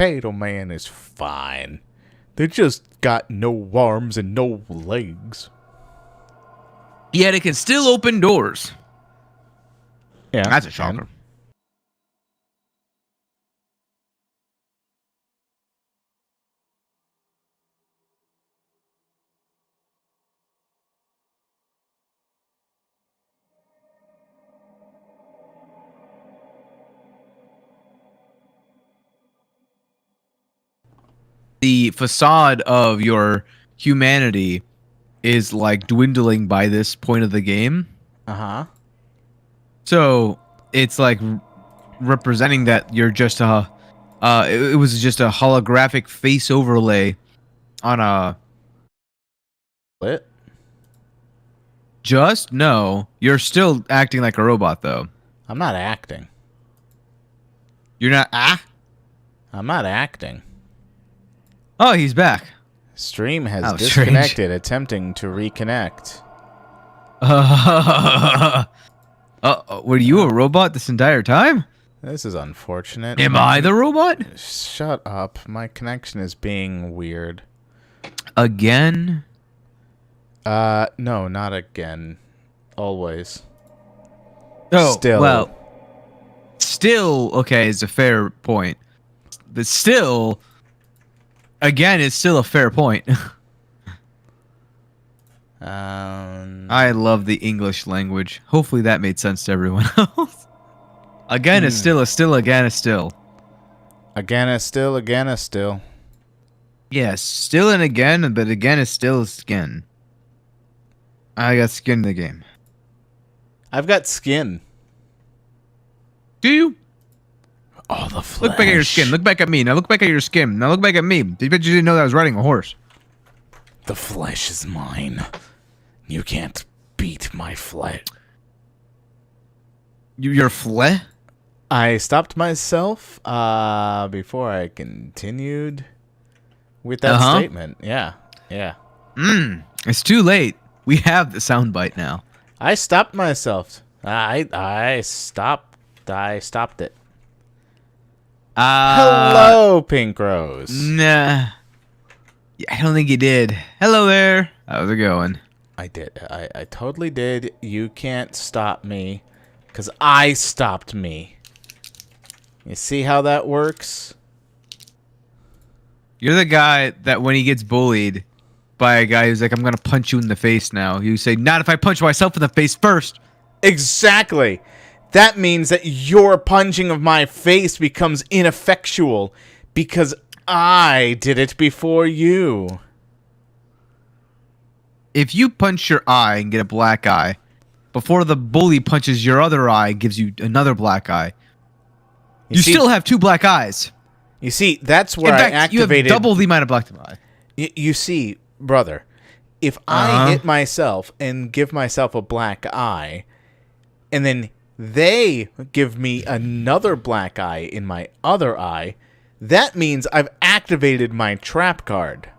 Potato Man is fine. They just got no arms and no legs. Yet it can still open doors. Yeah, That's a shocker. The facade of your humanity is like dwindling by this point of the game. Uh-huh. So it's like representing that you're just a it was just a holographic face overlay on a What? just no, you're still acting like a robot though. I'm not acting. You're not I'm not acting. Oh, he's back. Stream has Oh, disconnected, strange. attempting to reconnect. Were you a robot this entire time? This is unfortunate. Am I the robot? Shut up. My connection is being weird. Again? No, not again. Always. Oh, Still. well. Still, okay, is a fair point. But still, again, it's still a fair point. I love the English language. Hopefully that made sense to everyone else. Again is still, again is still. Again is still, again is still. Yes, still and again, but again is still again. I got skin in the game. I've got skin. Do you? Oh, the flesh. Look back at your skin. Look back at me. Now look back at your skin. Now look back at me. Did you bet you didn't know that I was riding a horse? The flesh is mine. You can't beat my flesh. Your fleh? I stopped myself before I continued with that statement. Yeah, yeah. It's too late. We have the soundbite now. I stopped myself. I stopped it. Hello, Pink Rose. Nah. Yeah, I don't think you did. Hello there. How's it going? I did. I totally did. You can't stop me, because I stopped me. You see how that works? You're the guy that when he gets bullied by a guy who's like, I'm going to punch you in the face now. You say, not if I punch myself in the face first. Exactly. That means that your punching of my face becomes ineffectual because I did it before you. If you punch your eye and get a black eye, before the bully punches your other eye and gives you another black eye, you still have two black eyes. You see, that's where in fact, I activated... you have double the amount of black eye. You see, brother, if I hit myself and give myself a black eye, and then they give me another black eye in my other eye, that means I've activated my trap card.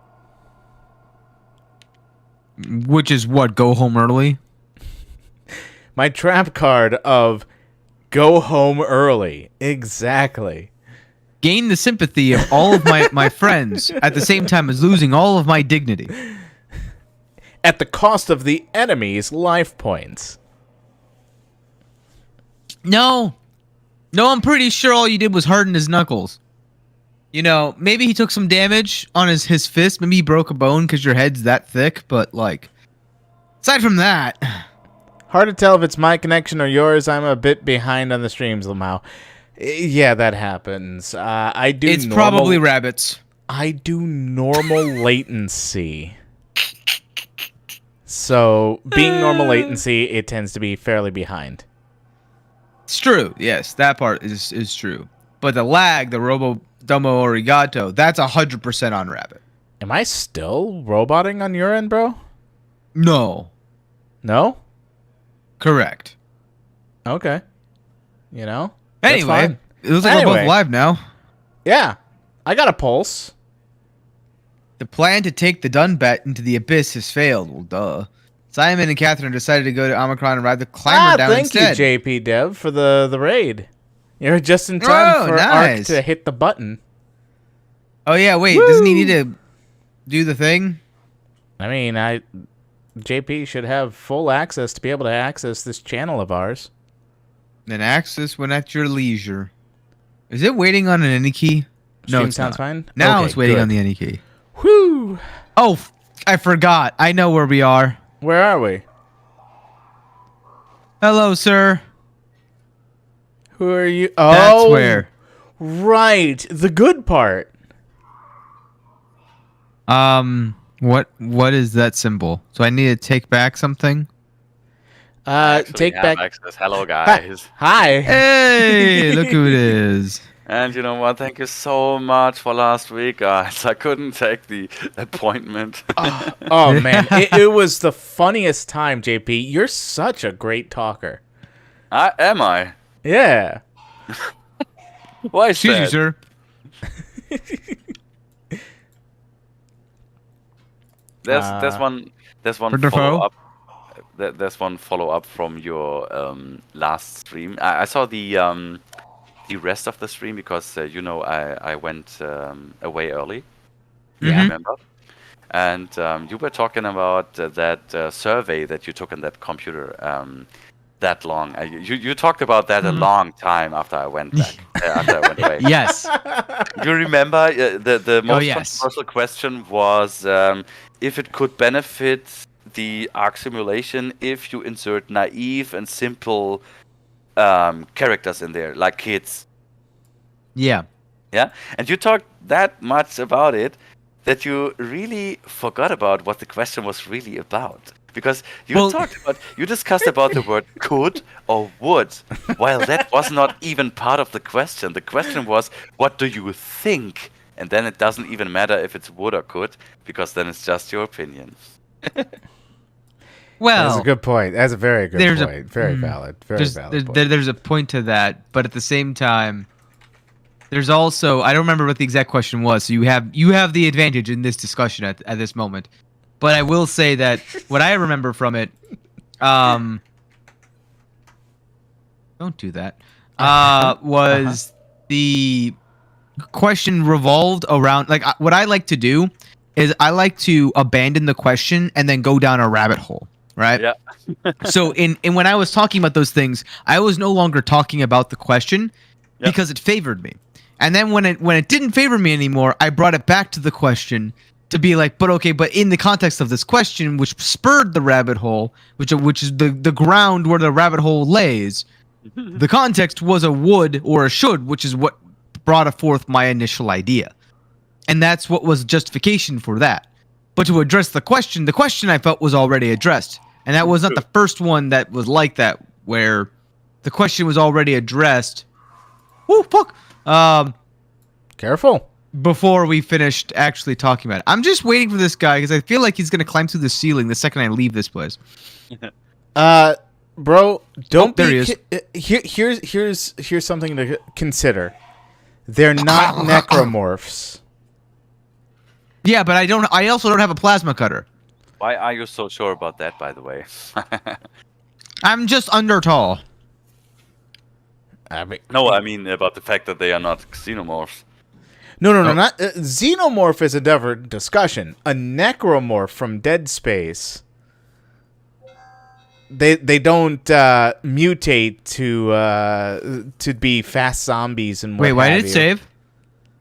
Which is what? Go home early? My trap card of go home early. Exactly. Gain the sympathy of all of my friends at the same time as losing all of my dignity. At the cost of the enemy's life points. No. No, I'm pretty sure all you did was harden his knuckles. You know, maybe he took some damage on his fist. Maybe he broke a bone because your head's that thick. But, like, aside from that... Hard to tell if it's my connection or yours. I'm a bit behind on the streams, Lamau. Yeah, that happens. I do. It's probably rabbits. I do normal latency. So, being normal latency, it tends to be fairly behind. It's true. Yes, that part is true. But the lag, the robo domo arigato, that's 100% on rabbit. Am I still roboting on your end, bro? No. No? Correct. Okay. You know? Anyway, it looks like we're both live now. Yeah. I got a pulse. The plan to take the dun bet into the abyss has failed. Well, duh. Simon and Catherine decided to go to Omicron and ride the climber down instead. Thank you, JP Dev, for the raid. You're just in time for Ark to hit the button. Oh yeah, wait. Woo! Doesn't he need to do the thing? I mean, JP should have full access to be able to access this channel of ours. Then access when at your leisure. Is it waiting on an any key? No, Stream it's sounds not. fine. Now Okay, it's waiting good. on the any key. Whew! Oh, I forgot. I know where we are. Where are we? Hello, sir. Who are you? That's Oh, where. right. The good part. What is that symbol? So I need to take back something? Actually Take have back. access. Hello, guys. Hi. Hey, look who it is. And you know what? Thank you so much for last week, guys. I couldn't take the appointment. Oh man, it was the funniest time, JP. You're such a great talker. Am I? Yeah. Why is Excuse you, that? sir. There's one For Defoe? follow up. There's one follow up from your last stream. I saw the rest of the stream because I went away early. Mhm. I remember. And you were talking about that survey that you took on that computer that long. You talked about that a long time after I went back. After I went away. Yes. You remember the most yes. controversial question was if it could benefit the ARC simulation if you insert naive and simple characters in there, like kids. Yeah. Yeah, and you talked that much about it that you really forgot about what the question was really about. Because you discussed about the word could or would, while that was not even part of the question. The question was, what do you think? And then it doesn't even matter if it's would or could, because then it's just your opinion. Well, That's a good point. That's a very good there's point. Very valid. Very valid point. there's a point to that, but at the same time, there's also I don't remember what the exact question was. So you have the advantage in this discussion at this moment. But I will say that what I remember from it, don't do that, was the question revolved around, like, what I like to do is I like to abandon the question and then go down a rabbit hole, right? Yeah. So in when I was talking about those things, I was no longer talking about the question because it favored me. And then when it didn't favor me anymore, I brought it back to the question to be like, but in the context of this question, which spurred the rabbit hole, which is the ground where the rabbit hole lays, the context was a would or a should, which is what brought forth my initial idea. And that's what was justification for that. But to address the question I felt was already addressed. And that was not the first one that was like that, where the question was already addressed. Oh, fuck! Careful. Before we finished actually talking about it. I'm just waiting for this guy because I feel like he's going to climb through the ceiling the second I leave this place. Bro, don't there be. he is. Here's something to consider. They're not necromorphs. Yeah, but I also don't have a plasma cutter. Why are you so sure about that, by the way? I'm just under tall. I mean, No, I mean about the fact that they are not xenomorphs. no, not xenomorph is a different discussion. A necromorph from Dead Space. They don't mutate to be fast zombies and what Wait, why have did it you. save?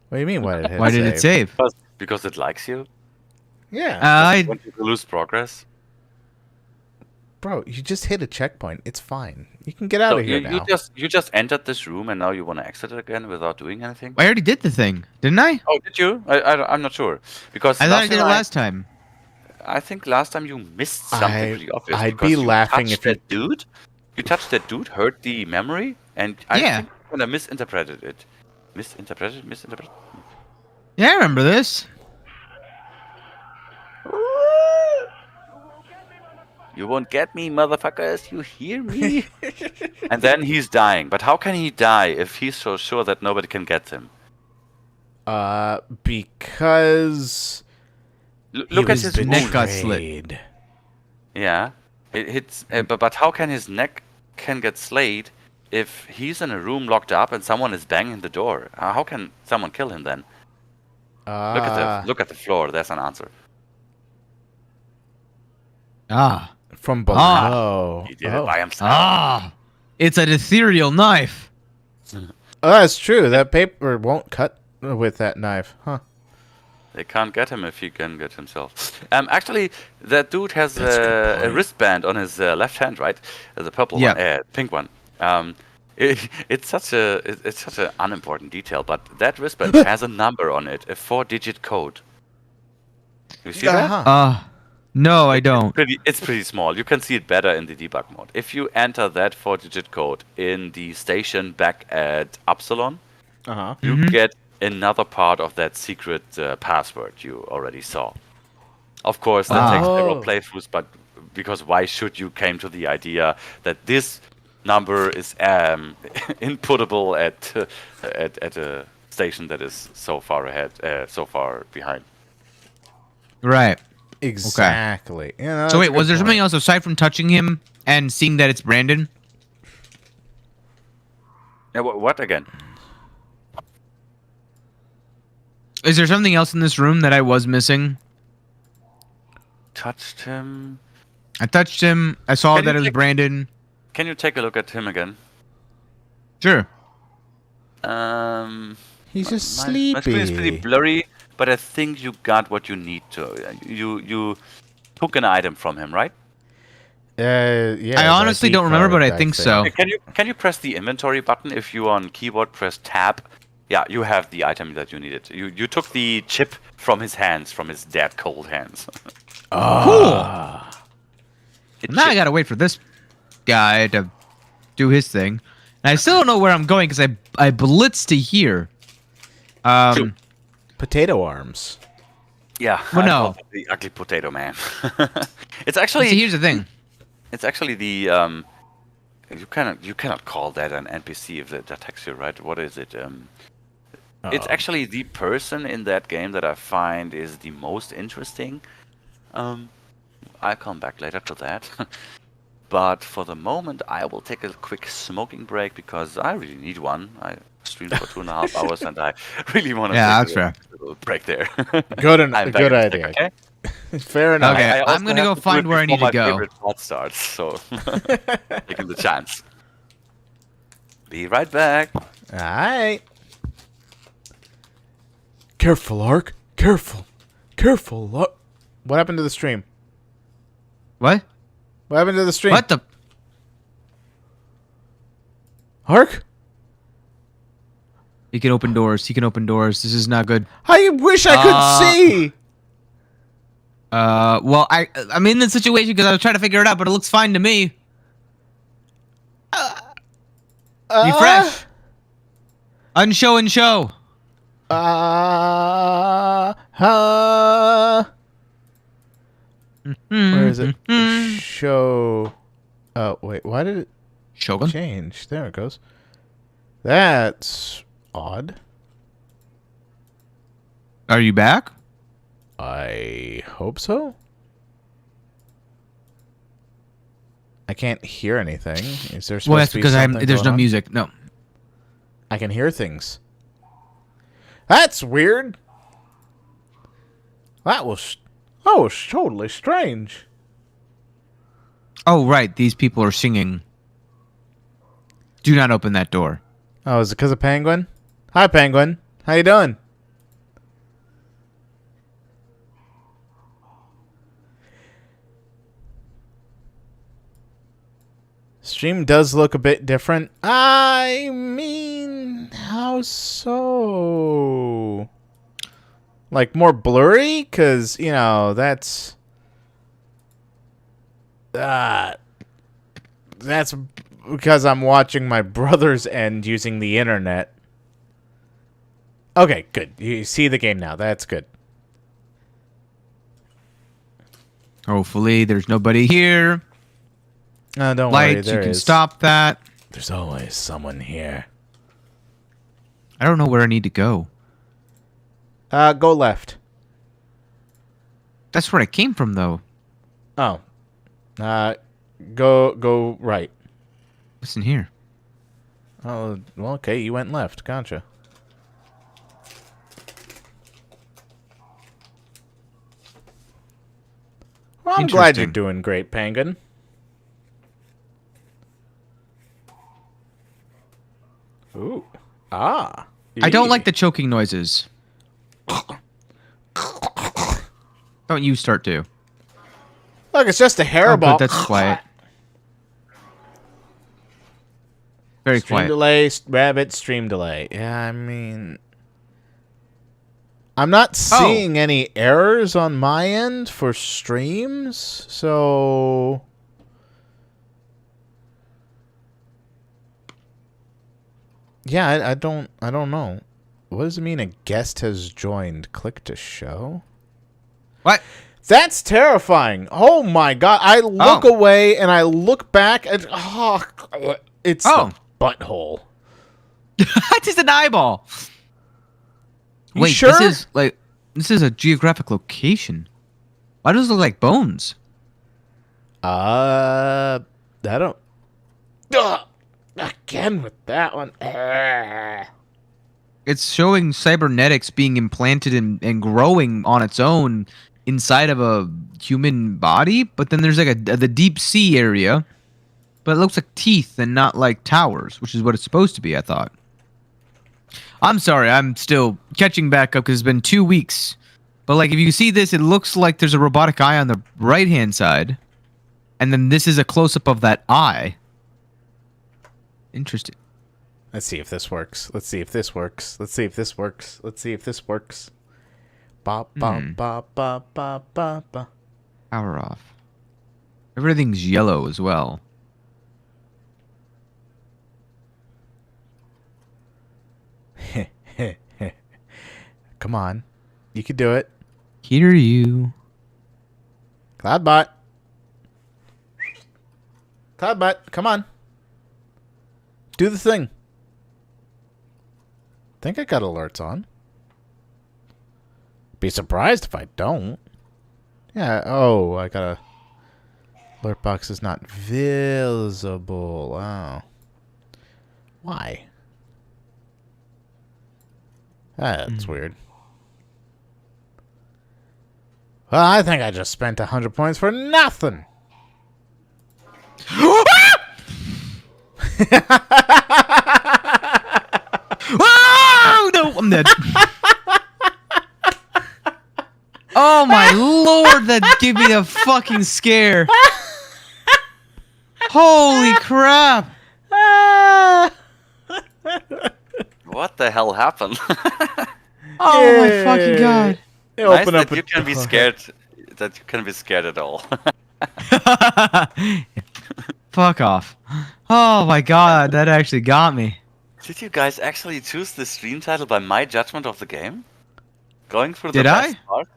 What do you mean? Why did it? Why did it save? Because it likes you? Yeah, I Want you to lose progress? bro, you just hit a checkpoint. It's fine. You can get out So of here now. you just entered this room and now you want to exit it again without doing anything? I already did the thing, didn't I? Oh, did you? I'm not sure. Because I thought I did it time last time. I think last time you missed something pretty obvious. I'd because be you laughing touched if you- that dude. You touched that dude, heard the memory, and I think you kind of misinterpreted it. Misinterpreted? Yeah, I remember this. You won't get me, motherfuckers. You hear me? And then he's dying. But how can he die if he's so sure that nobody can get him? Because Look at his neck wound. got slit. betrayed. Yeah, it hits. But how can his neck can get slayed if he's in a room locked up and someone is banging the door? How can someone kill him then? Look at the floor. There's an answer. Ah. From below. He did it by himself. Ah. It's an ethereal knife. Oh, that's true. That paper won't cut with that knife. Huh. They can't get him if he can get himself. Actually, that dude has a wristband on his left hand, right? The purple one, pink one. It's such an unimportant detail, but that wristband has a number on it, a 4-digit code. You see that? No, I don't. It's pretty small. You can see it better in the debug mode. If you enter that 4-digit code in the station back at Upsilon, you get another part of that secret password you already saw. Of course, that takes several playthroughs, but because why should you came to the idea that this number is inputable at a station that is so far ahead, so far behind? Right. Exactly. Okay. Yeah, so wait, was there something else aside from touching him and seeing that it's Brandon? Yeah, what again? Is there something else in this room that I was missing? Touched him. I touched him. I saw that it was Brandon. Can you take a look at him again? Sure. He's just sleepy. My screen is pretty blurry, but I think you got what you need to. You took an item from him, right? Yeah. I honestly don't remember, but I think so. Can you press the inventory button if you on keyboard press tab? Yeah, you have the item that you needed. You took the chip from his hands, from his dead cold hands. Cool. Now I gotta wait for this guy to do his thing. And I still don't know where I'm going because I blitzed to here. Potato arms. Yeah. Well, no. The ugly potato man. It's actually. See, here's the thing. It's actually the you cannot call that an NPC if that attacks you, right? What is it? It's actually the person in that game that I find is the most interesting. I'll come back later to that. But for the moment, I will take a quick smoking break because I really need one. I streamed for 2.5 hours and I really want to take a little break there. Good idea. Okay? Fair enough. Okay, I'm gonna go find where I need to go. My favorite plot starts, so taking the chance. Be right back. Alright. Careful, Ark. Careful. Careful, Ark. What happened to the stream? What? What happened to the stream? What the? Ark? He can open doors. He can open doors. This is not good. I wish I could see. Well, I'm in this situation because I was trying to figure it out, but it looks fine to me. Refresh. Unshow and show. Where is it? Show. Oh, wait. Why did it Shogun? change? There it goes. That's odd. Are you back? I hope so. I can't hear anything. Is there supposed Well, that's to be because something there's going no on? music. No. I can hear things. That's weird. That was totally strange. Oh, right. These people are singing. Do not open that door. Oh, is it because of Penguin? Hi, Penguin. How you doing? Stream does look a bit different. I mean, how so? Like more blurry? Because, you know, that's because I'm watching my brother's end using the internet. Okay, good. You see the game now. That's good. Hopefully, there's nobody here. No, don't Lights, worry. There you can is. stop that. There's always someone here. I don't know where I need to go. Go left. That's where I came from, though. Oh. Go right. Listen here. Oh, well, okay. You went left. Gotcha. Well, I'm glad you're doing great, Penguin. Ooh. Ah. I don't like the choking noises. Don't you start to. Look, it's just a hairball. Oh, good, that's quiet. Very stream quiet. Delay, rabbit, stream delay. Yeah, I mean... I'm not seeing any errors on my end for streams, so... Yeah, I don't know. What does it mean a guest has joined? Click to show? What? That's terrifying. Oh my god. I look away and I look back and it's the butthole. It's just an eyeball. You Wait, sure? this is a geographic location. Why does it look like bones? I don't. Again with that one. It's showing cybernetics being implanted and growing on its own inside of a human body, but then there's like the deep sea area, but it looks like teeth and not like towers, which is what it's supposed to be, I thought. I'm sorry, I'm still catching back up because it's been 2 weeks. But like if you see this, it looks like there's a robotic eye on the right-hand side, and then this is a close-up of that eye. Interesting. Let's see if this works. Let's see if this works. Let's see if this works. Let's see if this works. Ba ba ba ba ba ba ba. Power off. Everything's yellow as well. Come on. You can do it. Hear you. Cloudbot. Cloudbot, come on. Do the thing. Think I got alerts on. Be surprised if I don't. Yeah, oh, I got a... Alert box is not visible. Oh. Why? That's weird. Well, I think I just spent 100 points for nothing. Oh, no, I'm dead. Oh my lord, that gave me a fucking scare. Holy crap. What the hell happened? Oh my fucking god. Nice that you can be scared. That you can be scared at all. Fuck off. Oh my god, that actually got me. Did you guys actually choose the stream title by my judgment of the game? Going through the Did best I? part?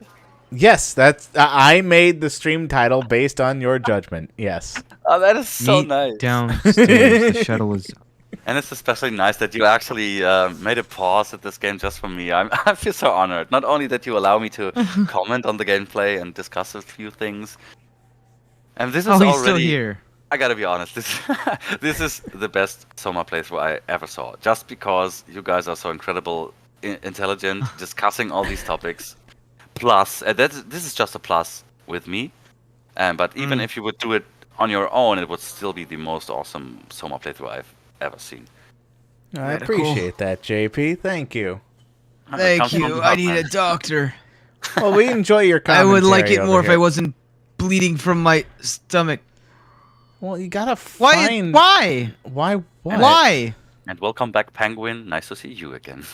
Yes, that's I made the stream title based on your judgment. Yes. Oh, that is so Meet nice. Downstairs. The shuttle is. And it's especially nice that you actually made a pause at this game just for me. I feel so honored. Not only that you allow me to comment on the gameplay and discuss a few things. And this is Oh, he's already... still here. I gotta be honest. This is the best SOMA playthrough I ever saw. Just because you guys are so incredible, intelligent, discussing all these topics. Plus, this is just a plus with me. But even if you would do it on your own, it would still be the most awesome SOMA playthrough I've ever seen. I appreciate that, JP. Thank you. Thank you. I need a doctor. Well, we enjoy your I commentary. would like it more if here. I wasn't bleeding from my stomach. Well, you gotta find... Why? Why? What? Why? And welcome back, Penguin. Nice to see you again.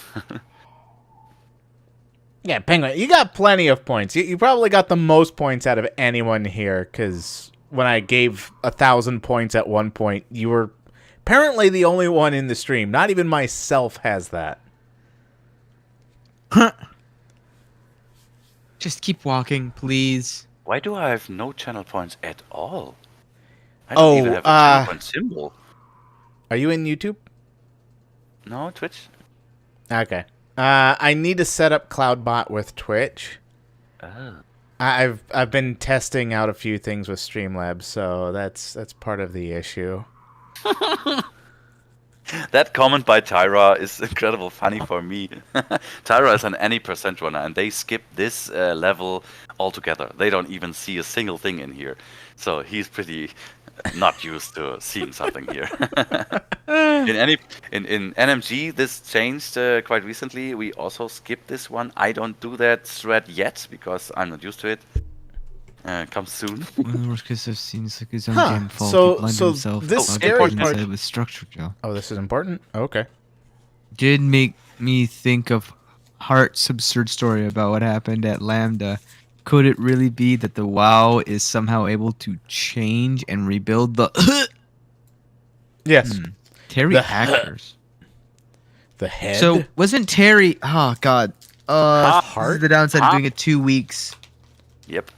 Yeah, Penguin, you got plenty of points. You probably got the most points out of anyone here, because when I gave 1,000 points at one point, you were apparently the only one in the stream. Not even myself has that. Just keep walking, please. Why do I have no channel points at all? I don't even have a channel point symbol. Are you in YouTube? No, Twitch? Okay. I need to set up CloudBot with Twitch. Oh. I've been testing out a few things with Streamlabs, so that's part of the issue. That comment by Tyra is incredible funny for me. Tyra is an any percent runner, and they skip this level altogether. They don't even see a single thing in here, so he's pretty not used to seeing something here. in NMG, this changed quite recently. We also skipped this one. I don't do that thread yet because I'm not used to it. Comes soon. One of the worst cases I've seen is like his own Huh. damn fault. So- He blinded so himself. this I'll scary get part- inside with structure gel. Oh, this is important? Okay. Did make me think of Hart's absurd story about what happened at Lambda. Could it really be that the WoW is somehow able to change and rebuild the Yes. Terry The- hackers? The head. So wasn't Terry? Oh God. This is the downside of doing it 2 weeks. Yep.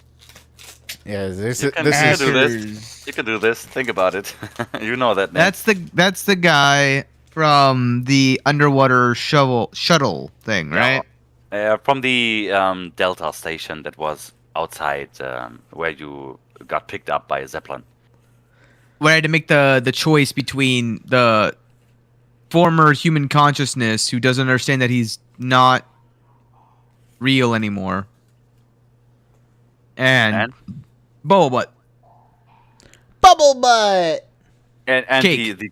yeah, this You is can, this you is can do this. You can do this. Think about it. You know that name. That's the guy from the underwater shuttle thing, right? From the Delta station that was outside where you got picked up by a Zeppelin. Where I had to make the choice between the former human consciousness who doesn't understand that he's not real anymore, and Boba Butt. bubble butt. And Cake. the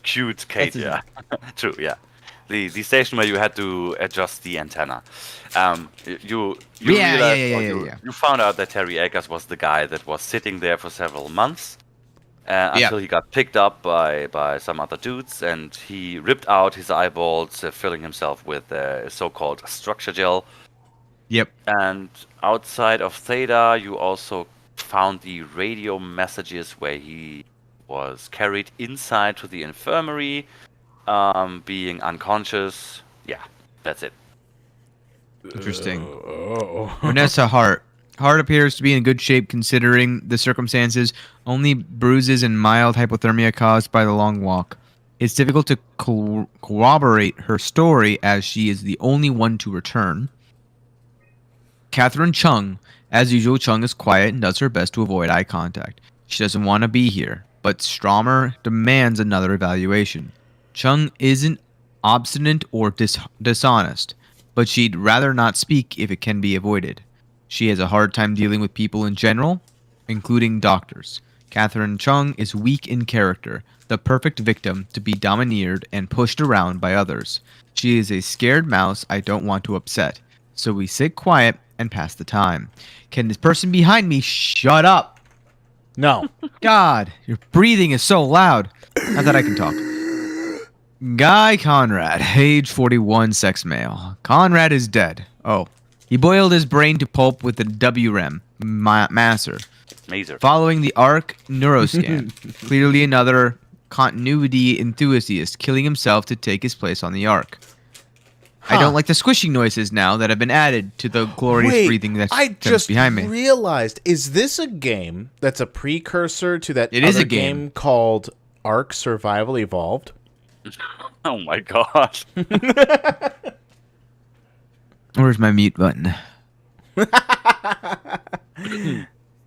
cute Kate, That's yeah. True, yeah. The station where you had to adjust the antenna. You Yeah, realized, yeah, or yeah. you found out that Terry Akers was the guy that was sitting there for several months until he got picked up by some other dudes, and he ripped out his eyeballs, filling himself with so-called structure gel. Yep. And outside of Theta, you also found the radio messages where he was carried inside to the infirmary, being unconscious. Yeah, that's it. Interesting. Oh. Vanessa Hart. Hart appears to be in good shape considering the circumstances. Only bruises and mild hypothermia caused by the long walk. It's difficult to corroborate her story as she is the only one to return. Catherine Chung. As usual, Chung is quiet and does her best to avoid eye contact. She doesn't want to be here, but Stromer demands another evaluation. Chung isn't obstinate or dishonest, but she'd rather not speak if it can be avoided. She has a hard time dealing with people in general, including doctors. Catherine Chung is weak in character, the perfect victim to be domineered and pushed around by others. She is a scared mouse I don't want to upset, so we sit quiet and pass the time. Can this person behind me shut up? No. God, your breathing is so loud. Not that I can talk. Guy Conrad, age 41, sex male. Conrad is dead. Oh, he boiled his brain to pulp with a WREM, masser. Mazer. Following the ARC neuroscan. Clearly another continuity enthusiast killing himself to take his place on the ARC. I Huh. don't like the squishing noises now that have been added to the glorious Wait, breathing that's I just behind me. realized, is this a game that's a precursor to that It other is a game. game. Called Ark Survival Evolved? Oh my god. Where's my mute button?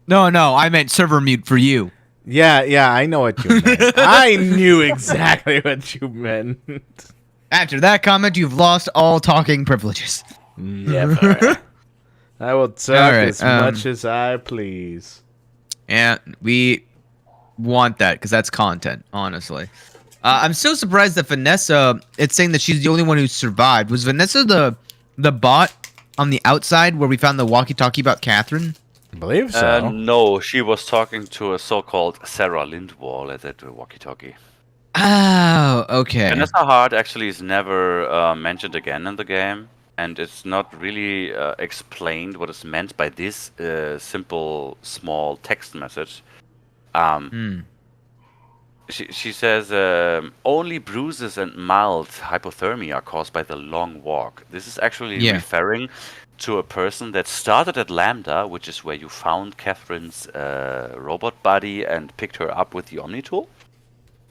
No, I meant server mute for you. Yeah, I know what you meant. I knew exactly what you meant. After that comment, you've lost all talking privileges. Never. I will talk All right, as much as I please. Yeah, we want that because that's content, honestly. I'm so surprised that Vanessa, it's saying that she's the only one who survived. Was Vanessa the bot on the outside where we found the walkie-talkie about Catherine? I believe so. No, she was talking to a so-called Sarah Lindwall at that walkie-talkie. Oh, okay. Vanessa Hart actually is never mentioned again in the game, and it's not really explained what is meant by this simple, small text message. She says only bruises and mild hypothermia are caused by the long walk. This is actually referring to a person that started at Lambda, which is where you found Catherine's robot body and picked her up with the Omni tool.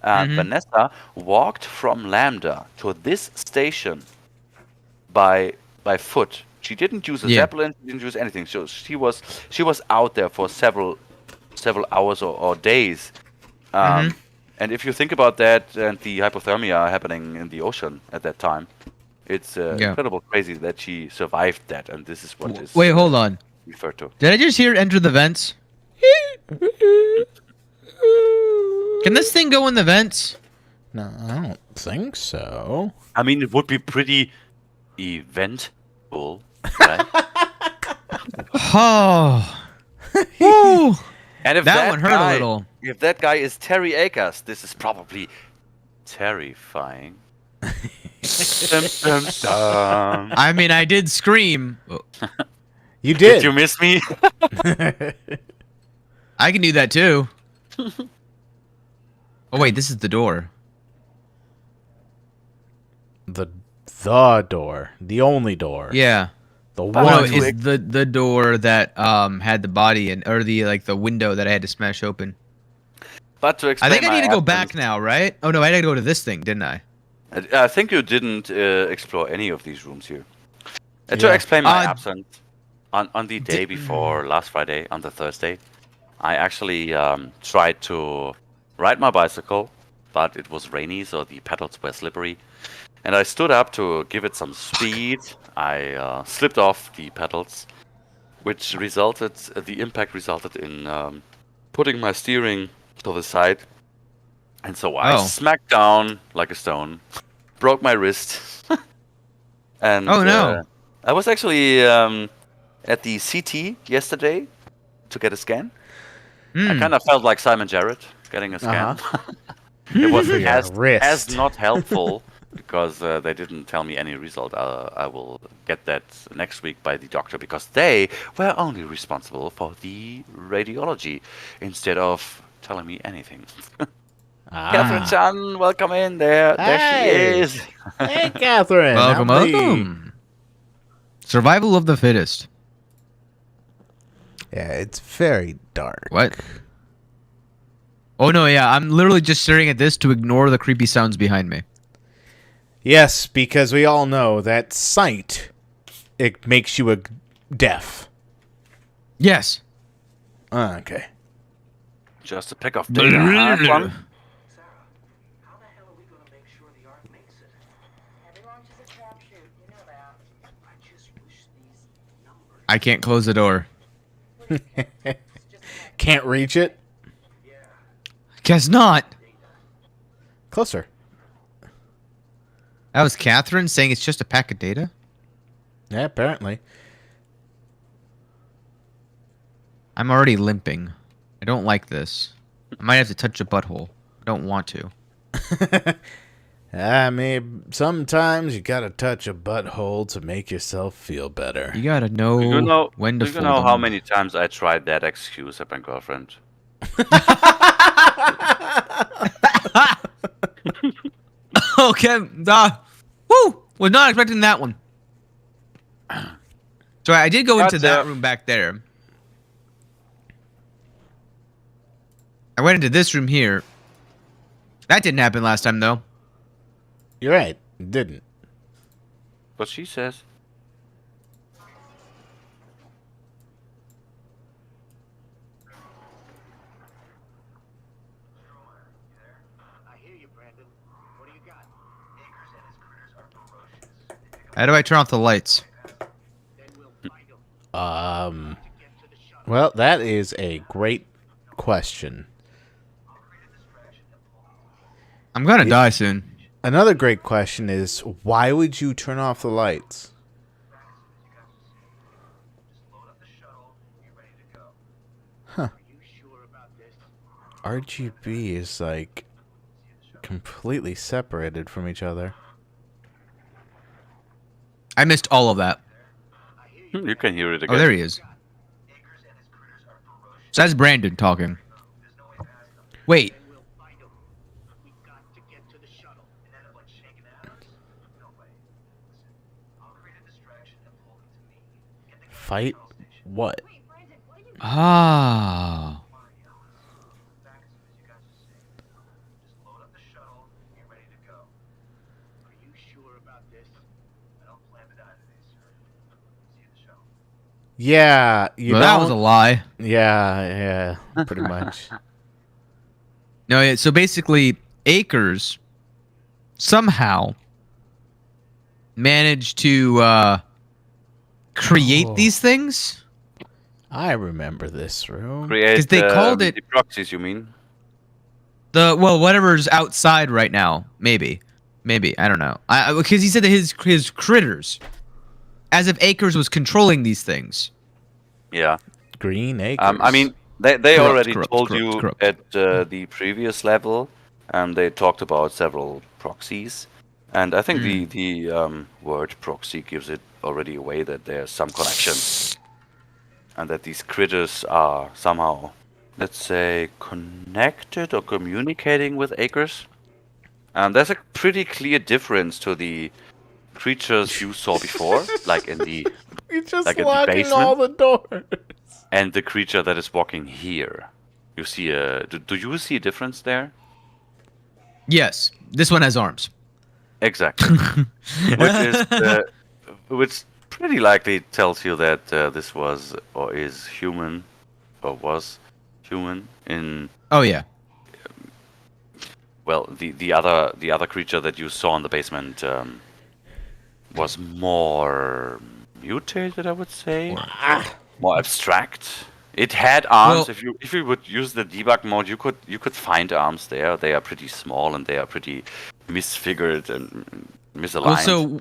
Vanessa walked from Lambda to this station by foot. She didn't use a Zeppelin. She didn't use anything. So she was out there for several hours or days. And if you think about that and the hypothermia happening in the ocean at that time, it's incredible crazy that she survived that, and this is what is Wait, hold on. referred to. Did I just hear enter the vents? Can this thing go in the vents? No, I don't think so. I mean, it would be pretty eventful, right? Oh. Woo. And if That one hurt a little. If that guy is Terry Akers, this is probably terrifying. Dum, dum, dum. I mean, I did scream. You did. Did you miss me? I can do that too. Oh wait, this is the door. The door, the only door. Yeah. The Oh, one. no, it's the door that had the body in, or the the window that I had to smash open. But to I explain, think I need to go absence- back now, right? Oh no, I had to go to this thing, didn't I? I think you didn't explore any of these rooms here. To Yeah. explain my absence, on the day before last Friday, on the Thursday, I actually tried to ride my bicycle, but it was rainy, so the pedals were slippery. And I stood up to give it some speed. I slipped off the pedals, which resulted, the impact resulted in putting my steering to the side. And so I smacked down like a stone, broke my wrist. And oh no. I was actually at the CT yesterday to get a scan. I kind of felt like Simon Jarrett getting a scan. It was as not helpful because they didn't tell me any result. I will get that next week by the doctor because they were only responsible for the radiology instead of telling me anything. Catherine Chan, welcome in there. There she is. Hey, Catherine. Welcome, howdy. welcome. Survival of the fittest. Yeah, it's very dark. What? Oh no, yeah, I'm literally just staring at this to ignore the creepy sounds behind me. Yes, because we all know that sight, it makes you deaf. Yes. Okay. Just to pick off data. One. How the hell are we gonna make sure the Ark makes it? Every launch is a crapshoot, you know that. I just wish these numbers. I can't close the door. Can't reach it? Guess not. Closer. That was Catherine saying it's just a pack of data? Yeah, apparently. I'm already limping. I don't like this. I might have to touch a butthole. I don't want to. I mean, sometimes you gotta touch a butthole to make yourself feel better. You gotta know, Do you know, when to do you fold know how them. many times I tried that excuse at my girlfriend? Okay. Woo! Was not expecting that one. So I did go into that room back there. I went into this room here. That didn't happen last time, though. You're right. It didn't. But she says. I hear you, Brandon. What do you got? Akers and his critters are ferocious. How do I turn off the lights? Then we'll find them. To get to the shuttle. Well, that is a great question. I'm gonna die soon. Another great question is, why would you turn off the lights? Huh. Are you sure about this? RGB is like completely separated from each other. I missed all of that. You can hear it again. Oh, there he is. So that's Brandon talking. Wait. We'll find them. We've got to get to the shuttle. And end up like shaking atoms? No way. Listen, I'll create a distraction and pull them to me. Get the Fight what? Wait, Brandon, what are you Ah. back as soon as you guys are safe. Just load up the shuttle and get ready to go. Are you sure about this? I don't plan to die today, sir. See you at the shuttle. Yeah, you Well, know. that was a lie. Yeah, pretty much. No, yeah, so basically, Acres somehow managed to create Oh. these things. I remember this room. Create 'Cause they called it- the proxies, you mean? Whatever's outside right now, maybe I don't know. Because he said that his critters, as if Acres was controlling these things. Yeah. Green Acres. I mean, they Corrupt, already corrupt, told corrupt, you corrupt. at the previous level. They talked about several proxies, and I think the word proxy gives it already away that there's some connection, and that these critters are somehow, let's say, connected or communicating with Acres. And there's a pretty clear difference to the creatures you saw before, like in the You're just like at the locking basement? all the doors. and the creature that is walking here. You see a do you see a difference there? Yes, this one has arms. Exactly. Which pretty likely tells you that this was or is human or was human in Oh yeah. well the other creature that you saw in the basement was more mutated, I would say. More abstract. It had arms. Well- If you would use the debug mode, you could find arms there. They are pretty small and they are pretty misfigured and misaligned. Also,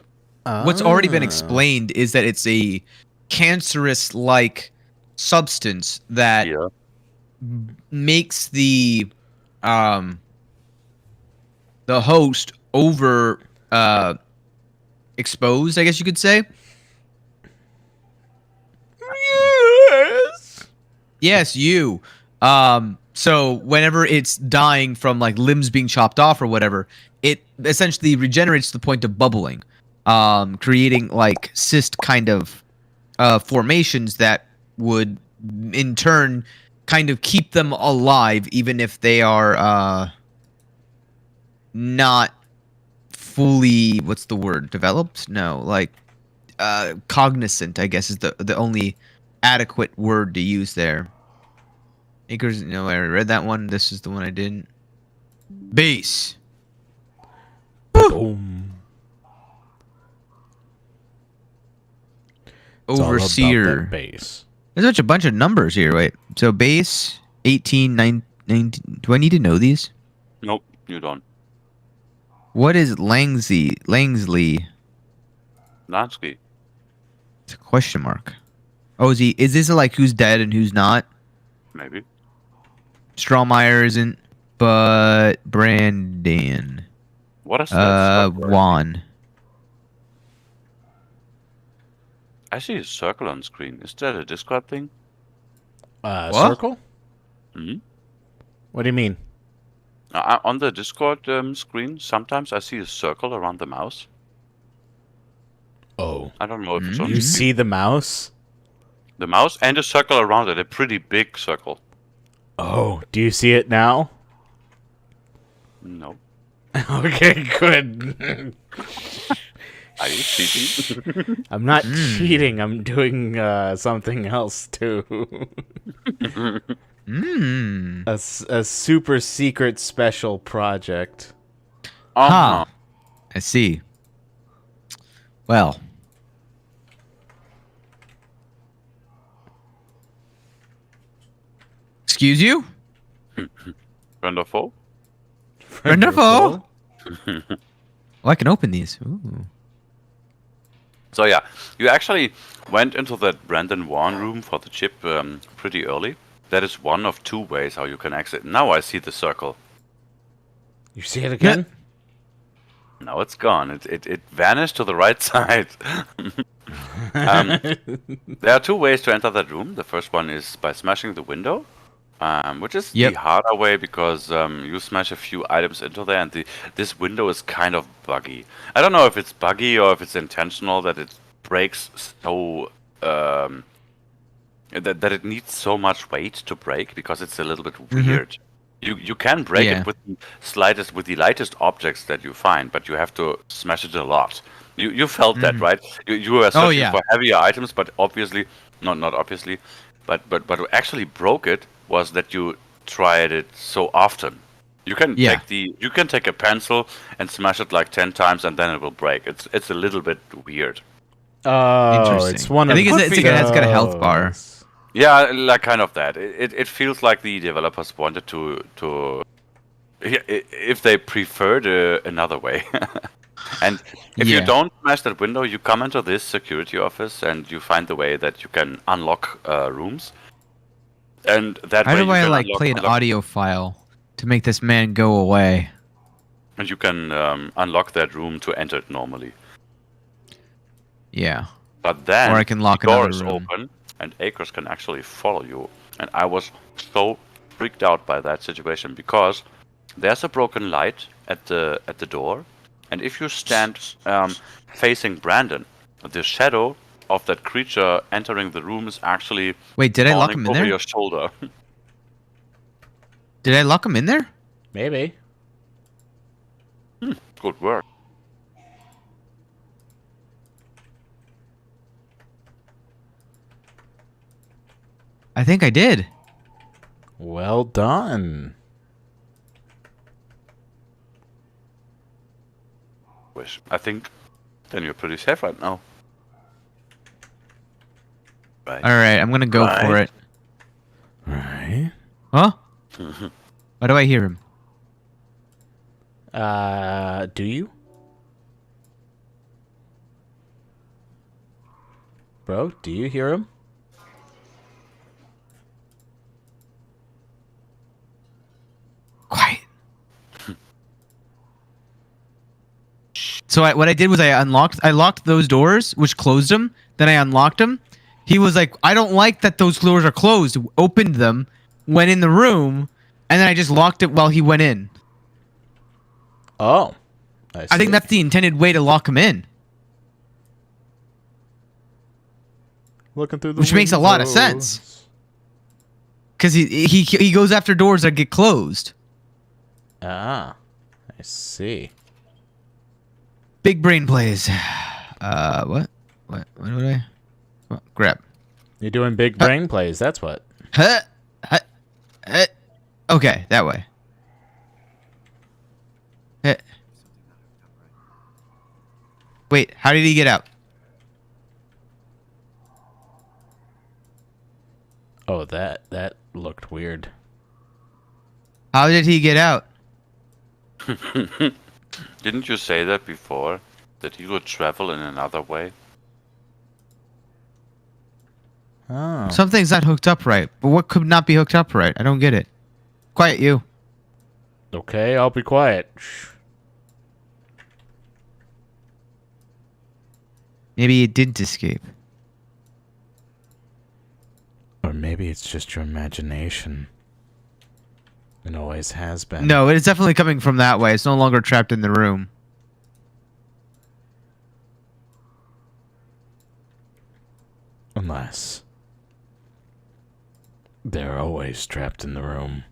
what's already been Ah. explained is that it's a cancerous-like substance that yeah. makes the host over exposed, I guess you could say. Yes. Yes, you. So whenever it's dying from like limbs being chopped off or whatever, it essentially regenerates to the point of bubbling, creating like cyst kind of formations that would in turn kind of keep them alive even if they are not fully, what's the word, developed? No, like cognizant, I guess is the only adequate word to use there. Acres, no, I already read that one. This is the one I didn't. Base. Boom. It's all about Overseer. that base. There's a bunch of numbers here. Wait. So base 18, 19. Do I need to know these? Nope, you don't. What is Langsley? Lansky. It's a question mark. Oh, is this like who's dead and who's not? Maybe. Strawmeyer isn't, but Brandon. What is that? Juan. I see a circle on screen. Is that a Discord thing? What? Circle? Hmm? What do you mean? On the Discord screen, sometimes I see a circle around the mouse. Oh. I don't know if it's Hmm? on You see the mouse? the mouse and a circle around it, a pretty big circle. Oh, do you see it now? No. Okay, good. Are you cheating? I'm not cheating. I'm doing something else too. Hmm. A super secret special project. Huh. I see. Well. Excuse you? Friend or foe? Wonderful. Oh, I can open these. Ooh. So yeah, you actually went into that Brandon Warren room for the chip pretty early. That is one of two ways how you can exit. Now I see the circle. You see it again? Now it's gone. It vanished to the right side. There are two ways to enter that room. The first one is by smashing the window, which is Yep. the harder way because you smash a few items into there, and this window is kind of buggy. I don't know if it's buggy or if it's intentional that it breaks so that it needs so much weight to break because it's a little bit weird. You can break Yeah. it with the lightest objects that you find, but you have to smash it a lot. You felt that, right? You were searching yeah. for heavier items, but obviously not obviously, but what actually broke it was that you tried it so often. You can Yeah. take a pencil and smash it like 10 times, and then it will break. It's a little bit weird. Oh, Interesting. it's one I of think it's got a health bar. those. Yeah, like kind of that. It feels like the developers wanted to if they preferred another way. And if you Yeah. don't smash that window, you come into this security office and you find the way that you can unlock rooms. And that How way do you I can like play an audio file to make this man go away? and you can unlock that room to enter it normally. Yeah. But then Or I can lock the door another is room. open and Akers can actually follow you. And I was so freaked out by that situation because there's a broken light at the door, and if you stand facing Brandon, the shadow of that creature entering the room is actually Wait, did I lock falling him in over there? your shoulder. Did I lock him in there? Maybe. Good work. I think I did. Well done. I think then you're pretty safe right now. Right. All right, I'm gonna go for Right. it. Right. Huh? Why do I hear him? Do you? Bro, do you hear him? Quiet. So what I did was I locked those doors, which closed them. Then I unlocked them. He was like, I don't like that those doors are closed. Opened them, went in the room, and then I just locked it while he went in. Oh. I think that's the intended way to lock him in. Looking through the Which makes a lot of windows. sense. Because he goes after doors that get closed. Ah. I see. Big brain plays. What? What would I? What? Grab. You're doing big brain plays, that's what. Huh? Huh? Huh? Okay, that way. Huh. Wait, how did he get out? Oh, that looked weird. How did he get out? Didn't you say that before? That he would travel in another way? Oh. Something's not hooked up right. But what could not be hooked up right? I don't get it. Quiet, you. Okay, I'll be quiet. Shh. Maybe it didn't escape. Or maybe it's just your imagination. It always has been. No, it's definitely coming from that way. It's no longer trapped in the room. Unless they're always trapped in the room.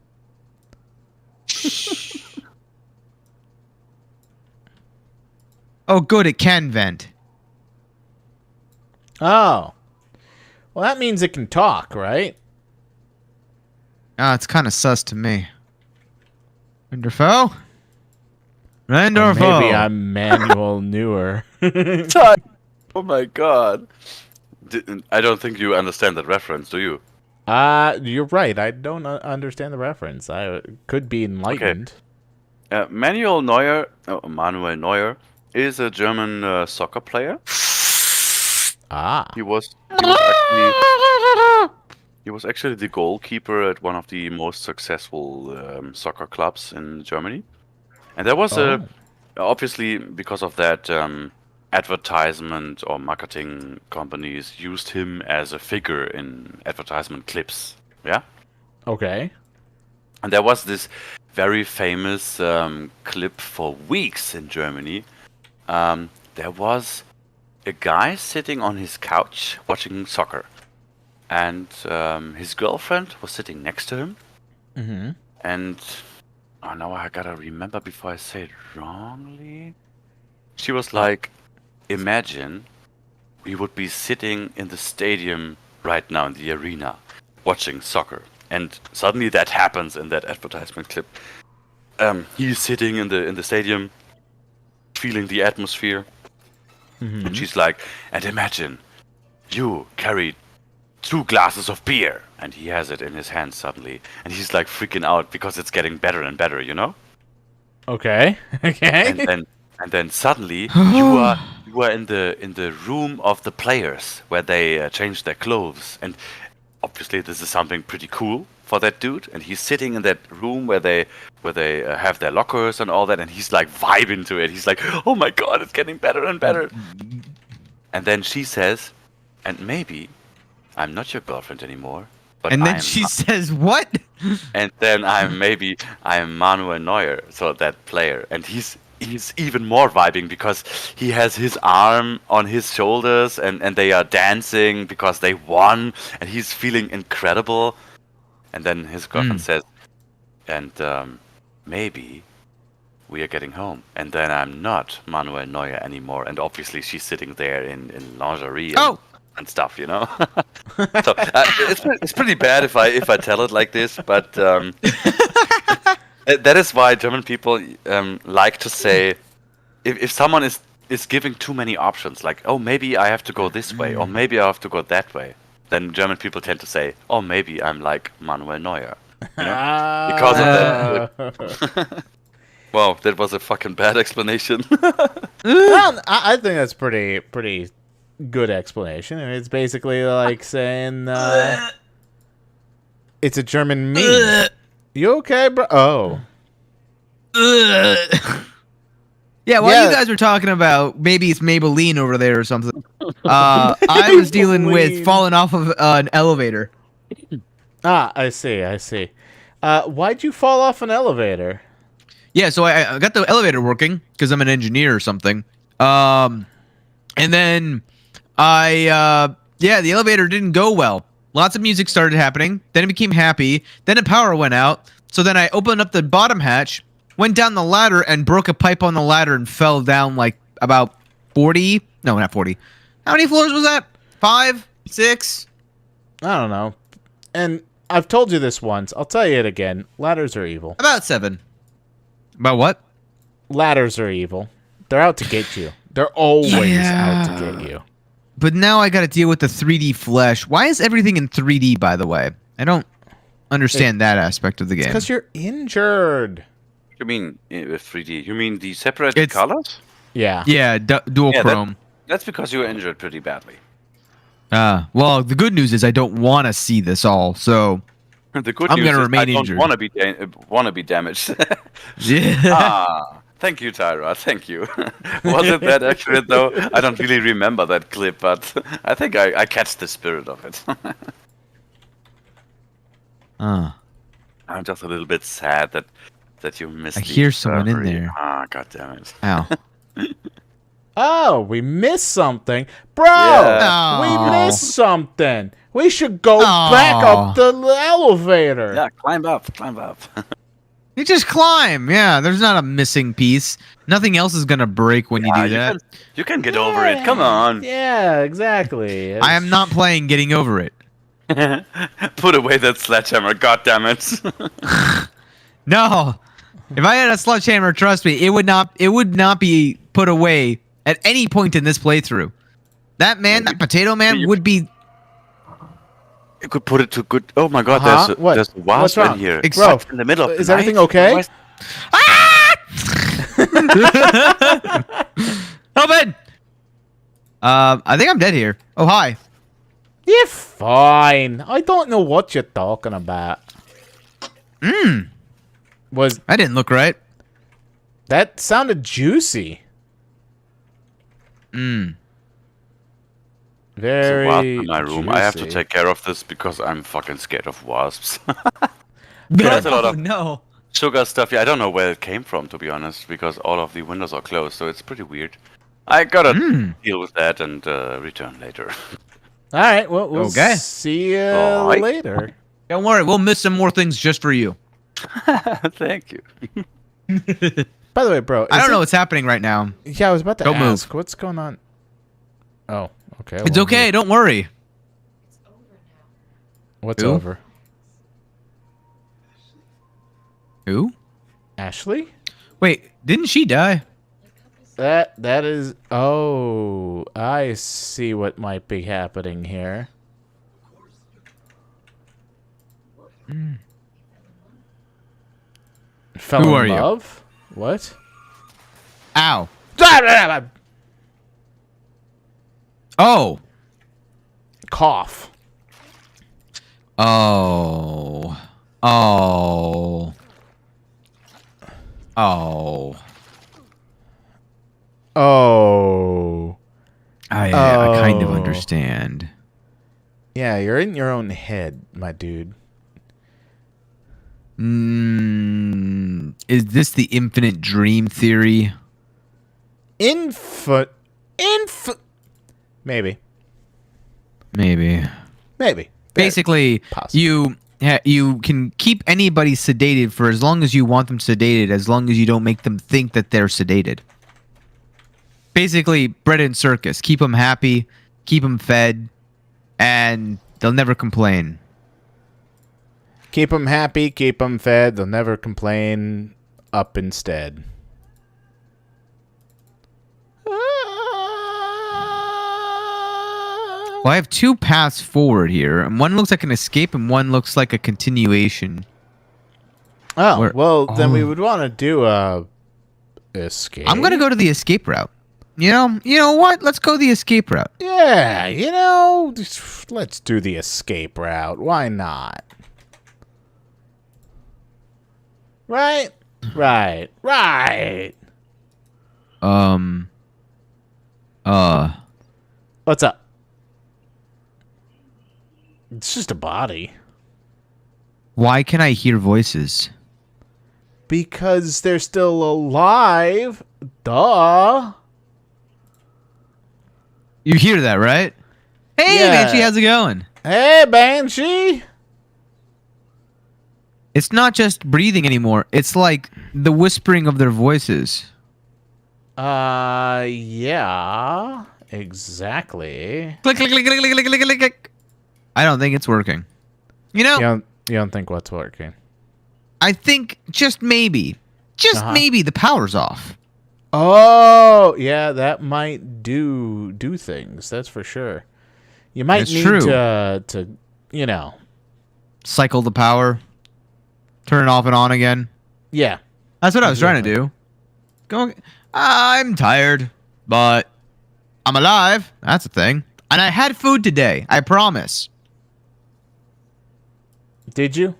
Oh, good, it can vent. Oh. Well, that means it can talk, right? Ah, it's kind of sus to me. Renderfo? Or Renderfo! maybe I'm manual newer. Oh my god. I don't think you understand that reference, do you? You're right. I don't understand the reference. I could be enlightened. Manuel Neuer is a German soccer player. Ah. He was actually the goalkeeper at one of the most successful soccer clubs in Germany. And there was obviously because of that advertisement or marketing companies used him as a figure in advertisement clips. Yeah. Okay. And there was this very famous clip for weeks in Germany. There was a guy sitting on his couch watching soccer. And his girlfriend was sitting next to him. Mm-hmm. And oh, now I gotta remember before I say it wrongly. She was like, imagine we would be sitting in the stadium right now in the arena watching soccer. And suddenly that happens in that advertisement clip. he's sitting in the stadium, feeling the atmosphere, and she's like, and imagine you carry 2 glasses of beer, and he has it in his hand suddenly, and he's like freaking out because it's getting better and better, you know? Okay. Okay. And then suddenly you are in the room of the players where they change their clothes, and obviously this is something pretty cool for that dude, and he's sitting in that room where they have their lockers and all that, and he's like vibing to it. He's like, oh my god, it's getting better and better. And then she says, and maybe I'm not your girlfriend anymore, but And then I'm she says, "What?" and then I'm Manuel Neuer, so that player, and he's even more vibing because he has his arm on his shoulders, and they are dancing because they won, and he's feeling incredible. And then his girlfriend says, and maybe we are getting home, and then I'm not Manuel Neuer anymore, and obviously she's sitting there in lingerie and stuff, you know. So it's pretty bad if I tell it like this, but that is why German people like to say, if someone is giving too many options, like, oh, maybe I have to go this way, or maybe I have to go that way, then German people tend to say, oh, maybe I'm like Manuel Neuer, you know? Because of that. Wow, that was a fucking bad explanation. Well, I think that's pretty good explanation. I mean, it's basically like saying it's a German meme. You okay, bro? Oh. Yeah, while Yeah. you guys were talking about maybe it's Maybelline over there or something, I was dealing with Maybelline. falling off of an elevator. Ah, I see. Why'd you fall off an elevator? Yeah, so I got the elevator working because I'm an engineer or something. And then the elevator didn't go well. Lots of music started happening. Then it became happy. Then the power went out. So then I opened up the bottom hatch, went down the ladder, and broke a pipe on the ladder and fell down like about 40. No, not 40. How many floors was that? 5? 6? I don't know. And I've told you this once. I'll tell you it again. Ladders are evil. About 7. About what? Ladders are evil. They're out to get you. They're always out to Yeah. get you. But now I got to deal with the 3D flesh. Why is everything in 3D, by the way? I don't understand that aspect of the game. Because you're injured. You mean with 3D? You mean the separated It's- colors? Yeah. Yeah, dual Yeah, chrome. That's because you were injured pretty badly. Well, the good news is I don't want to see this all, so... The good I'm news gonna is remain I don't injured. want to be damaged. Yeah. Thank you, Tyra. Thank you. Was it that accurate though? I don't really remember that clip, but I think I catch the spirit of it. I'm just a little bit sad that you missed. I the hear someone in recovery. there. Ah, god damn it. Ow. Oh, we missed something. Bro, Yeah. we Oh. missed something. We should go Oh. back up the elevator. Yeah, climb up. You just climb. Yeah, there's not a missing piece. Nothing else is going to break when you do that. You can get over it. Come on. Yeah, exactly. I am not playing getting over it. Put away that sledgehammer. God damn it. No. If I had a sledgehammer, trust me, it would not be put away at any point in this playthrough. That man, that potato man, would be... You could put it to good. Oh my god, Uh-huh. What? there's a What's wasp in wrong? here. Bro, In the middle of the is night? everything okay? Why is- Open! I think I'm dead here. Oh, hi. You're fine. I don't know what you're talking about. Was That didn't look right. that sounded juicy? There's a Very wasp in my room. I have to juicy. take care of this because I'm fucking scared of wasps. There's a lot of no. sugar stuff. Yeah, I don't know where it came from, to be honest, because all of the windows are closed, so it's pretty weird. I gotta deal with that and return later. All right, well, we'll Okay. see you All right. later. Don't worry, we'll miss some more things just for you. Thank you. By the way, bro, I is don't know it- what's happening right now. Yeah, I was about to Don't move. ask. What's going on? Oh, okay. It's well, okay, don't worry. What's Who? over? Who? Ashley? Wait, didn't she die? That is. Oh, I see what might be happening here. Fell Who in are you? love? What? Ow. Oh. Cough. Oh. Oh. Oh. Oh. I kind of Oh. understand. Yeah, you're in your own head, my dude. Is this the infinite dream theory? Maybe. Maybe. Basically, Possibly. you can keep anybody sedated for as long as you want them sedated, as long as you don't make them think that they're sedated. Basically, bread and circus. Keep them happy, keep them fed, and they'll never complain. Keep them happy, keep them fed. They'll never complain. Up instead. Well, I have two paths forward here, and one looks like an escape, and one looks like a continuation. Oh, Where- well, then we Oh. would want to do a escape. I'm gonna go to the escape route. You know what? Let's go the escape route. Yeah, let's do the escape route. Why not? Right? Right. What's up? It's just a body. Why can I hear voices? Because they're still alive. Duh. You hear that, right? Hey, Yeah. Banshee, how's it going? Hey, Banshee. It's not just breathing anymore. It's like the whispering of their voices. Yeah. Exactly. Click, click, click, click, click, click, click, click, click. I don't think it's working. You know, You don't think what's working? I think just maybe the power's off. Oh, yeah, that might do things. That's for sure. You might That's need true. to Cycle the power. Turn it off and on again. yeah. That's what I was trying to do. I'm tired, but I'm alive. That's a thing. And I had food today. I promise. Did you?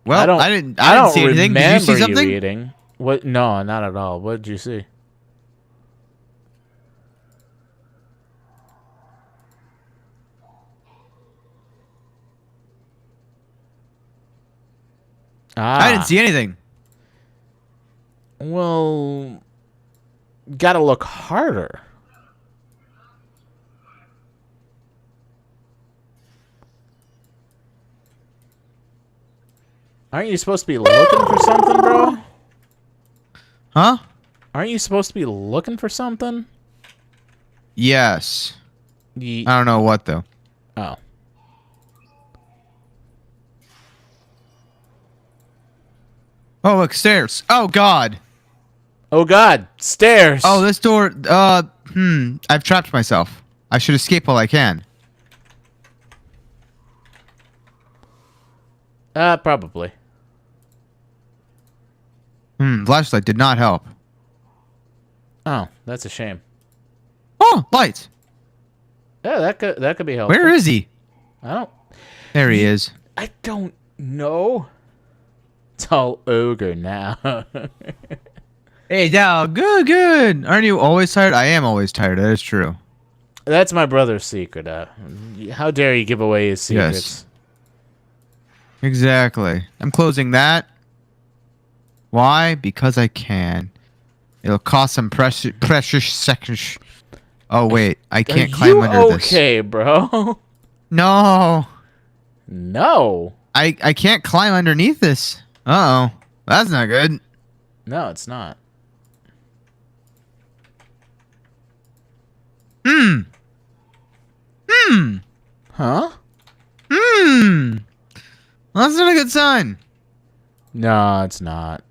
Well, I didn't see anything. Did you see something? eating. What? No, not at all. What did you see? I didn't see anything. Well, gotta look harder. Aren't you supposed to be looking for something, bro? Huh? Aren't you supposed to be looking for something? Yes. Ye- I don't know what though. oh. Oh, look, stairs. Oh God. Oh God, stairs. Oh, this door. I've trapped myself. I should escape while I can. Probably. Flashlight did not help. Oh, that's a shame. Oh, lights. Yeah, that could be helpful. Where is he? I don't know. It's all ogre now. Hey, Dal. Good. Aren't you always tired? I am always tired. That is true. That's my brother's secret. How dare you give away his secrets? Yes. Exactly. I'm closing that. Why? Because I can. It'll cost some precious seconds. Oh wait, I can't climb under this. Okay, bro. No. No. I can't climb underneath this. Uh oh. That's not good. No, it's not. Huh? That's not a good sign. No, it's not.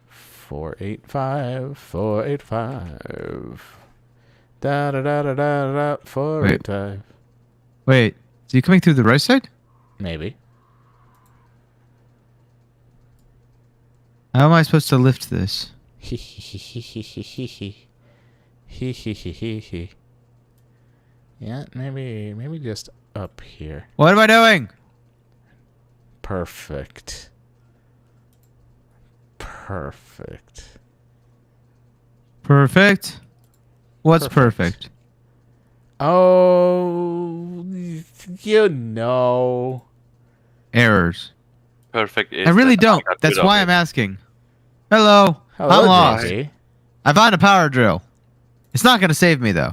485, 485. Da da da da da da. 485. Wait, is he coming through the right side? Maybe. How am I supposed to lift this? He he he he he he he he he he he he. Yeah, maybe just up here. What am I doing? Perfect. Perfect. Perfect. What's perfect? Oh, you know. Errors. Perfect. Is I really that don't. got That's rid of why it. I'm asking. Hello. Hello, I'm lost. JP. I found a power drill. It's not going to save me, though.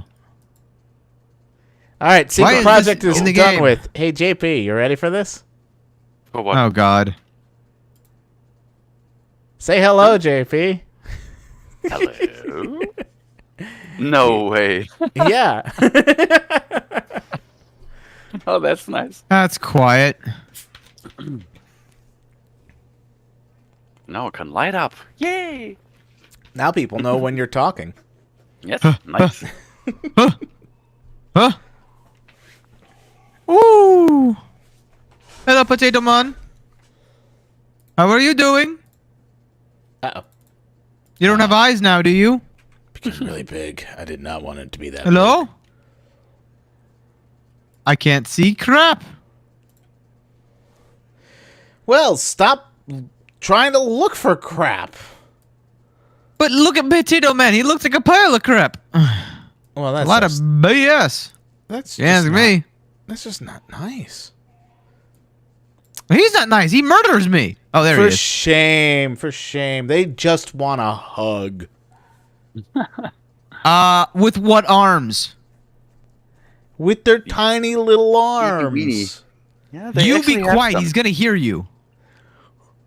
All right, Why secret is project this is in the done game? with. Hey, JP, you ready for this? For what? Oh, God. Say hello, JP. Hello? No way. Yeah. Oh, that's nice. That's quiet. Now it can light up. Yay! Now people know when you're talking. Yes, nice. Huh? Ooh. Hello, Potato Man. How are you doing? Uh-oh. You don't have eyes now, do you? Became really big. I did not want it to be that Hello? I can't see crap. Well, stop trying to look for crap. But look at Potato Man. He looks like a pile of crap. Well, A that's lot of just, BS. that's You ask just me. not- That's just not nice. He's not nice. He murders me. Oh, there For he is. shame, for shame. They just want a hug. With what arms? With their tiny little arms. weeny. Yeah, they You be actually have quiet. some. He's gonna hear you.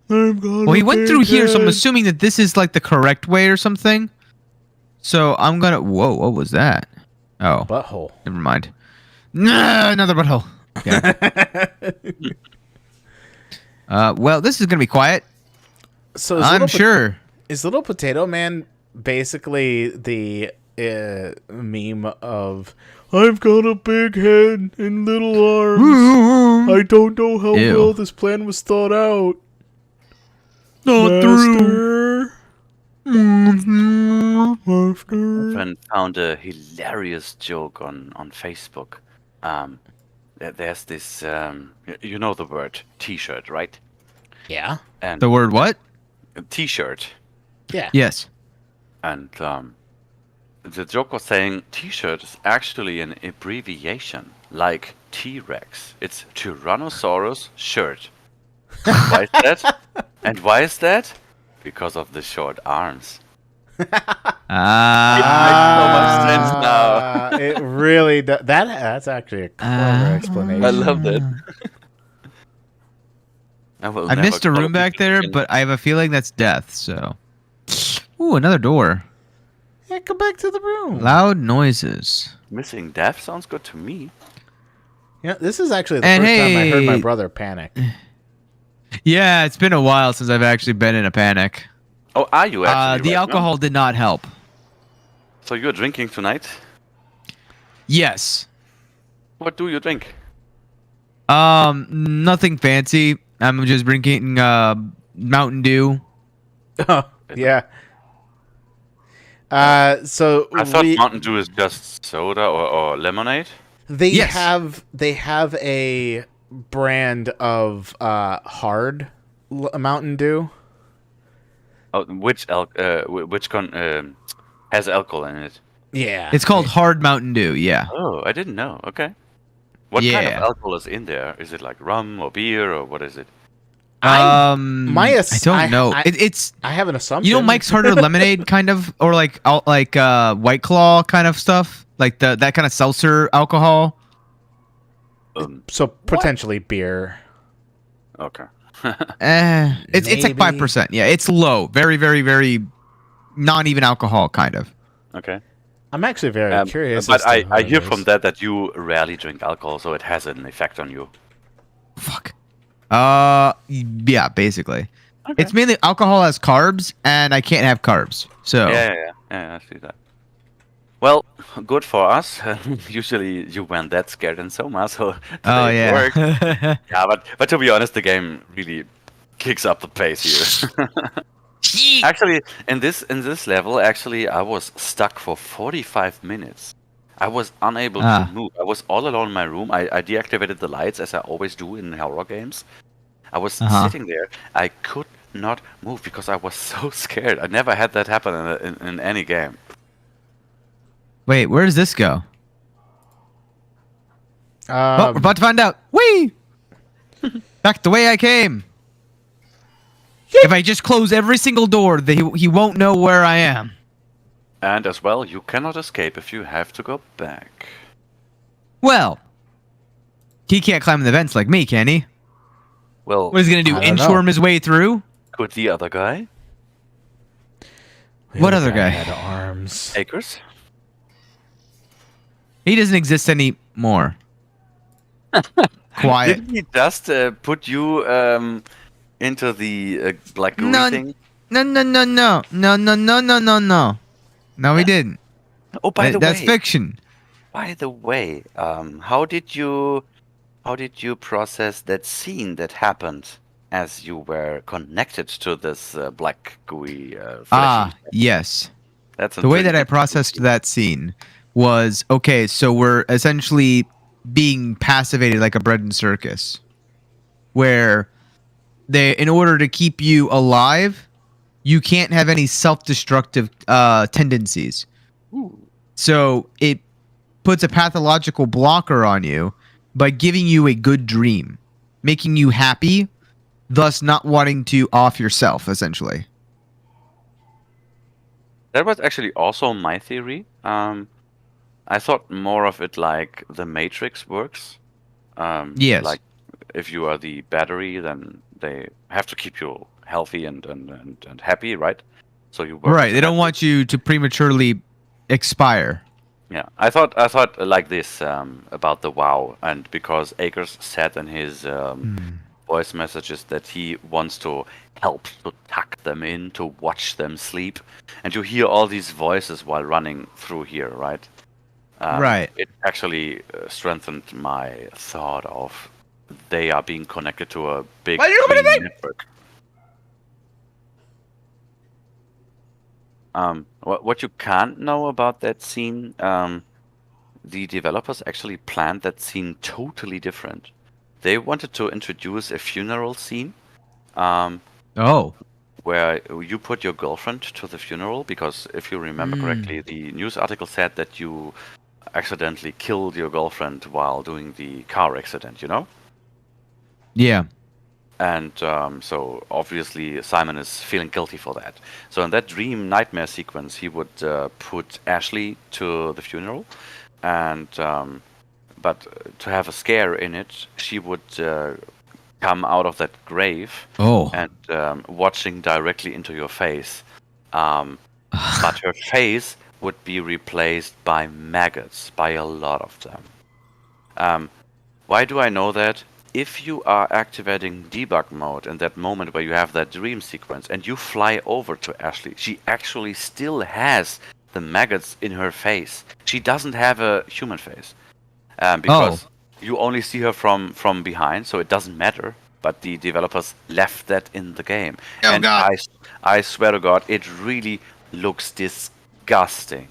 I've got Well, he a went big through here, so I'm head. assuming that this is like the correct way or something. So I'm gonna. Whoa, what was that? Oh, Butthole. never mind. Nah, another butthole. Okay. Well, this is gonna be quiet. So is I'm little, sure. is Little Potato Man basically the meme of I've got a big head and little arms. I don't know how Ew. well this plan was thought out. Not Master. Friend found a hilarious joke on Facebook. There's this, you know the word T-shirt, right? Yeah. And The word what? T-shirt, Yeah. Yes. and the joke was saying T-shirt is actually an abbreviation, like T-Rex. It's Tyrannosaurus shirt. Why is that? And why is that? Because of the short arms. Ah. Makes so much sense now. It really does. That's actually a clever explanation. I love that. I missed a room back there, but I have a feeling that's death. So. Ooh, another door. Yeah, come back to the room. Loud noises. missing death sounds good to me. Yeah, this is actually the And first time I heard my hey- brother panic. Yeah, it's been a while since I've actually been in a panic. Oh, are you actually? The right now? alcohol did not help. So you're drinking tonight? Yes. What do you drink? Nothing fancy. I'm just drinking Mountain Dew. Oh, yeah. So I thought Mountain Dew is just soda or lemonade. they Yes. have a brand of hard Mountain Dew. Oh, which has alcohol in it? Yeah. It's called Hard Mountain Dew. Yeah. Oh, I didn't know. Okay. What kind of Yeah. alcohol is in there? Is it like rum or beer or what is it? I I don't know. It's I have an assumption. you know Mike's Harder Lemonade kind of, or like White Claw kind of stuff, like that kind of seltzer alcohol. So potentially beer. Okay. It's like Maybe. 5%. Yeah, it's low, very very very, not even alcohol kind of. Okay. I'm actually very curious. But as to I how it hear is. from that you rarely drink alcohol, so it has an effect on you. Fuck. Yeah, basically. Okay. It's mainly alcohol has carbs, and I can't have carbs. So Yeah, I see that. Well, good for us. Usually you weren't that scared in Soma, so today it worked. Yeah, but to be honest, the game really kicks up the pace here. Actually, in this level, actually, I was stuck for 45 minutes. I was unable to move. I was all alone in my room. I deactivated the lights, as I always do in horror games. I was sitting there. I could not move because I was so scared. I never had that happen in any game. Wait, where does this go? Um, We're about to find out. Whee! Back the way I came. If I just close every single door, he won't know where I am. And as well, you cannot escape if you have to go back. Well, he can't climb the vents like me, can he? Well, What is he gonna do? I don't know. Inchworm his way through? could the other guy, What other guy? Had arms. Akers? He doesn't exist anymore. Quiet. Didn't he just put you into the black gooey No, thing? no, no, no, no, no, no, no, no, no, no. No, he didn't. Oh, by the That's way, fiction. how did you process that scene that happened as you were connected to this black gooey fleshy? Yes. That's The way that I intriguing. processed that scene was okay. So we're essentially being passivated like a bread and circus, where in order to keep you alive, you can't have any self-destructive tendencies. So it puts a pathological blocker on you by giving you a good dream, making you happy, thus not wanting to off yourself, essentially. That was actually also my theory. I thought more of it like the Matrix works. Yes. Like if you are the battery, then they have to keep you healthy and happy, right? So you work Right. as They a don't battery. want you to prematurely expire. Yeah, I thought like this about the WoW, and because Akers said in his voice messages that he wants to help to tuck them in, to watch them sleep, and you hear all these voices while running through here, right? Right. It actually strengthened my thought of they are being connected to a big green network. What you can't know about that scene, the developers actually planned that scene totally different. They wanted to introduce a funeral scene, Oh. where you put your girlfriend to the funeral, because if you remember correctly, the news article said that you accidentally killed your girlfriend while doing the car accident, you know? Yeah. And so obviously Simon is feeling guilty for that. So in that dream nightmare sequence, he would put Ashley to the funeral, and but to have a scare in it, she would come out of that grave Oh. and watching directly into your face. But her face would be replaced by maggots, by a lot of them. Why do I know that? If you are activating debug mode in that moment where you have that dream sequence and you fly over to Ashley, she actually still has the maggots in her face. She doesn't have a human face. Because you only see her from behind, so it doesn't matter. But the developers left that in the game. Oh, and God. I swear to God, it really looks disgusting.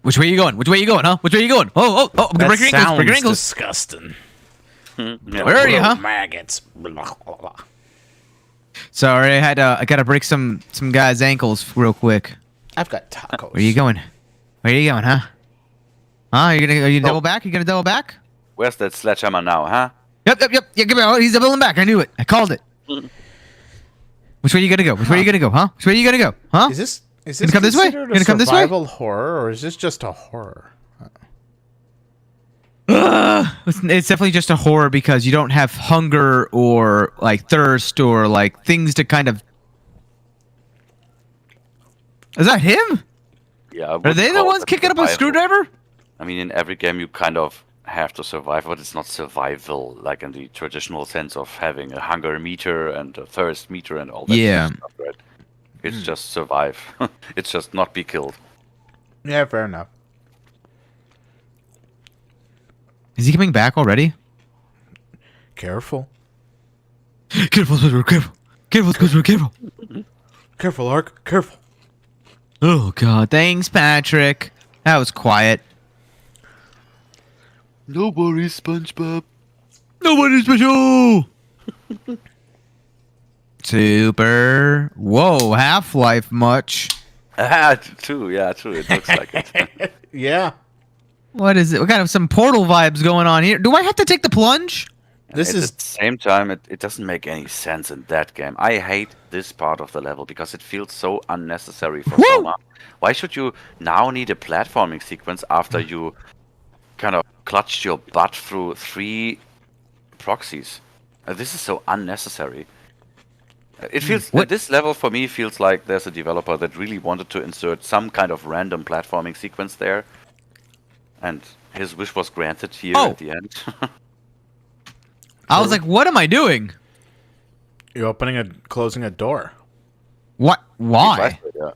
Which way you going? Which way you going, huh? Which way you going? Oh, That break your ankles, break your sounds ankles. disgusting. Yeah. Where are you, huh? Maggots. Blah, blah, blah. Sorry, I gotta break some guys' ankles real quick. I've got tacos. Where you going? Where you going, huh? Huh? Are you double back? You gonna double back? Where's that sledgehammer now, huh? Yep. Yeah, give me. Oh, he's doubling back. I knew it. I called it. Which way you gonna go? Which way you gonna go, huh? Which way you gonna go, huh? Is this Gonna come this way? considered a Gonna come this way? survival horror, or is this just a horror? It's definitely just a horror because you don't have hunger or like thirst or like things to kind of. Is that him? Yeah. I Are wouldn't they the call ones that kicking up a survival. screwdriver? I mean, in every game you kind of have to survive, but it's not survival like in the traditional sense of having a hunger meter and a thirst meter and all that Yeah. stuff, right? It's just survive. It's just not be killed. Yeah, fair enough. Is he coming back already? Careful. Careful, Squidward, careful. Careful, Squidward, careful. Careful, Ark. Careful. Oh, God. Thanks, Patrick. That was quiet. No worries, SpongeBob. Nobody's special. Super. Whoa, Half-Life much. Ah, true. Yeah, true. It looks like it. Yeah. What is it? We got some Portal vibes going on here. Do I have to take the plunge? This At is the same time, it doesn't make any sense in that game. I hate this part of the level because it feels so unnecessary for Woo! Soma. Why should you now need a platforming sequence after you kind of clutched your butt through 3 proxies? This is so unnecessary. It feels this level for me feels like there's a developer that really wanted to insert some kind of random platforming sequence there, and his wish was granted here at the end. I was like, what am I doing? you're opening and closing a door. What? Why? Yeah.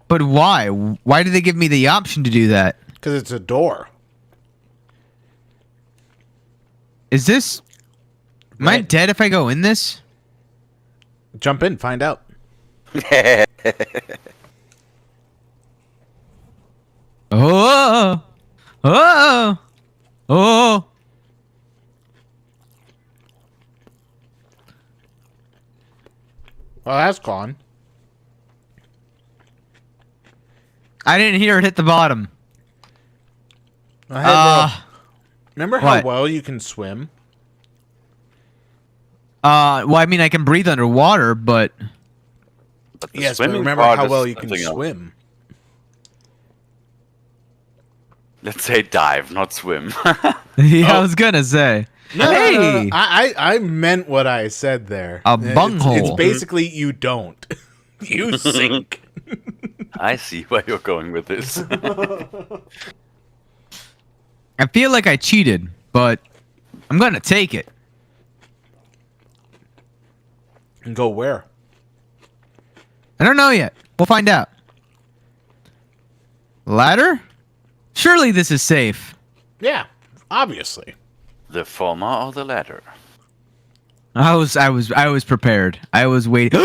But why? Why did they give me the option to do that? Because it's a door. Is this... Am I Right. dead if I go in this? Jump in, find out. Oh! Oh! Oh! Well, that's gone. I didn't hear it hit the bottom. Remember how what? well you can swim? Well, I mean, I can breathe underwater, but... But the Yes, but swimming remember part how is well you can something else. swim. Let's say dive, not swim. Yeah, I was gonna say. No, hey! no, no. I meant what I said there. A It's bunghole. basically you don't. You sink. I see where you're going with this. I feel like I cheated, but I'm gonna take it. And go where? I don't know yet. We'll find out. Ladder? Surely this is safe. Yeah, obviously. The former or the latter? I was prepared. I was waiting.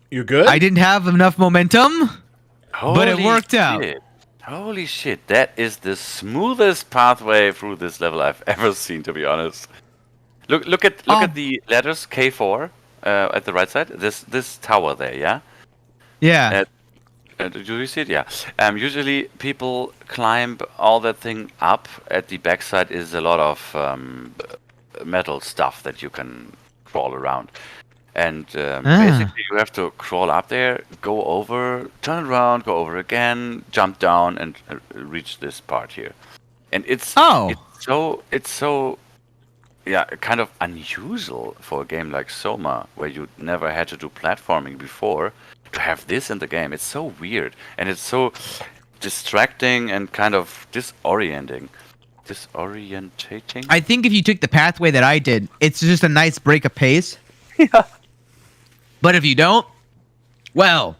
You good? I didn't have enough momentum. But it Holy worked out. shit. Holy shit, that is the smoothest pathway through this level I've ever seen, to be honest. Look at the letters K4 at the right side. This tower there, yeah? Yeah. Do you see it? Yeah. Usually people climb all that thing up. At the backside is a lot of metal stuff that you can crawl around. And basically you have to crawl up there, go over, turn around, go over again, jump down, and reach this part here. And it's so yeah, kind of unusual for a game like Soma, where you never had to do platforming before, to have this in the game. It's so weird, and it's so distracting and kind of disorientating. I think if you took the pathway that I did, it's just a nice break of pace. Yeah. But if you don't, well,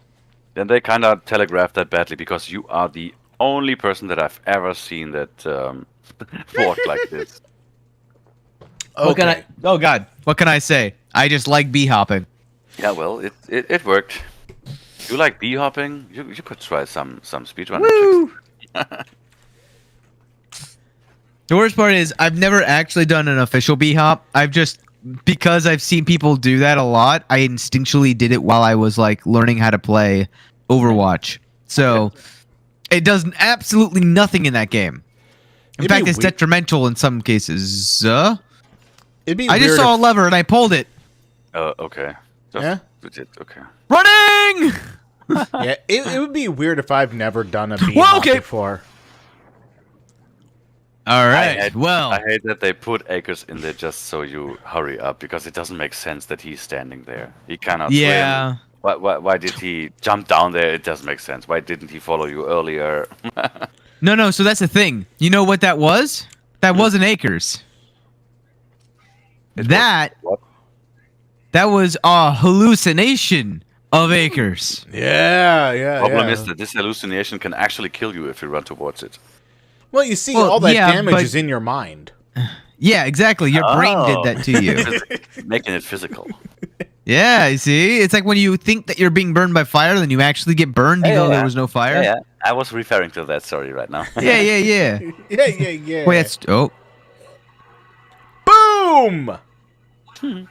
Then they kind of telegraphed that badly, because you are the only person that I've ever seen that walked like this. what can I? Oh God, what can I say? I just like bee hopping. Yeah, well, it worked. You like bee hopping? You could try some speedrunning Woo! tricks. The worst part is I've never actually done an official bee hop. Because I've seen people do that a lot, I instinctually did it while I was like learning how to play Overwatch. So it does absolutely nothing in that game. In It'd be fact, it's weird- detrimental in some cases. It'd be I just weird saw a if- lever and I pulled it. Okay. Yeah? Okay. Running! Yeah, it would be weird if I've never done a bee Well, hop okay. before. All right. I Well, hate that they put Akers in there just so you hurry up, because it doesn't make sense that he's standing there. He cannot yeah. swim. Why did he jump down there? It doesn't make sense. Why didn't he follow you earlier? No. So that's the thing. You know what that was? That wasn't acres. That was a hallucination of acres. Yeah. Problem is that this hallucination can actually kill you if you run towards it. Well, you see, Well, all that yeah, damage but- is in your mind. Yeah, exactly. Your brain did that to you. Making it physical. Yeah, you see? It's like when you think that you're being burned by fire, then you actually get burned even though there was no fire. Yeah. I was referring to that story right now. Yeah. Yeah. Wait, that's... Oh. Boom! What did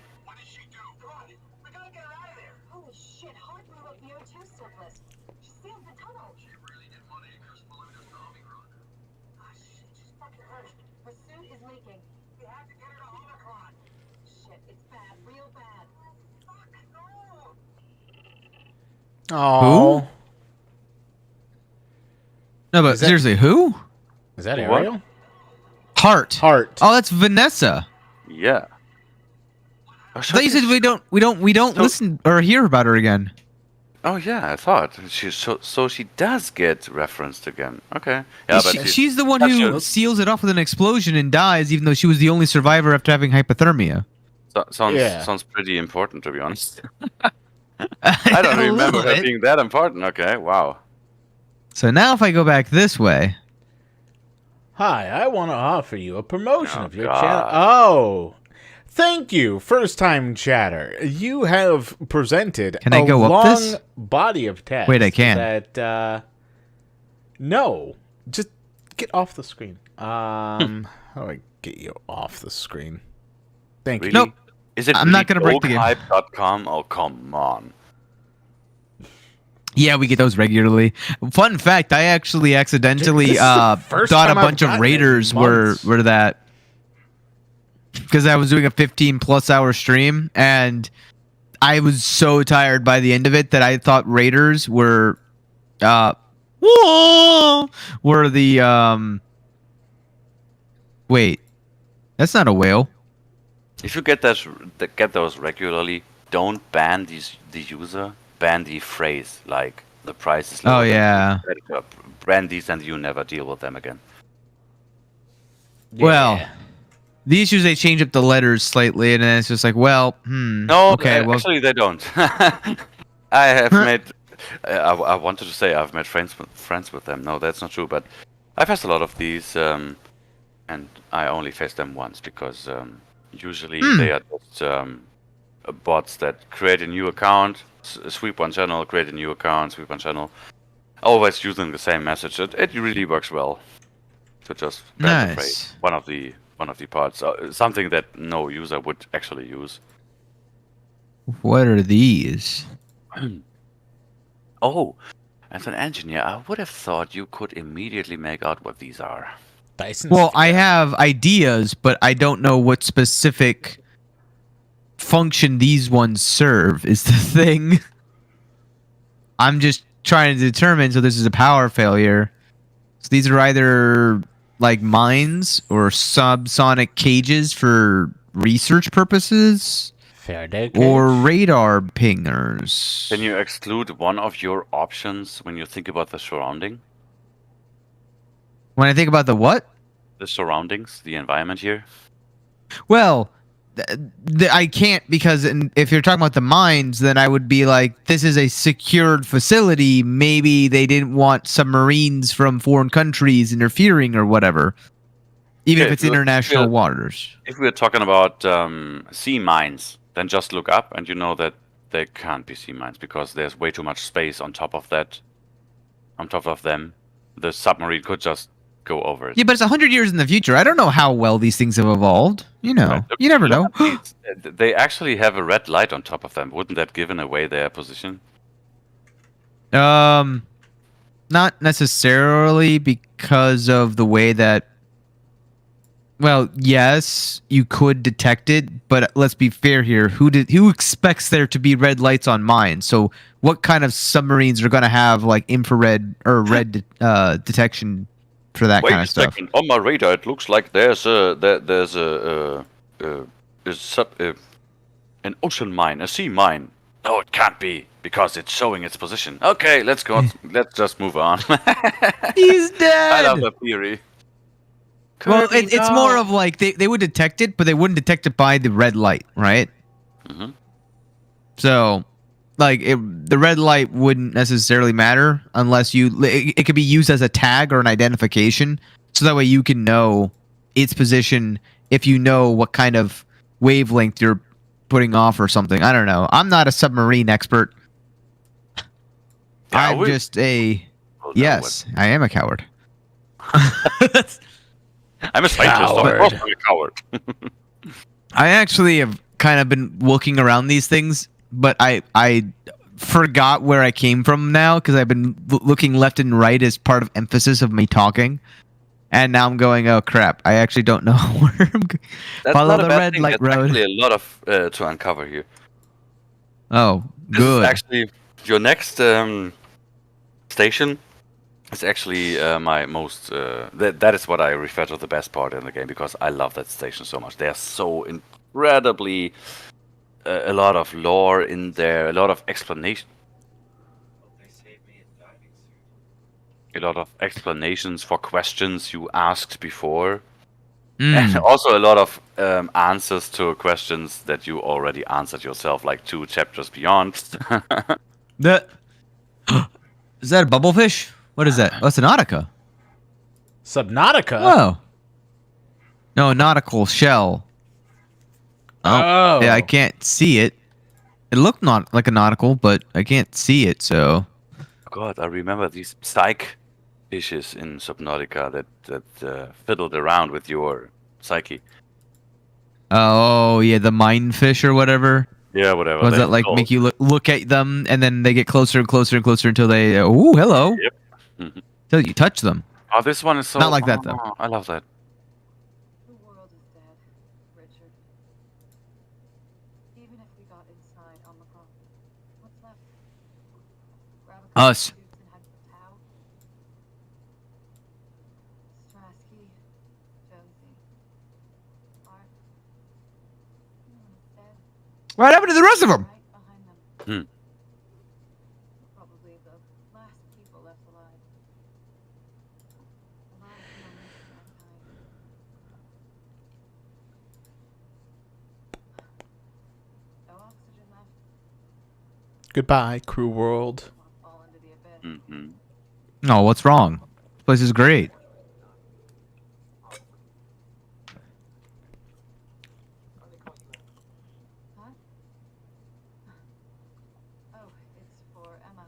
she do? Come on, we gotta get her out of there. Holy shit, Holly blew up the O2 surplus. She sealed the tunnel. She really didn't want acres polluted to Omicron. Ah, shit, she's fucking hurt. Her suit is leaking. We have to get her to Omicron. Shit, it's bad, real bad. Fuck, no! Oh. No, but Is that- seriously, who? Is that What? Ariel? Heart. Heart. Oh, that's Vanessa. Yeah. I thought you said we don't So- listen or hear about her again. Oh yeah, I thought so she does get referenced again. Okay. Yeah, but She's the one that's who your- seals it off with an explosion and dies, even though she was the only survivor after having hypothermia. Yeah. sounds pretty important, to be honest. I don't A remember little her bit. being that important. Okay, wow. So now if I go back this way, Hi, I want to offer you a promotion Oh, of your God. channel. Oh, thank you, first-time chatter. You have presented Can I a go up long this? body of text. Wait, I can. That, no, just get off the screen. How do I get you off the screen? Thank Really? you. Nope. Is it I'm not gonna break the game. hype.com? Oh, come on. yeah, we get those regularly. Fun fact, I actually accidentally This is the first thought a time I've bunch of gotten it in raiders were months. that because I was doing a 15+ hour stream and I was so tired by the end of it that I thought raiders were were the wait. That's not a whale. If you get those regularly, don't ban the user. Ban the phrase like the price is lower. Oh, than yeah. the competitor. Ban these and you never deal with them again. Well, Yeah. the issue is they change up the letters slightly, and then it's just like, well, No, okay, well, actually they don't. I have made. I wanted to say I've made friends with them. No, that's not true. But I faced a lot of these, and I only faced them once because usually they are just bots that create a new account, sweep one channel, create a new account, sweep one channel, always using the same message. It really works well to just ban the Nice. phrase. One of the parts, something that no user would actually use. what are these? Oh, as an engineer, I would have thought you could immediately make out what these are. Dyson. Well, I have ideas, but I don't know what specific function these ones serve, is the thing. I'm just trying to determine, so this is a power failure. So these are either like mines or subsonic cages for research purposes Faraday or cage? radar pingers. Can you exclude one of your options when you think about the surrounding? When I think about the what? The surroundings, the environment here? Well, I can't because if you're talking about the mines, then I would be like, this is a secured facility. Maybe they didn't want submarines from foreign countries interfering or whatever, even Okay, if it's look, international yeah. waters. If we're talking about sea mines, then just look up and you know that they can't be sea mines because there's way too much space on top of that. On top of them, the submarine could just go over it. Yeah, but it's 100 years in the future. I don't know how well these things have evolved. You know, Right, look- you never know. look at these. They actually have a red light on top of them. Wouldn't that give away their position? Not necessarily because of the way that. Well, yes, you could detect it, but let's be fair here. Who expects there to be red lights on mines? So, what kind of submarines are going to have like infrared or red detection for that Wait kind a of stuff? second. On my radar, it looks like there's an ocean mine, a sea mine. No, it can't be because it's showing its position. Okay, let's go. Let's just move on. He's dead. I love the theory. Well, Kirby, it's no. more of like they would detect it, but they wouldn't detect it by the red light, right? Mhm. So, like, the red light wouldn't necessarily matter unless it could be used as a tag or an identification, so that way you can know its position if you know what kind of wavelength you're putting off or something. I don't know. I'm not a submarine expert. Yeah, I'm just a Well, no, yes. I am a coward. I'm a scientist. Of Coward. course I'm a coward. I actually have kind of been looking around these things, but I forgot where I came from now because I've been looking left and right as part of emphasis of me talking, and now I'm going, oh crap! I actually don't know where I'm going. That's Follow not a the bad red thing. light That's road. actually a lot of to uncover here. Oh, This is good. actually your next station. It's actually my most. That is what I refer to the best part in the game because I love that station so much. There's so incredibly a lot of lore in there, a lot of explanation, a lot of explanations for questions you asked before, and Mm. also a lot of answers to questions that you already answered yourself, like 2 chapters beyond. That is that a bubblefish? What is that? Oh, it's a nautica. Subnautica. Oh, no, a nautical shell. Oh. Yeah, I can't see it. It looked not like a nautical, but I can't see it. So God, I remember these psych fishes in Subnautica that fiddled around with your psyche. oh yeah, the mine fish or whatever. Yeah, whatever. Was they're that like called. make you look at them and then they get closer and closer and closer until they oh hello Yep. Mhm. till you touch them. Oh, this one is so. Not like that, though. Oh, I love that. The world is dead, Richard. Even if we got inside Omicron, what's left? Grab a couple Us. tubes and head for Tau? Strasky, Jonesy, Art. Everyone's dead. What happened to the rest of them? Right behind them. Hmm. Probably the last people left alive. The last moments of mankind. No oxygen left. Goodbye, crew world. Want to fall into the abyss. Hmm. No, what's wrong? This place is great. Huh? Oh, it's for Emma.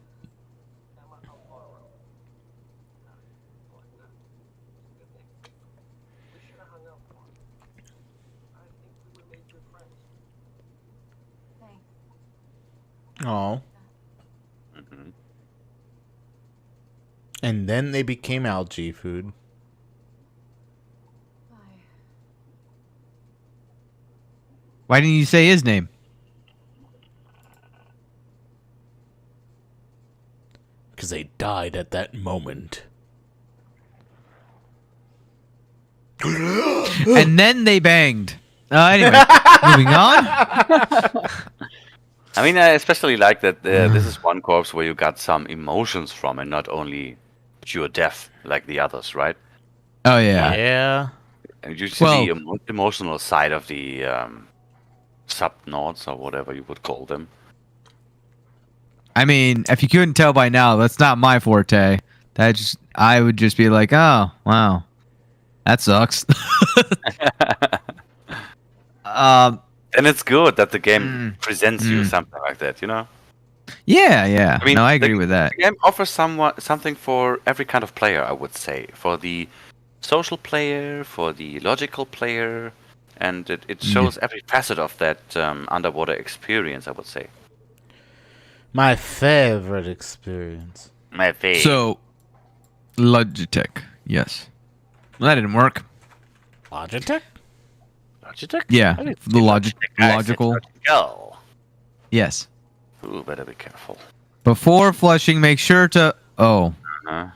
Thanks. Oh. Hmm. And then they became algae food. Bye. Why didn't you say his name? Because they died at that moment. And then they banged. Anyway, moving on. I mean, I especially like that this is one corpse where you got some emotions from, and not only pure death like the others, right? Oh yeah. Yeah. And you see Well- the emotional side of the subnauts or whatever you would call them. I mean, if you couldn't tell by now, that's not my forte. I would just be like, oh wow, that sucks. And it's good that the game presents you something like that, you know? Yeah. I mean, no, I agree with that. The game offers something for every kind of player, I would say. For the social player, for the logical player, and it shows every facet of that underwater experience, I would say. My favorite experience. My favorite. So, Logitech, yes. Well, that didn't work. Logitech? Logitech? Yeah, I didn't the see logical. I said logical. Yes. Ooh, better be careful. Before flushing, make sure to. Oh. Uh-huh.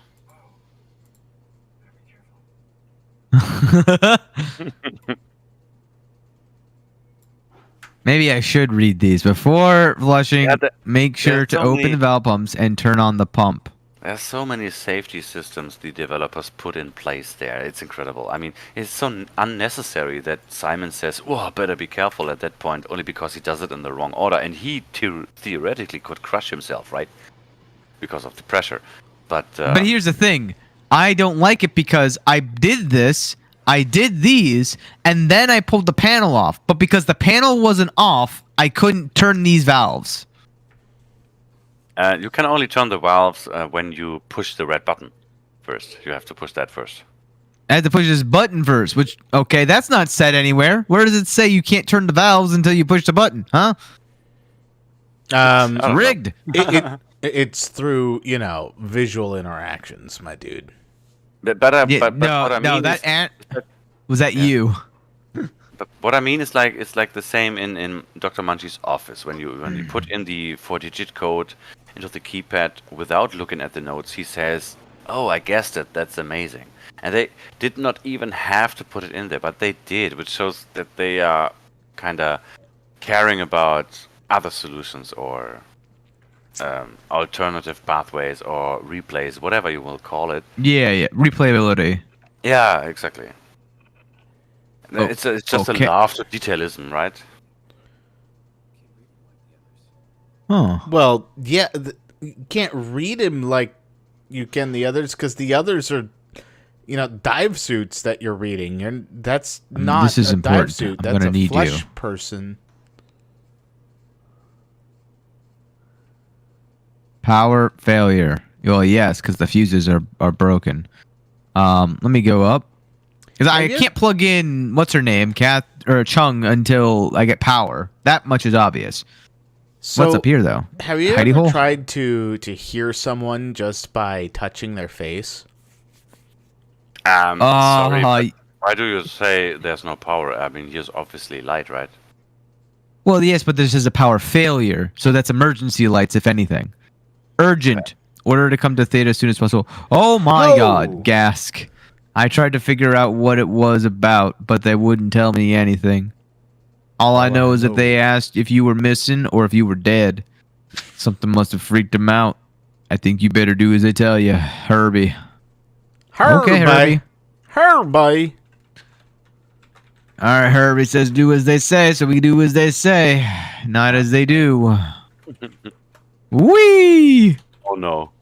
Maybe I should read these before flushing. Yeah, Make sure there's to so open many- the valve pumps and turn on the pump. There's so many safety systems the developers put in place there. It's incredible. I mean, it's so unnecessary that Simon says, "Oh, better be careful" at that point, only because he does it in the wrong order, and he theoretically could crush himself, right? Because of the pressure. But Here's the thing. I don't like it because I did this, I did these, and then I pulled the panel off. But because the panel wasn't off, I couldn't turn these valves. you can only turn the valves when you push the red button first. You have to push that first. I had to push this button first, which, okay, that's not said anywhere. Where does it say you can't turn the valves until you push the button, huh? don't know. Rigged. It's through, visual interactions, my dude. But Yeah, what I mean that is, ant was that you. but what I mean is it's like the same in Dr. Munchie's office. When you put in the 4-digit code into the keypad without looking at the notes, he says, "Oh, I guessed it. That's amazing." And they did not even have to put it in there, but they did, which shows that they are kind of caring about other solutions or alternative pathways or replays, whatever you will call it. Yeah. Replayability. Yeah, exactly. Oh, It's just okay. a love to detailism, right? Oh. Well, yeah, you can't read him like you can the others because the others are, dive suits that you're reading, and that's not this is a important. dive suit. I'm That's gonna a need flesh you. person. Power failure. Well, yes, because the fuses are broken. Let me go up. Because I you- can't plug in what's her name, Kath or Chung, until I get power. That much is obvious. So, What's up here though? have you Hidey ever hole? tried to hear someone just by touching their face? Sorry, but Uh, why do you say there's no power? I mean, here's obviously light, right? well, yes, but this is a power failure, so that's emergency lights, if anything. Urgent. Order to come to Theta as soon as possible. Oh my Oh. God, Gask. I tried to figure out what it was about, but they wouldn't tell me anything. All I know is that they asked if you were missing or if you were dead. Something must have freaked them out. I think you better do as they tell you, Herbie. Okay, Herbie. Herbie. All right, Herbie says do as they say, so we do as they say, not as they do. Whee! Oh no.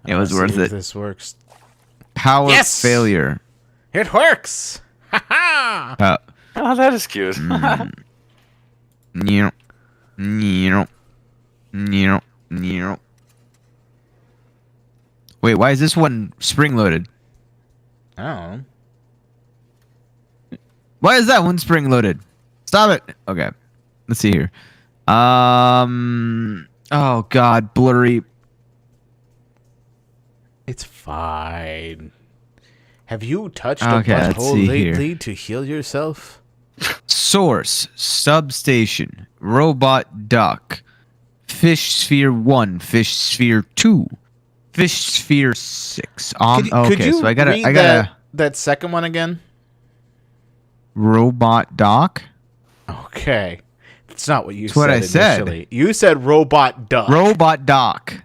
It was Let's worth see if it. This works. Power Yes! failure. It works. Ha ha. Oh, that is cute. Nyeh. Nyeh. Nyeh. Nyeh. Wait, why is this one spring loaded? I don't know. Why is that one spring loaded? Stop it. Okay. Let's see here. Oh God, blurry. It's fine. Have you touched Okay, a let's butthole see lately here. to heal yourself? Source, substation, robot duck, fish sphere 1, fish sphere 2, fish sphere 6. Okay, so I gotta that second one again? robot dock, Okay. It's not what you That's what I said. initially. You said robot duck. robot dock.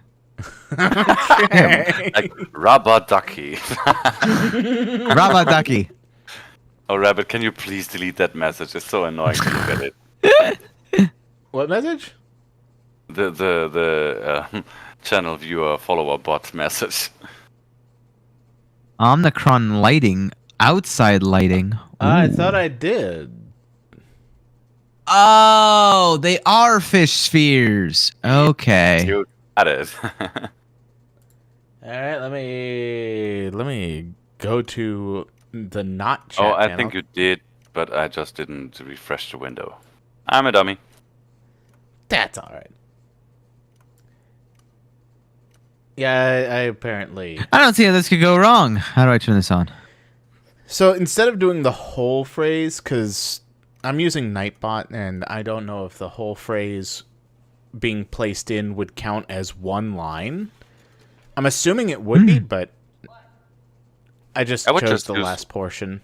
Like rubber ducky. Robot ducky. Oh, Rabbit, can you please delete that message? It's so annoying to look at it. What message? The channel viewer follower bot message. Omnicron lighting, outside lighting. I Ooh. thought I did. Oh, they are fish spheres. Okay. You got it. All right, let me go to the not chat Oh, I channel. think you did, but I just didn't refresh the window. I'm a dummy. That's all right. Yeah, I apparently. I don't see how this could go wrong. How do I turn this on? So instead of doing the whole phrase, because I'm using Nightbot, and I don't know if the whole phrase being placed in would count as one line. I'm assuming it would be, but I just I would chose just the use- last portion.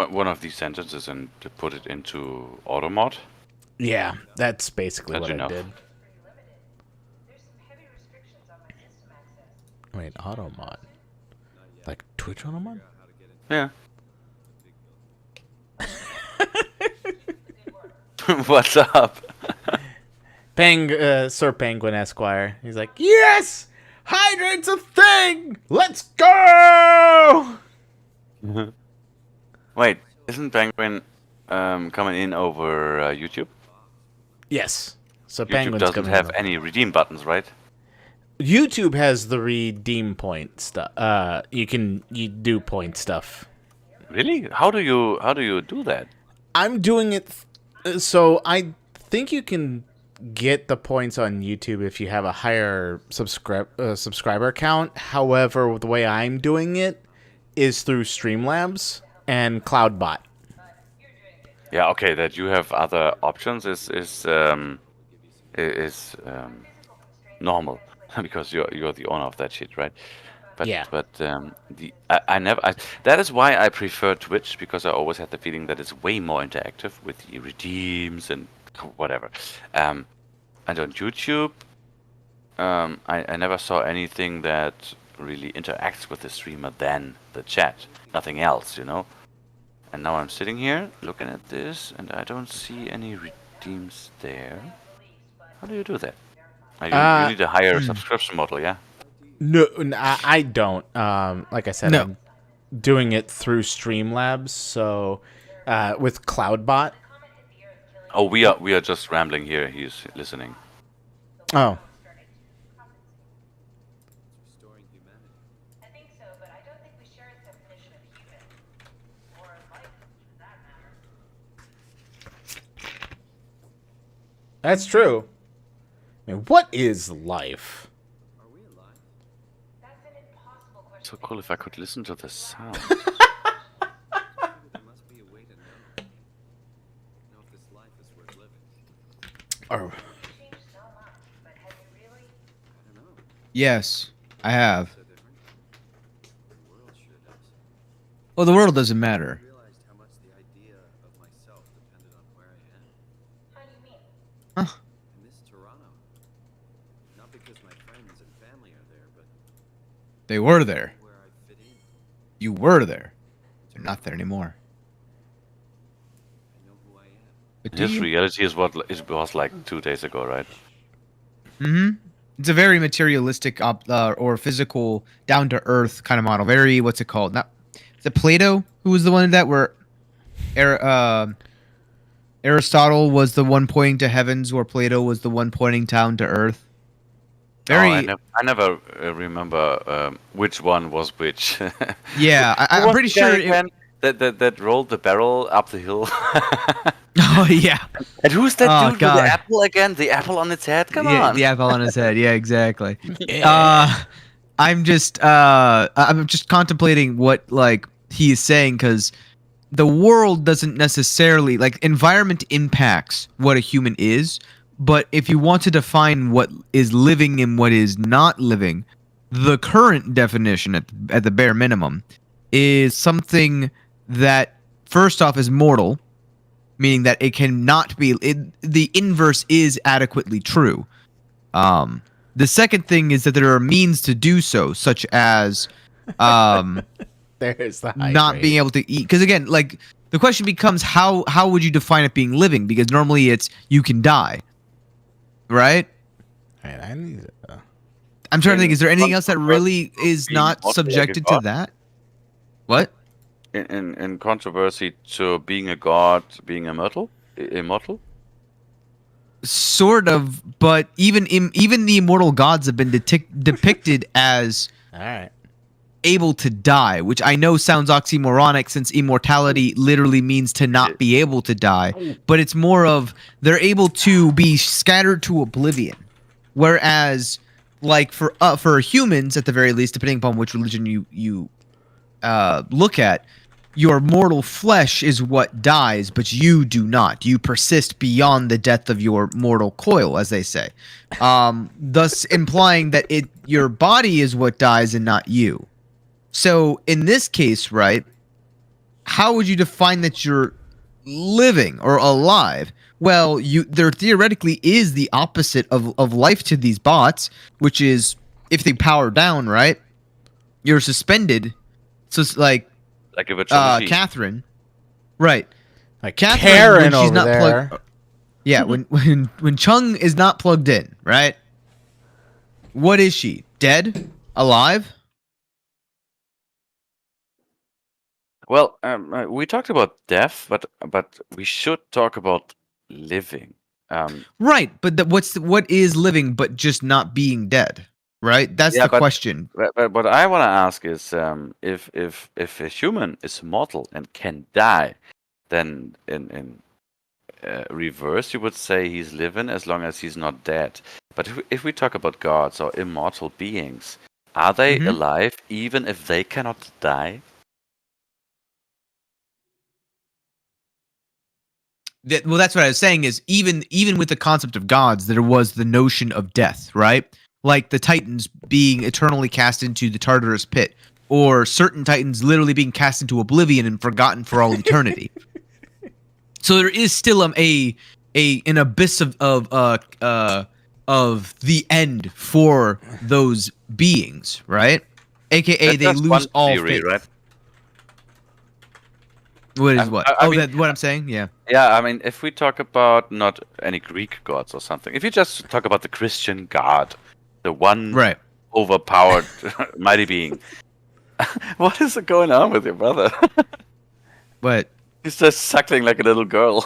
one of these sentences and to put it into automod. Yeah, that's basically That's what enough. I did. There's some heavy restrictions on my system access. Wait, auto mod. Like Twitch auto mod? Yeah. What's up? Sir Penguin Esquire. He's like, yes! Hydrate's a thing! Let's go! Wait, isn't Penguin coming in over YouTube? Yes. So YouTube Penguin's doesn't coming have over. any redeem buttons, right? YouTube has the redeem point stuff. You do point stuff. Really? How do you do that? I'm doing it. So I think you can get the points on YouTube if you have a higher subscriber count. However, the way I'm doing it is through Streamlabs and CloudBot. Yeah, okay, that you have other options is normal because you're the owner of that shit, right? But Yeah. that is why I prefer Twitch, because I always had the feeling that it's way more interactive with the redeems and whatever. And on YouTube, I never saw anything that really interacts with the streamer than the chat. Nothing else, you know. And now I'm sitting here looking at this, and I don't see any redeems there. How do you do that? You need a higher subscription model, yeah? No, I don't. Like I said, No. I'm doing it through Streamlabs. So with CloudBot. Oh, we are just rambling here. He's listening. Oh, I think so, but I don't think we share its definition of human. Or life, for that matter. that's true. I mean, what is life? That's an impossible question. So cool if I could listen to the sound. There must be a way to know if this life is worth living. Or Changed so much, but have you really? I don't know. Yes, I have. So different. The world sure does. Well, the world doesn't matter. I realized how much the idea of myself depended on where I am. How do you mean? In this Toronto. Not because my friends and family are there, but They were there. where I fit in. You were there. They're not there anymore. I know who I am. But do His you? reality is what it was like 2 days ago, right? Mm-hmm. It's a very materialistic or physical, down to earth kind of model. Very, what's it called? Not is it Plato who was the one that where Aristotle was the one pointing to heavens, where Plato was the one pointing down to earth. Very, Oh, I never remember which one was which. yeah. Who I'm was pretty the guy sure. again that rolled the barrel up the hill. Oh yeah. And who's that Oh, dude with God. the apple again? The apple on its head? Come Yeah, on. the apple on his head. Yeah, exactly. Yeah. I'm just contemplating what like he is saying, because the world doesn't necessarily, like, environment impacts what a human is, but if you want to define what is living and what is not living, the current definition at the bare minimum is something that first off is mortal, meaning that it cannot be the inverse is adequately true. The second thing is that there are means to do so, such as there's the not hydrate. being able to eat. Because again, like, the question becomes how would you define it being living? Because normally it's you can die, right? Alright, I need I'm trying to think. Is there anything else that really is Being not immortal like a subjected to god? that? What? In controversy to being a god, being immortal? Sort of, but even the immortal gods have been depicted as Alright. able to die, which I know sounds oxymoronic since immortality literally means to not be able to die, but it's more of they're able to be scattered to oblivion. Whereas, like, for humans, at the very least, depending upon which religion you look at, your mortal flesh is what dies, but you do not. You persist beyond the death of your mortal coil, as they say. Thus implying that your body is what dies and not you. So in this case, right, how would you define that you're living or alive? Well, there theoretically is the opposite of life to these bots, which is if they power down, right? You're suspended. So it's like Like a virtual machine. Catherine, right? Like Catherine, Karen when she's over not there. plugged. Yeah, when Chung is not plugged in, right? What is she? Dead? Alive? Well, we talked about death, but we should talk about living. Right, but what is living but just not being dead? Right? That's Yeah, the but- question. But what I want to ask is, if a human is mortal and can die, then in reverse, you would say he's living as long as he's not dead. But if we talk about gods or immortal beings, are they Mhm. alive even if they cannot die? Well, that's what I was saying is even with the concept of gods, there was the notion of death, right? Like the Titans being eternally cast into the Tartarus pit, or certain Titans literally being cast into oblivion and forgotten for all eternity. So there is still an abyss of the end for those beings, right? AKA That's they just lose one all theory, faith. right? What is I- what? I mean- That what I'm saying? Yeah. Yeah, I mean, if we talk about not any Greek gods or something, if you just talk about the Christian God, the one Right. overpowered mighty being, what is going on with your brother? But He's just suckling like a little girl.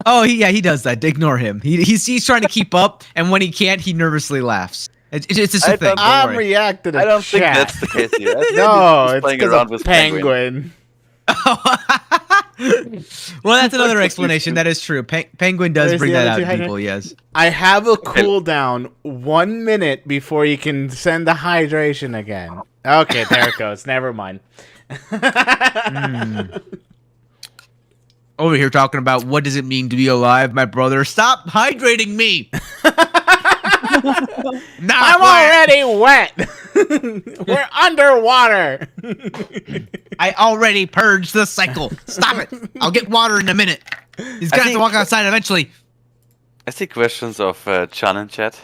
oh, he does that. Ignore him. He's trying to keep up, and when he can't, he nervously laughs. It's just a I thing. don't- Don't I'm worry. reacting to I don't chat. think that's the case here. I think No, he's it's playing because around of with Penguin. Well, that's another explanation. That is true. Penguin does Where's bring the that other out two in people. Yes. I have a cooldown 1 minute before you can send the hydration again. Okay, there it goes. Never mind. Over here talking about what does it mean to be alive, my brother. Stop hydrating me. I'm already wet. We're underwater. I already purged the cycle. Stop it. I'll get water in a minute. He's gonna have to think- walk outside eventually. I see questions of Chan in chat.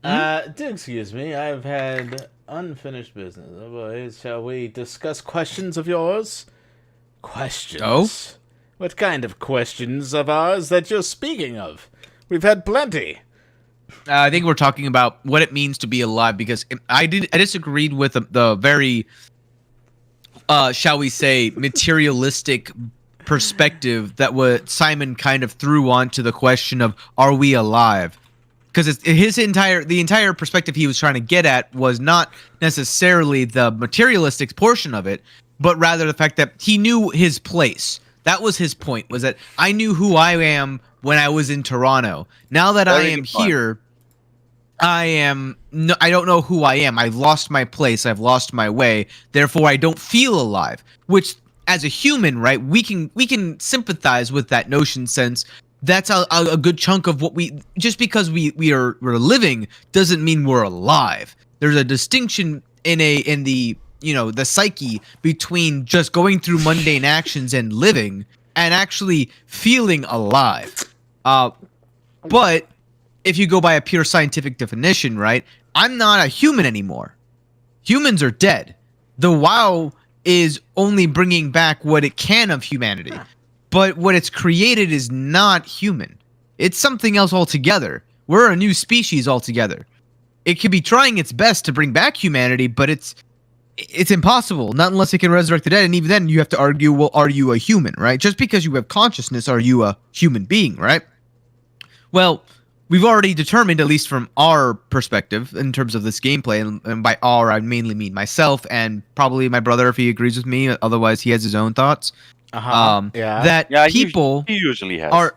Do excuse me. I've had unfinished business. Boys, shall we discuss questions of yours? Questions? Oh? What kind of questions of ours that you're speaking of? We've had plenty. I think we're talking about what it means to be alive because I disagreed with the very, shall we say, materialistic perspective that what Simon kind of threw onto the question of are we alive? Because the entire perspective he was trying to get at was not necessarily the materialistic portion of it, but rather the fact that he knew his place. That was his point, was that I knew who I am when I was in Toronto. Now that I Very am good point. here, I don't know who I am. I've lost my place. I've lost my way. Therefore, I don't feel alive. Which, as a human, right, we can sympathize with that notion, since that's a good chunk of what we. Just because we're living doesn't mean we're alive. There's a distinction in the the psyche between just going through mundane actions and living and actually feeling alive. But if you go by a pure scientific definition, right, I'm not a human anymore. Humans are dead. The WoW is only bringing back what it can of humanity. But what it's created is not human. It's something else altogether. We're a new species altogether. It could be trying its best to bring back humanity, but it's impossible. Not unless it can resurrect the dead. And even then, you have to argue, well, are you a human, right? Just because you have consciousness, are you a human being, right? Well, we've already determined, at least from our perspective, in terms of this gameplay, and by our, I mainly mean myself and probably my brother, if he agrees with me. Otherwise, he has his own thoughts. Yeah. That Yeah, people he usually has. are,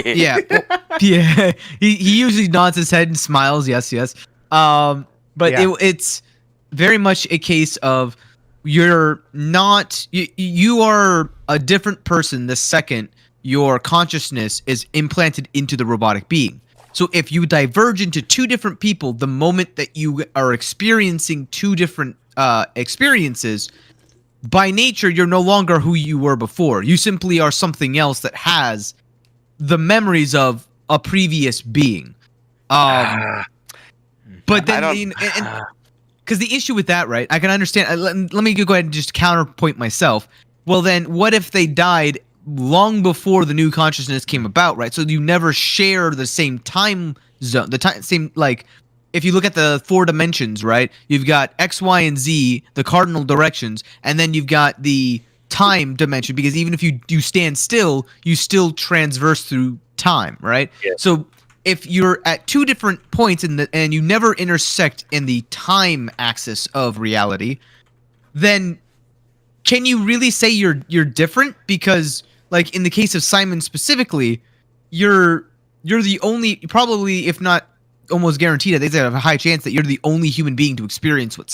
yeah, well, yeah. He usually nods his head and smiles. Yes, yes. But Yeah. it's very much a case of you're not. You are a different person the second your consciousness is implanted into the robotic being. So if you diverge into two different people the moment that you are experiencing two different experiences, by nature, you're no longer who you were before. You simply are something else that has the memories of a previous being. But then, because the issue with that, right? I can understand. Let me go ahead and just counterpoint myself. Well, then, what if they died long before the new consciousness came about, right? So you never share the same time zone, same, like, if you look at the 4 dimensions, right? You've got X, Y, and Z, the cardinal directions, and then you've got the time dimension, because even if you stand still, you still transverse through time, right? Yeah. So if you're at 2 different points and you never intersect in the time axis of reality, then can you really say you're different? Because, like, in the case of Simon specifically, you're the only, probably, if not almost guaranteed, I think there's a high chance that you're the only human being to experience what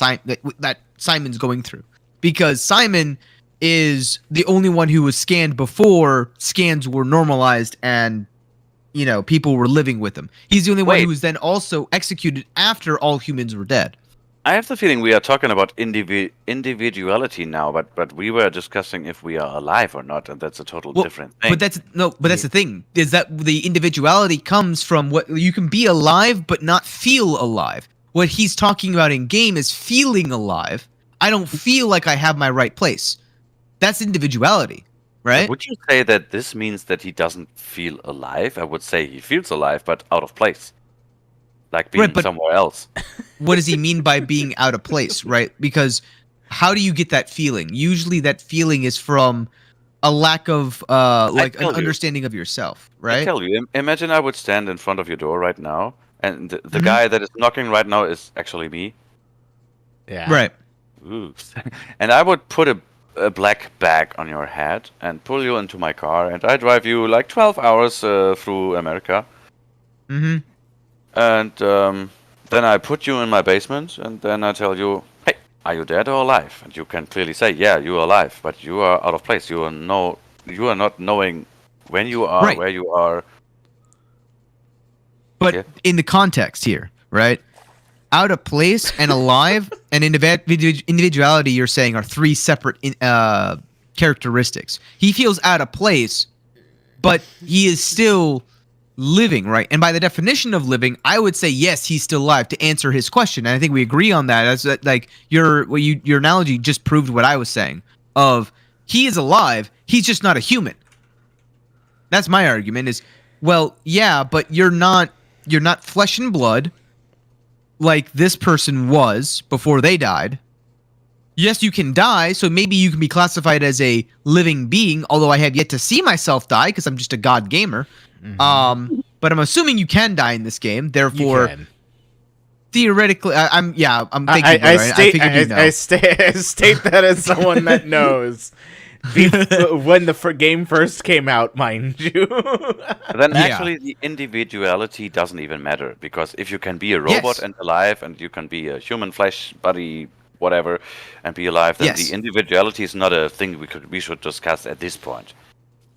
that Simon's going through, because Simon is the only one who was scanned before scans were normalized and, you know, people were living with him. He's the only one who was then also executed after all humans were dead. I have the feeling we are talking about individuality now, but we were discussing if we are alive or not, and that's a total different thing. But that's the thing, is that the individuality comes from what you can be alive but not feel alive. What he's talking about in game is feeling alive. I don't feel like I have my right place. That's individuality, right? Would you say that this means that he doesn't feel alive? I would say he feels alive, but out of place. Like being somewhere else. What does he mean by being out of place, right? Because how do you get that feeling? Usually that feeling is from a lack of like an understanding of yourself, right? I tell you, imagine I would stand in front of your door right now, and the guy that is knocking right now is actually me. Yeah. Right. Ooh. And I would put a black bag on your head and pull you into my car, and I drive you like 12 hours through America. Mm-hmm. And then I put you in my basement, and then I tell you, hey, are you dead or alive? And you can clearly say, yeah, you are alive, but you are out of place. You are not knowing when you are, where you are. But in the context here, right? Out of place and alive and individuality, you're saying, are 3 separate characteristics. He feels out of place, but he is still living, right? And by the definition of living, I would say yes, he's still alive, to answer his question. And I think we agree on that. As like your analogy just proved what I was saying. Of he is alive, he's just not a human. That's my argument. Is, well, yeah, but you're not flesh and blood like this person was before they died. Yes, you can die, so maybe you can be classified as a living being, although I have yet to see myself die because I'm just a god gamer. Mm-hmm. But I'm assuming you can die in this game, therefore theoretically I'm thinking I state that as someone that knows. When the game first came out, mind you. Then actually the individuality doesn't even matter, because if you can be a robot and alive, and you can be a human flesh body whatever and be alive, then the individuality is not a thing we should discuss at this point.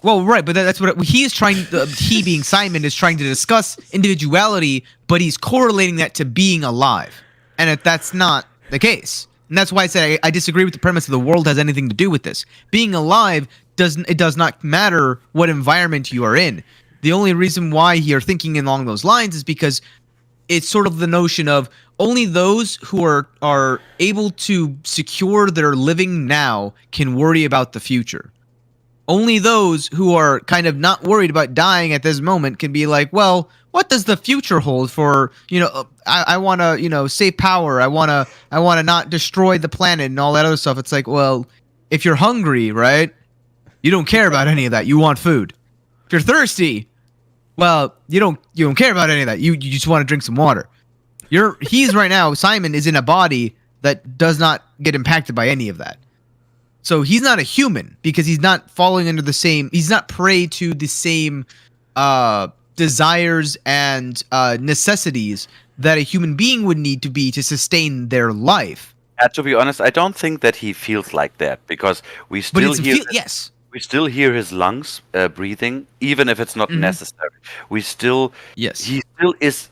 Well, right, but that's what he's trying. He, being Simon, is trying to discuss individuality, but he's correlating that to being alive, and that's not the case. And that's why I said I disagree with the premise that the world has anything to do with this. Being alive does not matter what environment you are in. The only reason why you're thinking along those lines is because it's sort of the notion of only those who are able to secure their living now can worry about the future. Only those who are kind of not worried about dying at this moment can be like, well, what does the future hold for, I want to, save power. I want to not destroy the planet and all that other stuff. It's like, well, if you're hungry, right, you don't care about any of that. You want food. If you're thirsty, well, you don't care about any of that. You just want to drink some water. He's right now, Simon is in a body that does not get impacted by any of that. So he's not a human because he's not falling under the same, he's not prey to the same desires and necessities that a human being would need to be to sustain their life. To be honest, I don't think that he feels like that, because we still we still hear his lungs breathing, even if it's not necessary. He still is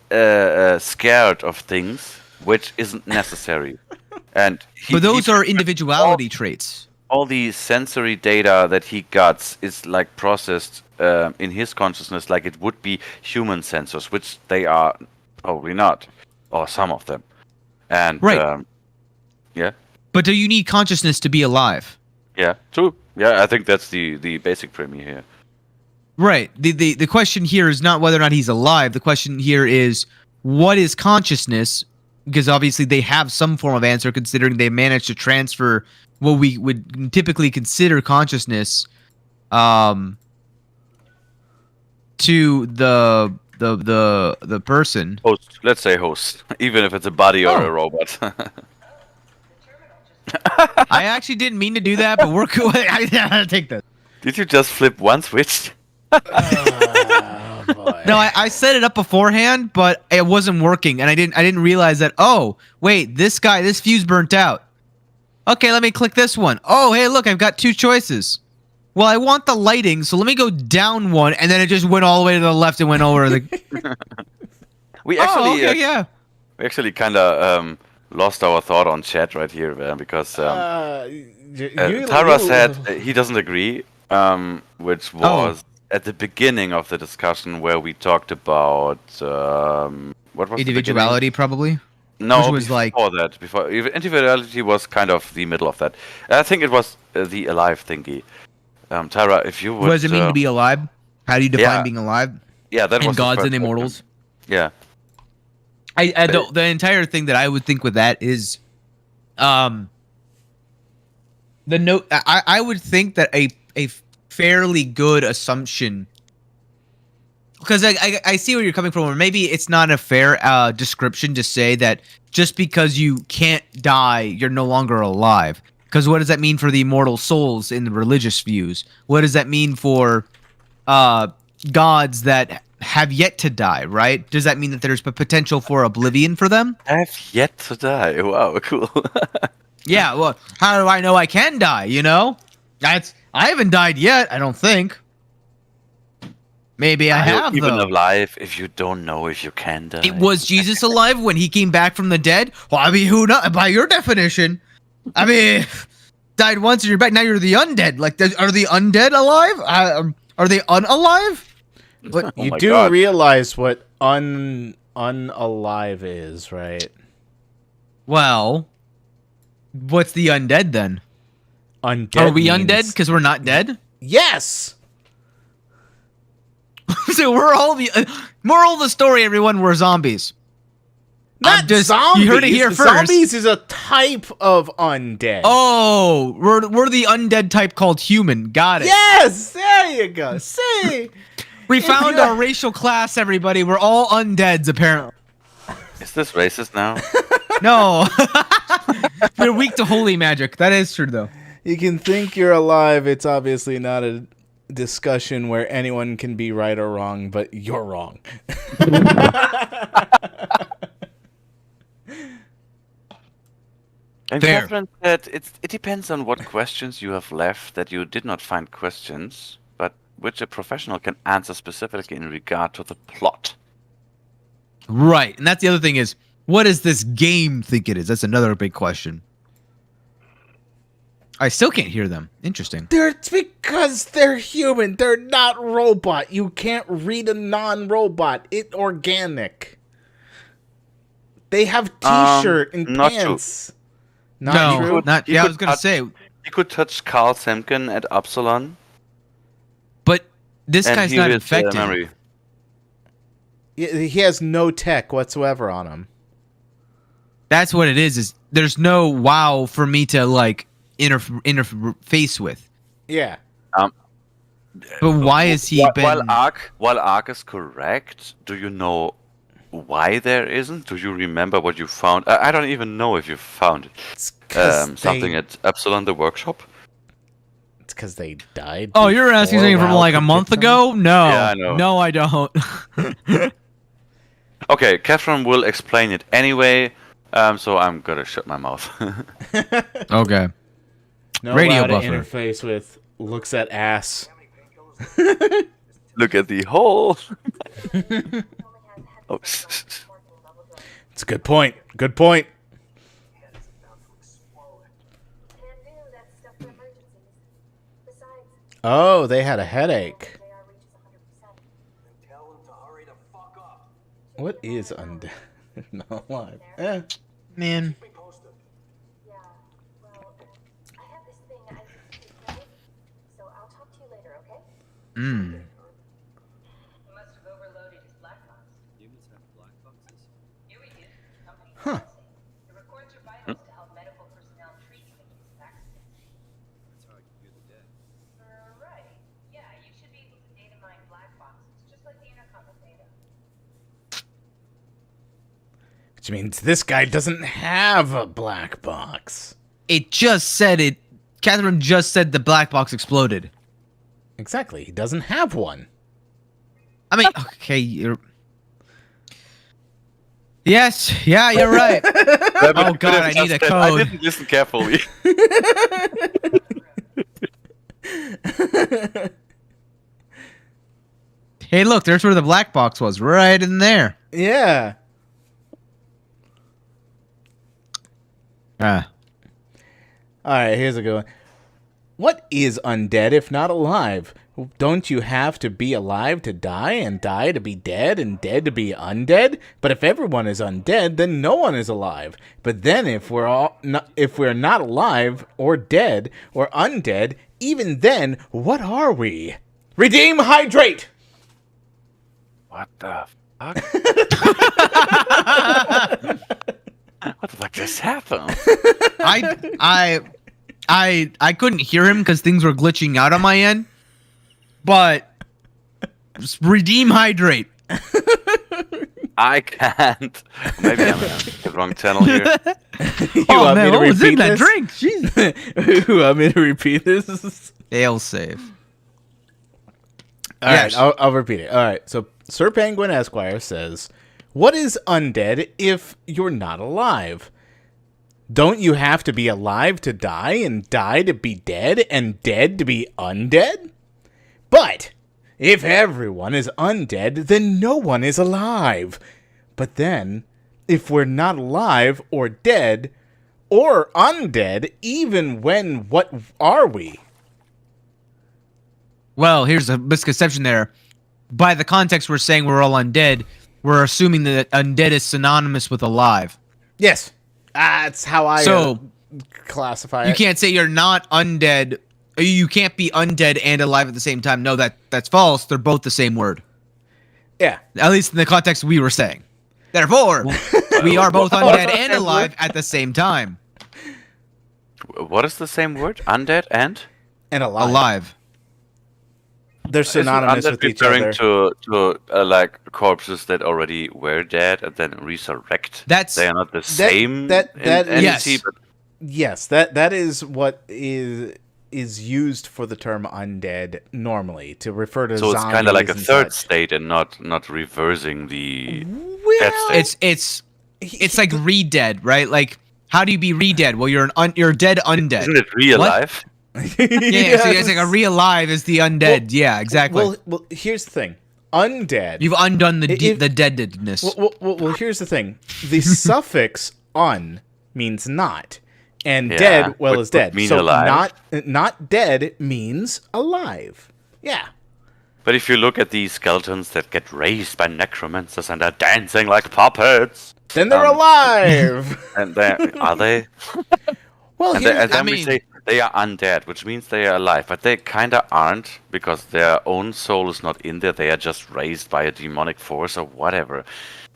scared of things which isn't necessary. But those are individuality traits. all the sensory data that he got is like processed in his consciousness like it would be human sensors, which they are probably not, or some of them. And Right. yeah, But do you need consciousness to be alive? yeah, true. Yeah, I think that's the basic premise here. Right. The question here is not whether or not he's alive. The question here is, what is consciousness? Because obviously they have some form of answer, considering they managed to transfer what we would typically consider consciousness to the person. Host, let's say host, even if it's a body or Oh. a robot. I actually didn't mean to do that, but we're cool. I take that. Did you just flip one switch? Oh, boy. No, I set it up beforehand, but it wasn't working, and I didn't realize that. Oh, wait, this fuse burnt out. Okay, let me click this one. Oh, hey, look, I've got 2 choices. Well, I want the lighting, so let me go down one, and then it just went all the way to the left and went over the. We Oh, actually, okay, yeah. we actually kind of lost our thought on chat right here, because Tara said he doesn't agree, which was at the beginning of the discussion where we talked about what was Individuality, probably. no, which was before that. Before individuality was kind of the middle of that. I think it was the alive thingy. Tara, if you would. What does it mean to be alive? How do you define yeah. being alive? Yeah, that And was the gods first and question. immortals. Yeah. The entire thing that I would think with that is, the note. I would think that a fairly good assumption, because I see where you're coming from, or maybe it's not a fair description to say that just because you can't die, you're no longer alive. Because what does that mean for the immortal souls in the religious views? What does that mean for gods that have yet to die, right? Does that mean that there's potential for oblivion for them? Have yet to die. Wow, cool. Yeah, well, how do I know I can die, you know? I haven't died yet, I don't think. Maybe I Are you have, even though. alive if you don't know if you can die? Was Jesus alive when he came back from the dead? Well, I mean, who knows? By your definition. I mean, died once and you're back. Now you're the undead. Like, are the undead alive? Are they unalive? What? Oh You my do God. realize what unalive is, right? Well, what's the undead then? Undead. Are we undead means- because we're not dead? Yes. So we're all the moral of the story, everyone. We're zombies. Not just- zombies. you heard it here first. Zombies is a type of undead. Oh, we're the undead type called human. Got it. Yes. There you go. See. We If found you- our racial class, everybody. We're all undeads, apparently. Is this racist now? No. We're weak to holy magic. That is true, though. You can think you're alive. It's obviously not a discussion where anyone can be right or wrong, but you're wrong. And Fair. Catherine said it depends on what questions you have left that you did not find questions, but which a professional can answer specifically in regard to the plot. Right. And that's the other thing is, what does this game think it is? That's another big question. I still can't hear them. Interesting. It's because they're human. They're not robot. You can't read a non-robot. It's organic. They have t-shirt and not true. pants. Not No, true. not. You Yeah, I could was gonna cut- say, You could touch Carl Semken at Upsilon, but this and guy's he not is, infected. memory. He has no tech whatsoever on him. That's what it is. Is there's no wow for me to like interface with. Yeah. But why is he been? While Ark is correct, do you know why there isn't? Do you remember what you found? I don't even know if you found it. It's because Something at Epsilon, the workshop. It's because they died. Oh, you're asking before something from WoW like a could month get them? ago? No, Yeah, I know. no, I don't. Okay, Catherine will explain it anyway, so I'm gonna shut my mouth. Okay. No Radio WoW to buffer. interface with. Looks at ass. Look at the hole. Oh, It's a good point. Good point. And I knew that stuff for emergencies. Oh, they had a headache. JR reaches 100%. Then tell him to hurry the fuck up. What is undead? Not alive. Eh. Man. Keep me posted. Yeah, well, I have this thing I need to take care of, so I'll talk to you later, okay? Mm. He must have overloaded his black box. Humans have black boxes? Here we do. Company Huh. policy. It records your vitals to help medical personnel treat you in case of accidents. That's how I can hear the dead. Right. Yeah, you should be able to data mine black boxes, just like the intercom of data. Which means this guy doesn't have a black box. It just said it. Catherine just said the black box exploded. Exactly. He doesn't have one. I mean, okay, you're. Yes, yeah, you're right. Oh god, I need a I code. didn't listen carefully. Hey, look, there's where the black box was, right in there. Yeah. Ah. All right, here's a good one. What is undead if not alive? Don't you have to be alive to die, and die to be dead, and dead to be undead? But if everyone is undead, then no one is alive. But then if we're not alive or dead or undead, even then, what are we? Redeem, hydrate. What the fuck? What the fuck just happened? I couldn't hear him because things were glitching out on my end. But just redeem hydrate. I can't. Maybe I'm on the wrong channel here. You Oh want me man, to what was in repeat that this? drink? Jesus. You want me to repeat this? Fail save. All right, Yes. I'll repeat it. All right, so Sir Penguin Esquire says, "What is undead if you're not alive? Don't you have to be alive to die, and die to be dead, and dead to be undead? But if everyone is undead, then no one is alive. But then, if we're not alive or dead or undead, even when, what are we?" Well, here's a misconception there. By the context we're saying we're all undead, we're assuming that undead is synonymous with alive. Yes, that's how I classify it. You can't say you're not undead. You can't be undead and alive at the same time. No, that's false. They're both the same word. Yeah. At least in the context we were saying. Therefore, we are both undead and alive at the same time. What is the same word? Undead and? And alive. Alive. They're synonymous Isn't with undead each other. referring to like corpses that already were dead and then resurrect? That's- They are not the same that entity, yes. but Yes, that is what is used for the term undead normally to refer to so it's zombies kind of like a and third such. state and not reversing the Well, dead state. It's like re-dead, right? Like, how do you be re-dead? Well, you're dead undead. Isn't it real What? life? Yeah, so it's like a re-alive is the undead. yeah, exactly. Well, here's the thing. Undead. You've undone the if- the deadedness. Well, here's the thing. The suffix "un" means not, and Yeah, dead would- is dead. would mean So alive. not dead means alive. Yeah. But if you look at these skeletons that get raised by necromancers and are dancing like puppets, Then they're alive. and are they? Well, And, here's, and then I we mean- say they are undead, which means they are alive, but they kinda aren't because their own soul is not in there. They are just raised by a demonic force or whatever.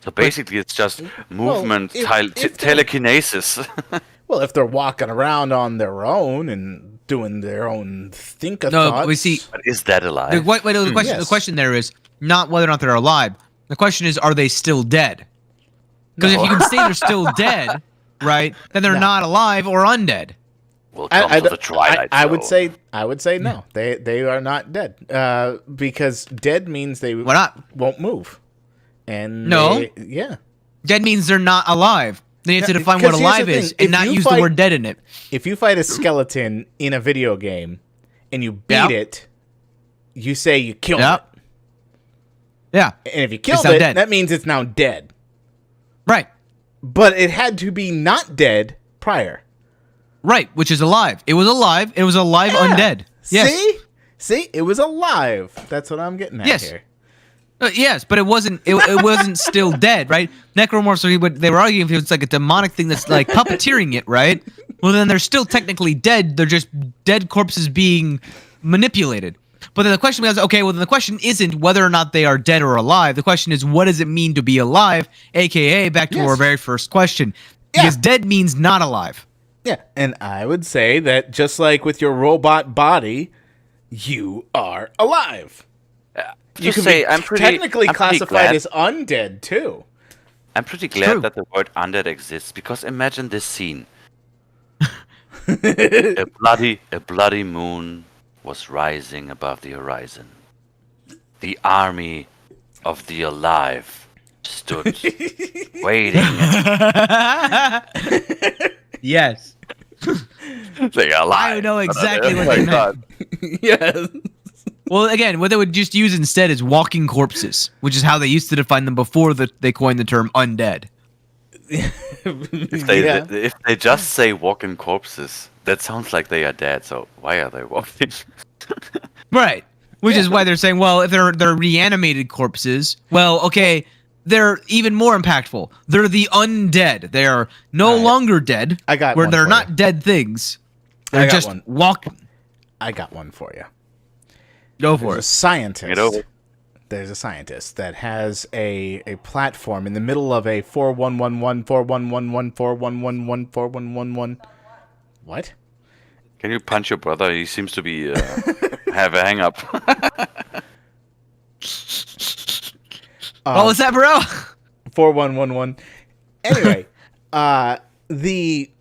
So basically, it's just movement, if they're- telekinesis. well, if they're walking around on their own and doing their own think-a No, thoughts, we see. But is that alive? The question. Yes. The question there is not whether or not they're alive. The question is, are they still dead? Because if you can say they're still dead, right, then they're No. not alive or undead. We'll come to the twilight. I would Zone. say no. They are not dead. Because dead means they Why not? won't move. And No. yeah. Dead means they're not alive. They need to Yeah, define what because here's alive the is thing, and if not you use fight- the word dead in it. If you fight a skeleton in a video game and you beat Yeah. it, you say you killed Yeah. Yeah. it. And if you killed now it, dead. that means it's now dead. Right. But it had to be not dead prior. Right. Which is alive. It was alive. It was alive Yeah. undead. Yes. See, it was alive. That's what I'm getting at Yes. here. Yes, but it wasn't. It wasn't still dead, right? Necromorphs. They were arguing if it's like a demonic thing that's like puppeteering it, right? Well, then they're still technically dead. They're just dead corpses being manipulated. But then the question was, okay, well, then the question isn't whether or not they are dead or alive. The question is, what does it mean to be alive? AKA, back to our very first question, because dead means not alive. Yeah, and I would say that just like with your robot body, you are alive. You can be technically classified as undead too. I'm pretty glad that the word undead exists, because imagine this scene. a bloody moon was rising above the horizon. The army of the alive stood waiting. Yes. They are alive. I know exactly what they meant. Yes. Well, again, what they would just use instead is walking corpses, which is how they used to define them before they coined the term undead. If they just say walking corpses, that sounds like they are dead. So why are they walking? Right. Which is why they're saying, well, if they're reanimated corpses, well, okay, they're even more impactful. They're the undead. They are no longer dead. I got where one they're for not you. dead things. They're got just one. walking. I got one for you. Go for There's a it. scientist. There's a scientist that has a platform in the middle of a 4111 4111 4111 4111. What? Can you punch your brother? He seems to be have a hang up. What was that, bro? 4111. Anyway, the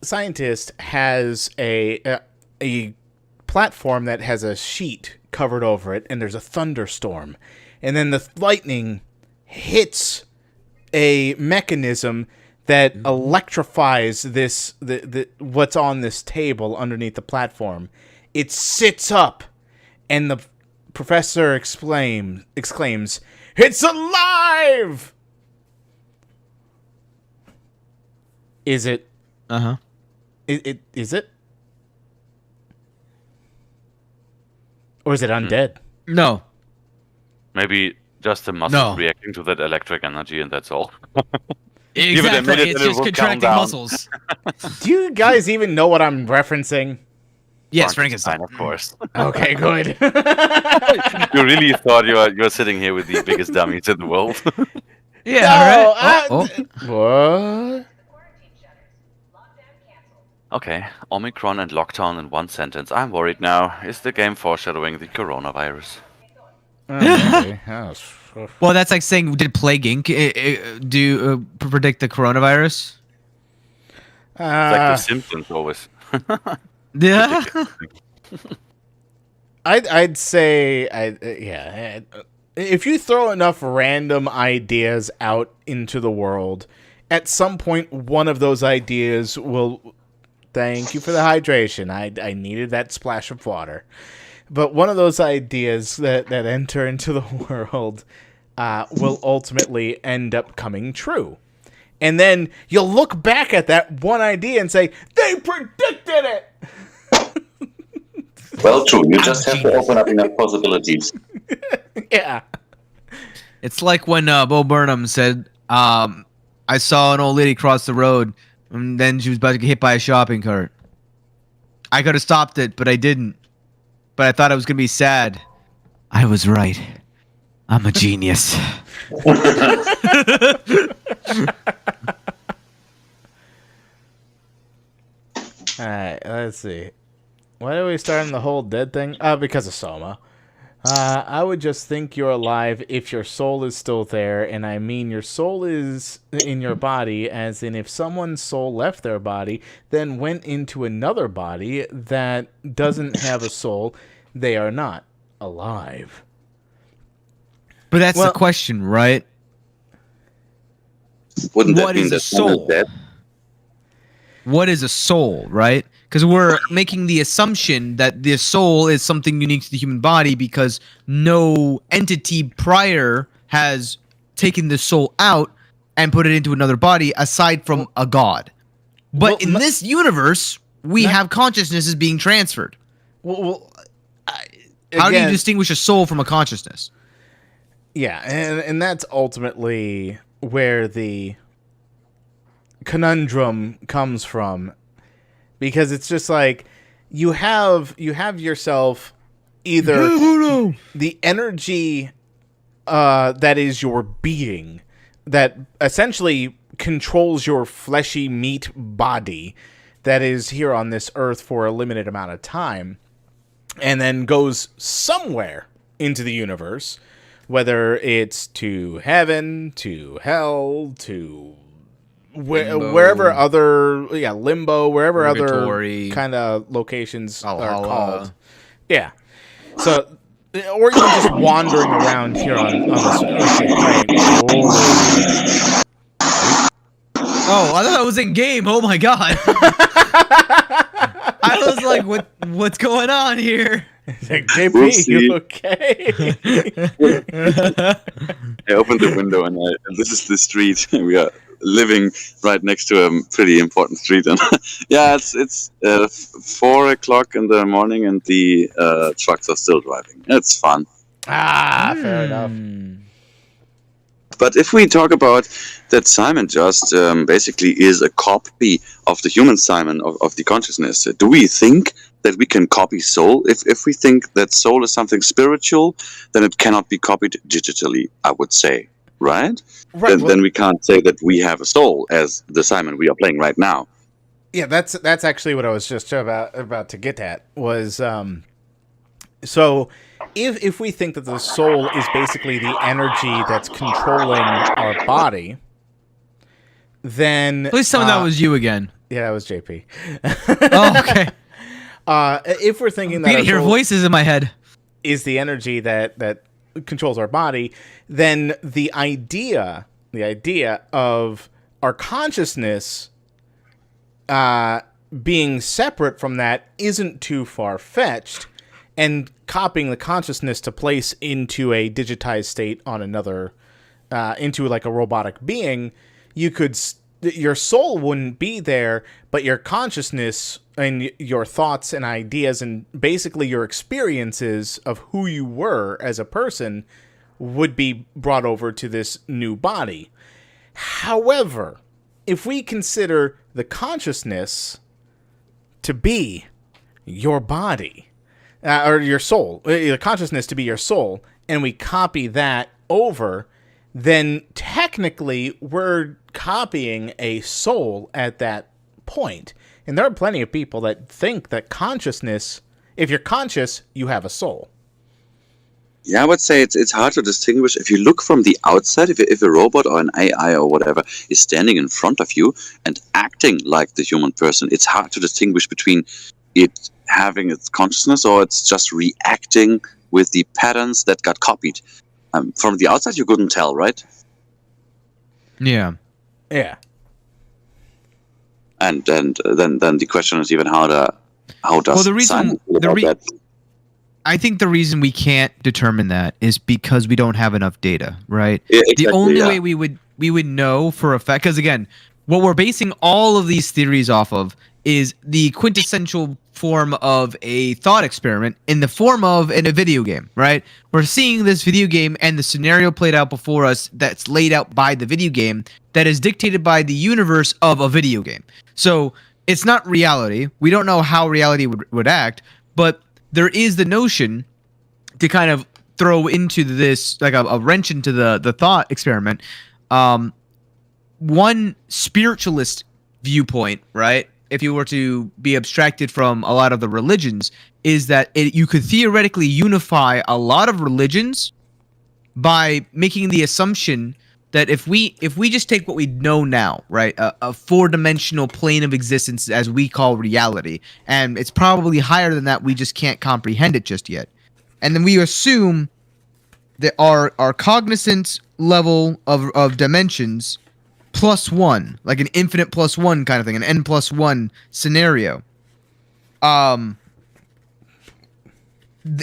scientist has a platform that has a sheet covered over it, and there's a thunderstorm, and then the lightning hits a mechanism that electrifies the what's on this table underneath the platform. It sits up, and the professor exclaims, "It's alive!" Is it? Uh-huh. Is it? Or is it undead? No. Maybe just the muscle No. reacting to that electric energy, and that's all. Exactly. minute It's and it just will calm contracting down. muscles. Do you guys even know what I'm referencing? Yes, Frankenstein. of course. Okay, good. You really thought you're sitting here with the biggest dummies in the world. Yeah, No, right. what? Quarantine shutters. Lockdown canceled. Okay, Omicron and lockdown in one sentence. I'm worried now. Is the game foreshadowing the coronavirus? Okay. Well, that's like saying, did Plague Inc. Predict the coronavirus? It's like the Simpsons always. Yeah. I'd say, if you throw enough random ideas out into the world, at some point one of those ideas will. Thank you for the hydration. I needed that splash of water. But one of those ideas that enter into the world will ultimately end up coming true. And then you'll look back at that one idea and say, they predicted it! Well, true. You just have to open up enough possibilities. Yeah. It's like when Bo Burnham said, I saw an old lady cross the road, and then she was about to get hit by a shopping cart. I could have stopped it, but I didn't. But I thought it was going to be sad. I was right. I'm a genius. Alright, let's see. Why are we starting the whole dead thing? Because of Soma. I would just think you're alive if your soul is still there, and I mean your soul is in your body, as in if someone's soul left their body, then went into another body that doesn't have a soul, they are not alive. But that's the question, right? Wouldn't that What mean is a that someone soul? is dead? What is a soul, right? Because we're making the assumption that the soul is something unique to the human body because no entity prior has taken the soul out and put it into another body aside from a god. But in this universe, we have consciousnesses being transferred. Well, How do you again, distinguish a soul from a consciousness? Yeah, and that's ultimately where the conundrum comes from, because it's just like you have yourself either the energy that is your being, that essentially controls your fleshy meat body that is here on this earth for a limited amount of time, and then goes somewhere into the universe, whether it's to heaven, to hell, to wherever other limbo, wherever Purgatory, other kind of locations are Valhalla. called. Yeah. So, or even just wandering around here on this earthly plane. Oh, I thought that was in game. Oh my god. I was like, what's going on here? Like, JP, Whoopsie. you okay? I opened the window and this is the street. We are living right next to a pretty important street, and yeah, it's 4 o'clock in the morning, and the trucks are still driving. It's fun. Fair enough. But if we talk about that Simon just basically is a copy of the human Simon of the consciousness, do we think that we can copy soul? If we think that soul is something spiritual, then it cannot be copied digitally, I would say, right? Right. Then we can't say that we have a soul as the Simon we are playing right now. Yeah, that's actually what I was just about to get at, was so if we think that the soul is basically the energy that's controlling our body, then Please tell me that was you again. Yeah, that was JP. Oh, okay. If we're thinking I that can our hear soul voices in my head. is the energy that controls our body, then the idea of our consciousness being separate from that isn't too far-fetched, and copying the consciousness to place into a digitized state on another, into like a robotic being, you could your soul wouldn't be there, but your consciousness and your thoughts and ideas and basically your experiences of who you were as a person would be brought over to this new body. However, if we consider the consciousness to be your body, or your soul, the consciousness to be your soul, and we copy that over, then technically we're copying a soul at that point. And there are plenty of people that think that consciousness, if you're conscious, you have a soul. Yeah, I would say it's hard to distinguish. If you look from the outside, if a robot or an AI or whatever is standing in front of you and acting like the human person, it's hard to distinguish between it having its consciousness or it's just reacting with the patterns that got copied. From the outside, you couldn't tell, right? Yeah. Yeah. And then the question is even how does the reason- Simon feel the about that? I think the reason we can't determine that is because we don't have enough data, right? Yeah, The exactly, only yeah. way we would know for a fact, because again, what we're basing all of these theories off of is the quintessential form of a thought experiment in the form of in a video game, right? We're seeing this video game and the scenario played out before us that's laid out by the video game that is dictated by the universe of a video game. So it's not reality. We don't know how reality would act, but there is the notion to kind of throw into this, like a wrench into the thought experiment. One spiritualist viewpoint, right? If you were to be abstracted from a lot of the religions, is that you could theoretically unify a lot of religions by making the assumption that if we just take what we know now, right, a four-dimensional plane of existence as we call reality, and it's probably higher than that, we just can't comprehend it just yet, and then we assume that our cognizance level of dimensions plus one, like an infinite plus one kind of thing, an n plus one scenario, and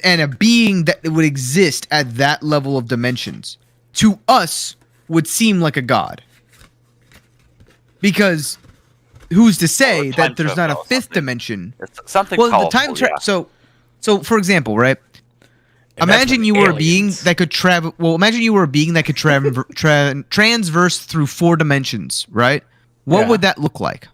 a being that would exist at that level of dimensions, to us would seem like a god. Because who's to say that there's not a fifth dimension? It's something Well, powerful, the time yeah. so for example, right? And that's Imagine when you were a being aliens- that could travel. Well, imagine you were a being that could transverse through 4 dimensions, right? What Yeah. would that look like?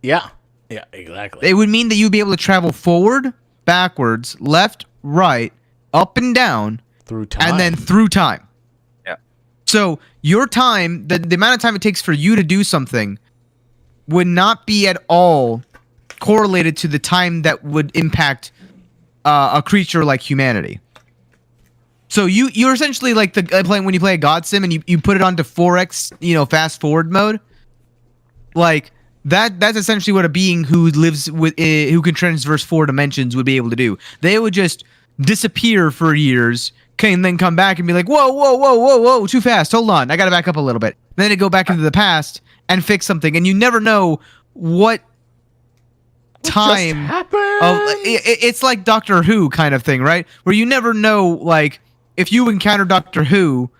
Yeah. Yeah, exactly. It would mean that you'd be able to travel forward, backwards, left, right, up and down, Through time. and then through time. Yeah. So your time, the amount of time it takes for you to do something, would not be at all correlated to the time that would impact a creature like humanity. So you're essentially like playing when you play a God Sim and you put it onto 4x, fast forward mode. Like that's essentially what a being who lives with who can transverse 4 dimensions would be able to do. They would just disappear for years, and then come back and be like, whoa, too fast. Hold on, I gotta back up a little bit. Then they go back into the past and fix something, and you never know what time it's like Doctor Who kind of thing, right? Where you never know, like, if you encounter Doctor Who,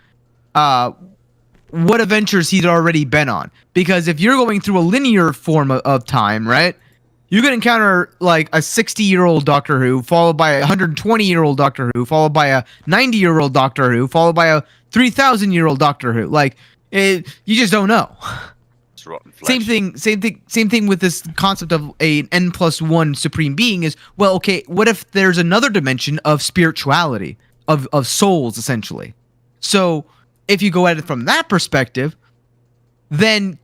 what adventures he'd already been on. Because if you're going through a linear form of time, right, you could encounter like a 60-year-old Doctor Who, followed by a 120-year-old Doctor Who, followed by a 90-year-old Doctor Who, followed by a 3,000-year-old Doctor Who. Like, you just don't know. It's rotten flesh. Same thing with this concept of an N+1 supreme being is, well, okay, what if there's another dimension of spirituality, of souls, essentially? So if you go at it from that perspective, then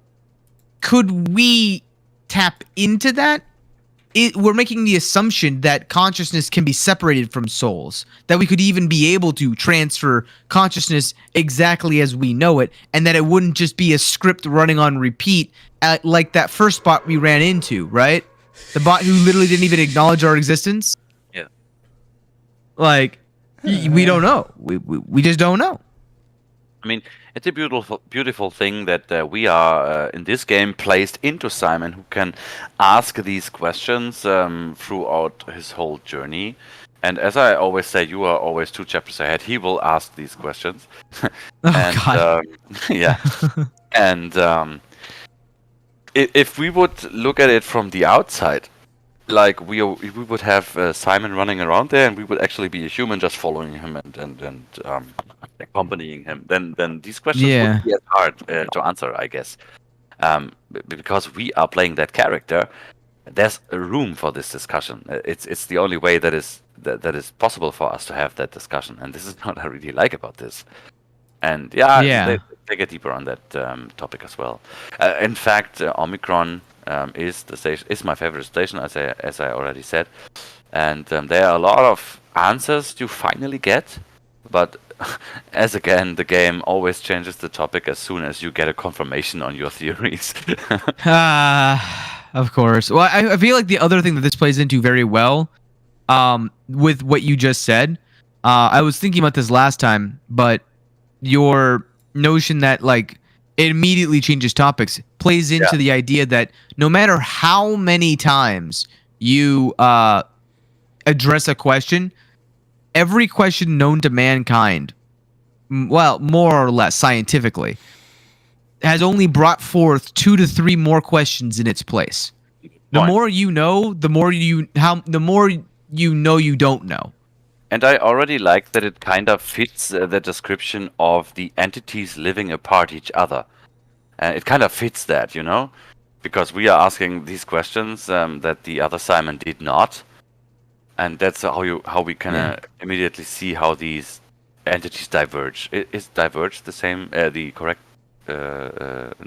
could we tap into that? We're making the assumption that consciousness can be separated from souls, that we could even be able to transfer consciousness exactly as we know it, and that it wouldn't just be a script running on repeat like that first bot we ran into, right? The bot who literally didn't even acknowledge our existence. Yeah. Like, we don't know. We just don't know. I mean, it's a beautiful thing that we are in this game placed into Simon, who can ask these questions throughout his whole journey. And as I always say, you are always 2 chapters ahead. He will ask these questions. God. Yeah. And if we would look at it from the outside, like we would have Simon running around there, and we would actually be a human just following him and accompanying him. Then these questions would be as hard to answer, I guess, because we are playing that character. There's a room for this discussion. It's the only way that is possible for us to have that discussion, and this is what I really like about this. And they get deeper on that topic as well. In fact, Omicron is my favorite station, as I already said, and there are a lot of answers you finally get, but as again, the game always changes the topic as soon as you get a confirmation on your theories. Of course. Well, I feel like the other thing that this plays into very well, with what you just said, I was thinking about this last time, but your notion that like it immediately changes topics plays into the idea that no matter how many times you address a question, every question known to mankind, well, more or less scientifically, has only brought forth 2 to 3 more questions in its place. The more you know, the more you don't know. And I already like that it kind of fits the description of the entities living apart each other. It kind of fits that, because we are asking these questions that the other Simon did not, and that's how we can immediately see how these entities diverge. Is diverge the same? The correct? Like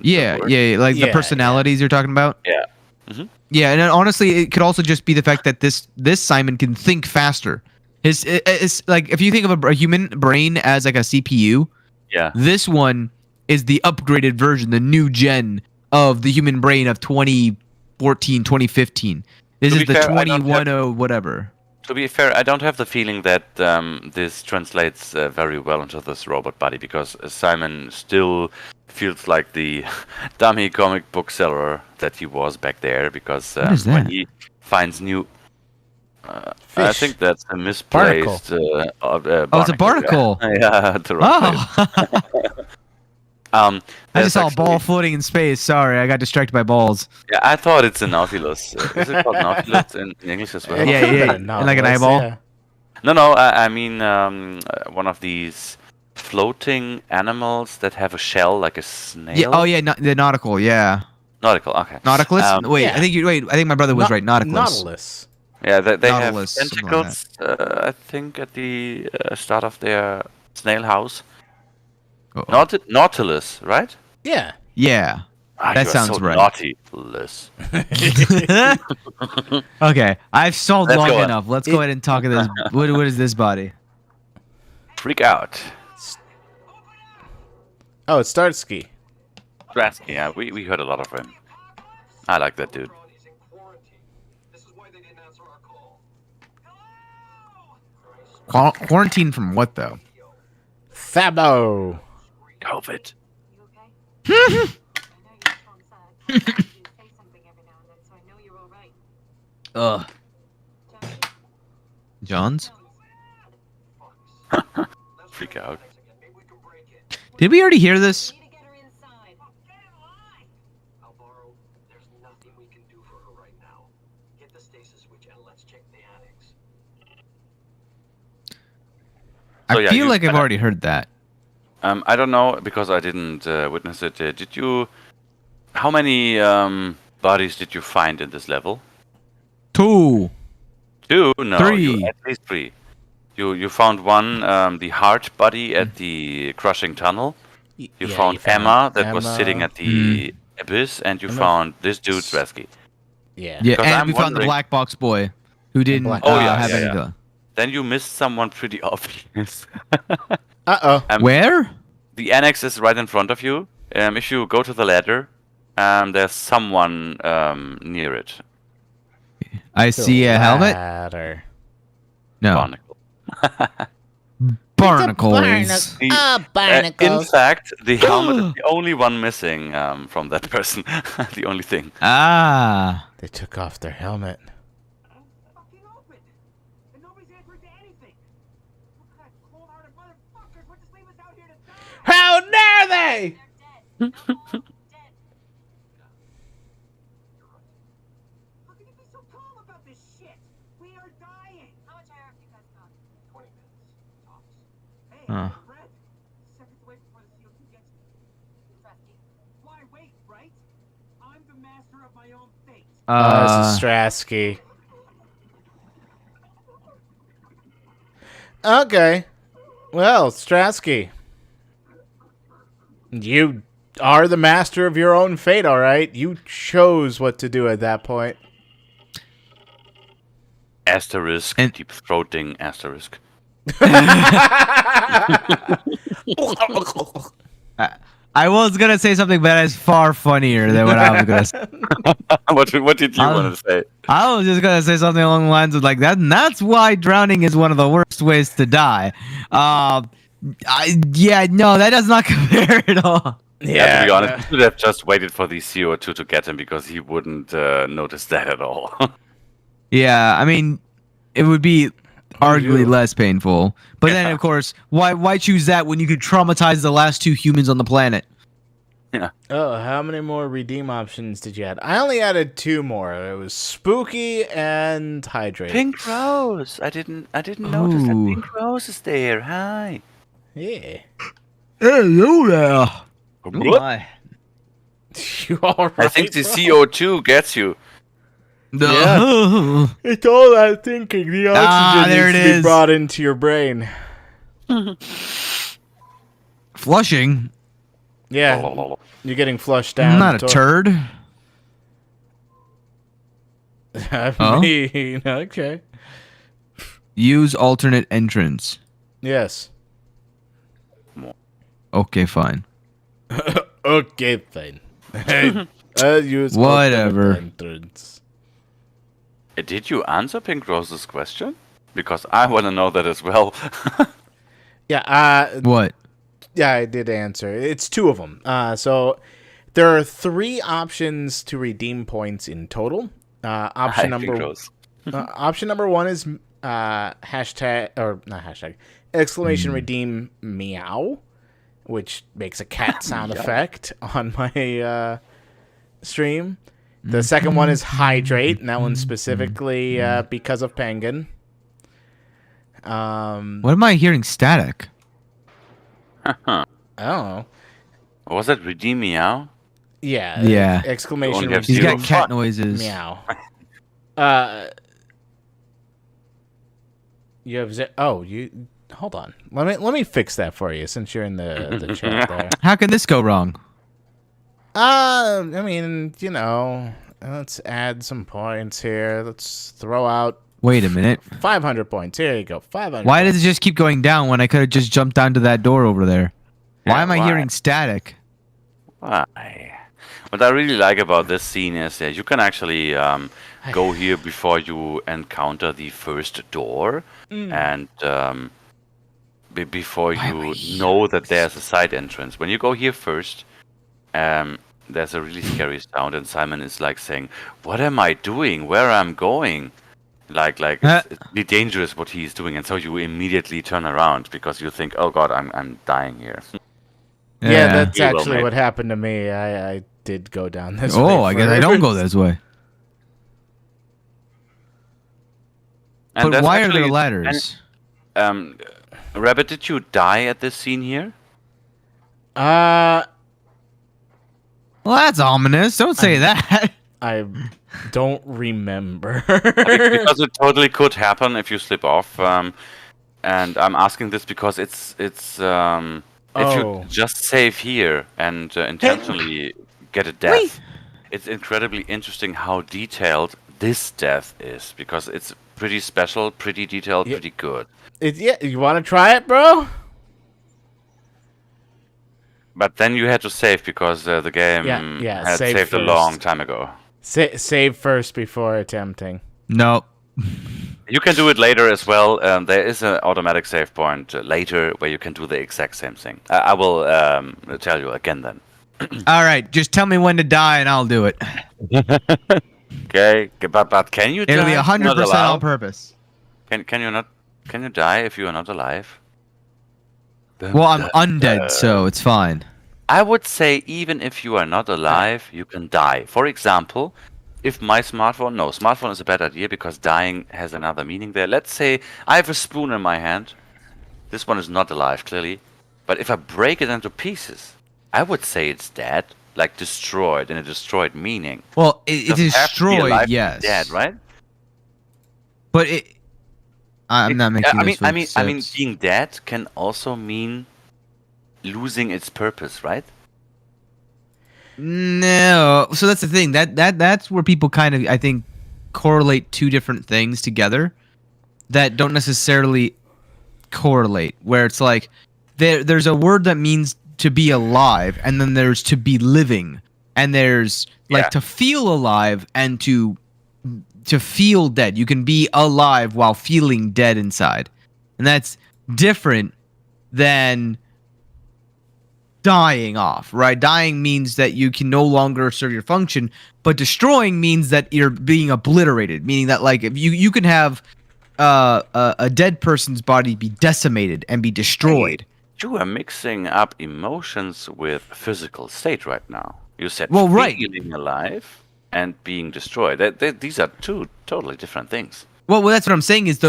the personalities you're talking about. Yeah. Mm-hmm. Yeah, and honestly, it could also just be the fact that this Simon can think faster. It's like if you think of a human brain as like a CPU, this one is the upgraded version, the new gen of the human brain of 2014, 2015. This is the 2010 whatever. To be fair, I don't have the feeling that this translates very well into this robot body, because Simon still feels like the dummy comic book seller that he was back there, because when he finds new... I think that's a misplaced... it's a barnacle! Yeah, the wrong place. I just saw a ball floating in space. Sorry, I got distracted by balls. Yeah, I thought it's a Nautilus. Is it called Nautilus in English as well? Yeah, like an eyeball. No. I mean one of these floating animals that have a shell like a snail. Yeah. Oh yeah, the nautical. Yeah. Nautical. Okay. Nauticus. Wait, yeah. I think my brother was right. Nauticus. Nautilus. Yeah, they have Nautilus, something like tentacles. I think at the start of their snail house. Uh-oh. Nautilus, right? Yeah. Yeah. Ah, That you are sounds so right. Nautilus. Okay, I've stalled Let's long go on. enough. Let's go ahead and talk of this. What is this body? Freak out. Oh, it's Starsky. Stratsky, yeah, we heard a lot of him. I like that dude. He's in quarantine. This is why they didn't answer our call. Quarantine from what though? Fabo. COVID. You okay? I know you're from sad. You say something every now and then, so I know you're all right. Ugh. Johnny? Johns? Freak out. Maybe we can break it. Did we already hear this? Need to get her inside. Alvaro, there's nothing we can do for her right now. Get the stasis switch and let's check the annex. I So, yeah, feel you- like I've already heard that. I don't know because I didn't witness it. Did you? How many bodies did you find in this level? 2. 2? No, 3. at least 3. You found one, the heart body at the crushing tunnel. You found Emma that was sitting at the abyss, and you found this dude Stratsky. Yeah. Yeah, Because and I'm we found the wondering- black box boy who didn't black- Oh, yeah, have yeah, any. yeah. Then you missed someone pretty obvious. Uh-oh. Where? The annex is right in front of you. If you go to the ladder, there's someone near it. I see a helmet. Ladder. No. Barnacle. Barnacles. In fact, the helmet is the only one missing from that person. The only thing. Ah. They took off their helmet. Fucking open! And nobody's answering to anything! What kind of cold-hearted motherfuckers would just leave us out here to die? How dare they? They're dead. They're all dead. How can you be so calm about this shit? We are dying! How much air have you guys got? 20 minutes, tops. Hey, Huh. Red! Seconds away before the CO2 gets me. Trusty. Why wait, right? I'm the master of my own fate. This is Stratsky. Okay. Well, Stratsky. You are the master of your own fate, all right? You chose what to do at that point. Asterisk. And- Deep throating asterisk. I was gonna say something, but it's far funnier than what I was gonna say. What did you want to say? I was just gonna say something along the lines of like that. And that's why drowning is one of the worst ways to die. Yeah, no, that does not compare at all. Yeah, to be honest, you should have just waited for the CO2 to get him because he wouldn't notice that at all. Yeah, I mean, it would be arguably less painful. But then, of course, why choose that when you could traumatize the last 2 humans on the planet? Oh, how many more redeem options did you add? I only added 2 more. It was spooky and hydrate. Pink Rose. I didn't notice that Ooh. Pink Rose is there. Hi. Yeah. Hey, you there. What? You all right? I think the CO2 gets you. Yeah. It's all that thinking. The oxygen there needs it to be is. brought into your brain. Flushing. Yeah, you're getting flushed down. I'm not a turd. I mean, okay. Use alternate entrance. Yes. Okay, fine. Okay, fine. Use Whatever. alternate entrance. Did you answer Pink Rose's question? Because I want to know that as well. Yeah. What? Yeah, I did answer. It's 2 of them. So there are 3 options to redeem points in total. Hi, Option Pink number Rose. option number 1 is hashtag or not hashtag exclamation redeem meow, which makes a cat sound effect on my stream. The second one is hydrate, and that one's specifically because of Penguin. What am I hearing? Static. I don't know. Was that Redeem Meow? Yeah. Yeah. Exclamation. Only have He's zero got cat fun. noises. Meow. You have you hold on. Let me fix that for you since you're in the chat there. How can this go wrong? I mean, let's add some points here. Let's throw out Wait a minute. 500 points. Here you go. 500. Why does it just keep going down when I could have just jumped down to that door over there? Why Yeah, am I why? hearing static? Why? What I really like about this scene is that you can actually go here before you encounter the first door, and before you know that there's a side entrance. When you go here first, there's a really scary sound, and Simon is like saying, "What am I doing? Where am I going?" Like it's really dangerous what he's doing, and so you immediately turn around because you think, "Oh God, I'm dying here." Yeah, that's You will, actually mate. what happened to me. I did go down this way. Oh, I guess I don't go first. this way. And But there's why are there actually- ladders? Rabbit, did you die at this scene here? Well, that's ominous. Don't say that. I don't remember. Because it totally could happen if you slip off. And I'm asking this because it's if Oh. you just save here and intentionally get a death, it's incredibly interesting how detailed this death is, because it's pretty special, pretty detailed, Yeah. pretty good. You want to try it, bro? But then you had to save because the game Yeah, had save saved a first. long time ago. Save first before attempting. Nope. You can do it later as well. There is an automatic save point later where you can do the exact same thing. I will tell you again then. All right, just tell me when to die and I'll do it. Okay, but can you die? It'll be if you're not 100% on allowed? purpose. Can you not? Can you die if you are not alive? Well, I'm undead, so it's fine. I would say even if you are not alive, you can die. For example, if my smartphone is a bad idea because dying has another meaning there. Let's say I have a spoon in my hand. This one is not alive, clearly. But if I break it into pieces, I would say it's dead, like destroyed, in a destroyed meaning. Well, it's Doesn't have to be destroyed, alive to be yes. dead, right? But I'm not making this I make mean, sense. being dead can also mean losing its purpose, right? No, so that's the thing. That's where people kind of, I think, correlate two different things together that don't necessarily correlate. Where it's like there's a word that means to be alive, and then there's to be living, and there's like Yeah. to feel alive and to feel dead. You can be alive while feeling dead inside, and that's different than dying off, right? Dying means that you can no longer serve your function, but destroying means that you're being obliterated, meaning that like if you can have a dead person's body be decimated and be destroyed. You are mixing up emotions with physical state right now. You said Well, right. feeling alive and being destroyed. These are two totally different things. Well, that's what I'm saying is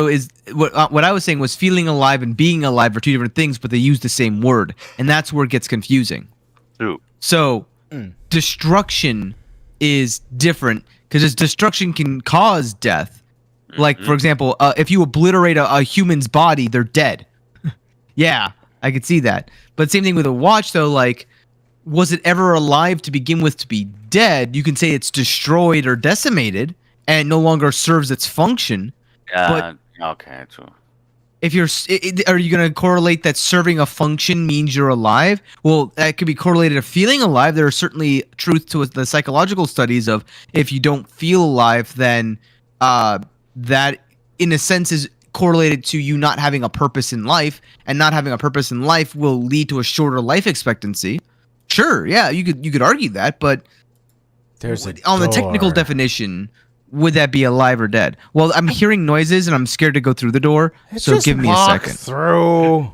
what I was saying was feeling alive and being alive are two different things, but they use the same word, and that's where it gets confusing. True. So, destruction is different because destruction can cause death. Like, for example, if you obliterate a human's body, they're dead. Yeah, I could see that. But same thing with a watch, though. Like, was it ever alive to begin with to be dead? You can say it's destroyed or decimated and no longer serves its function. Okay, true. If you're, are you going to correlate that serving a function means you're alive? Well, that could be correlated to feeling alive. There are certainly truth to the psychological studies of if you don't feel alive, then that, in a sense, is correlated to you not having a purpose in life, and not having a purpose in life will lead to a shorter life expectancy. Sure, yeah, you could argue that, but There's a on the technical door. definition, would that be alive or dead? Well, I'm hearing noises and I'm scared to go through the door, so Just give me a walk second. through.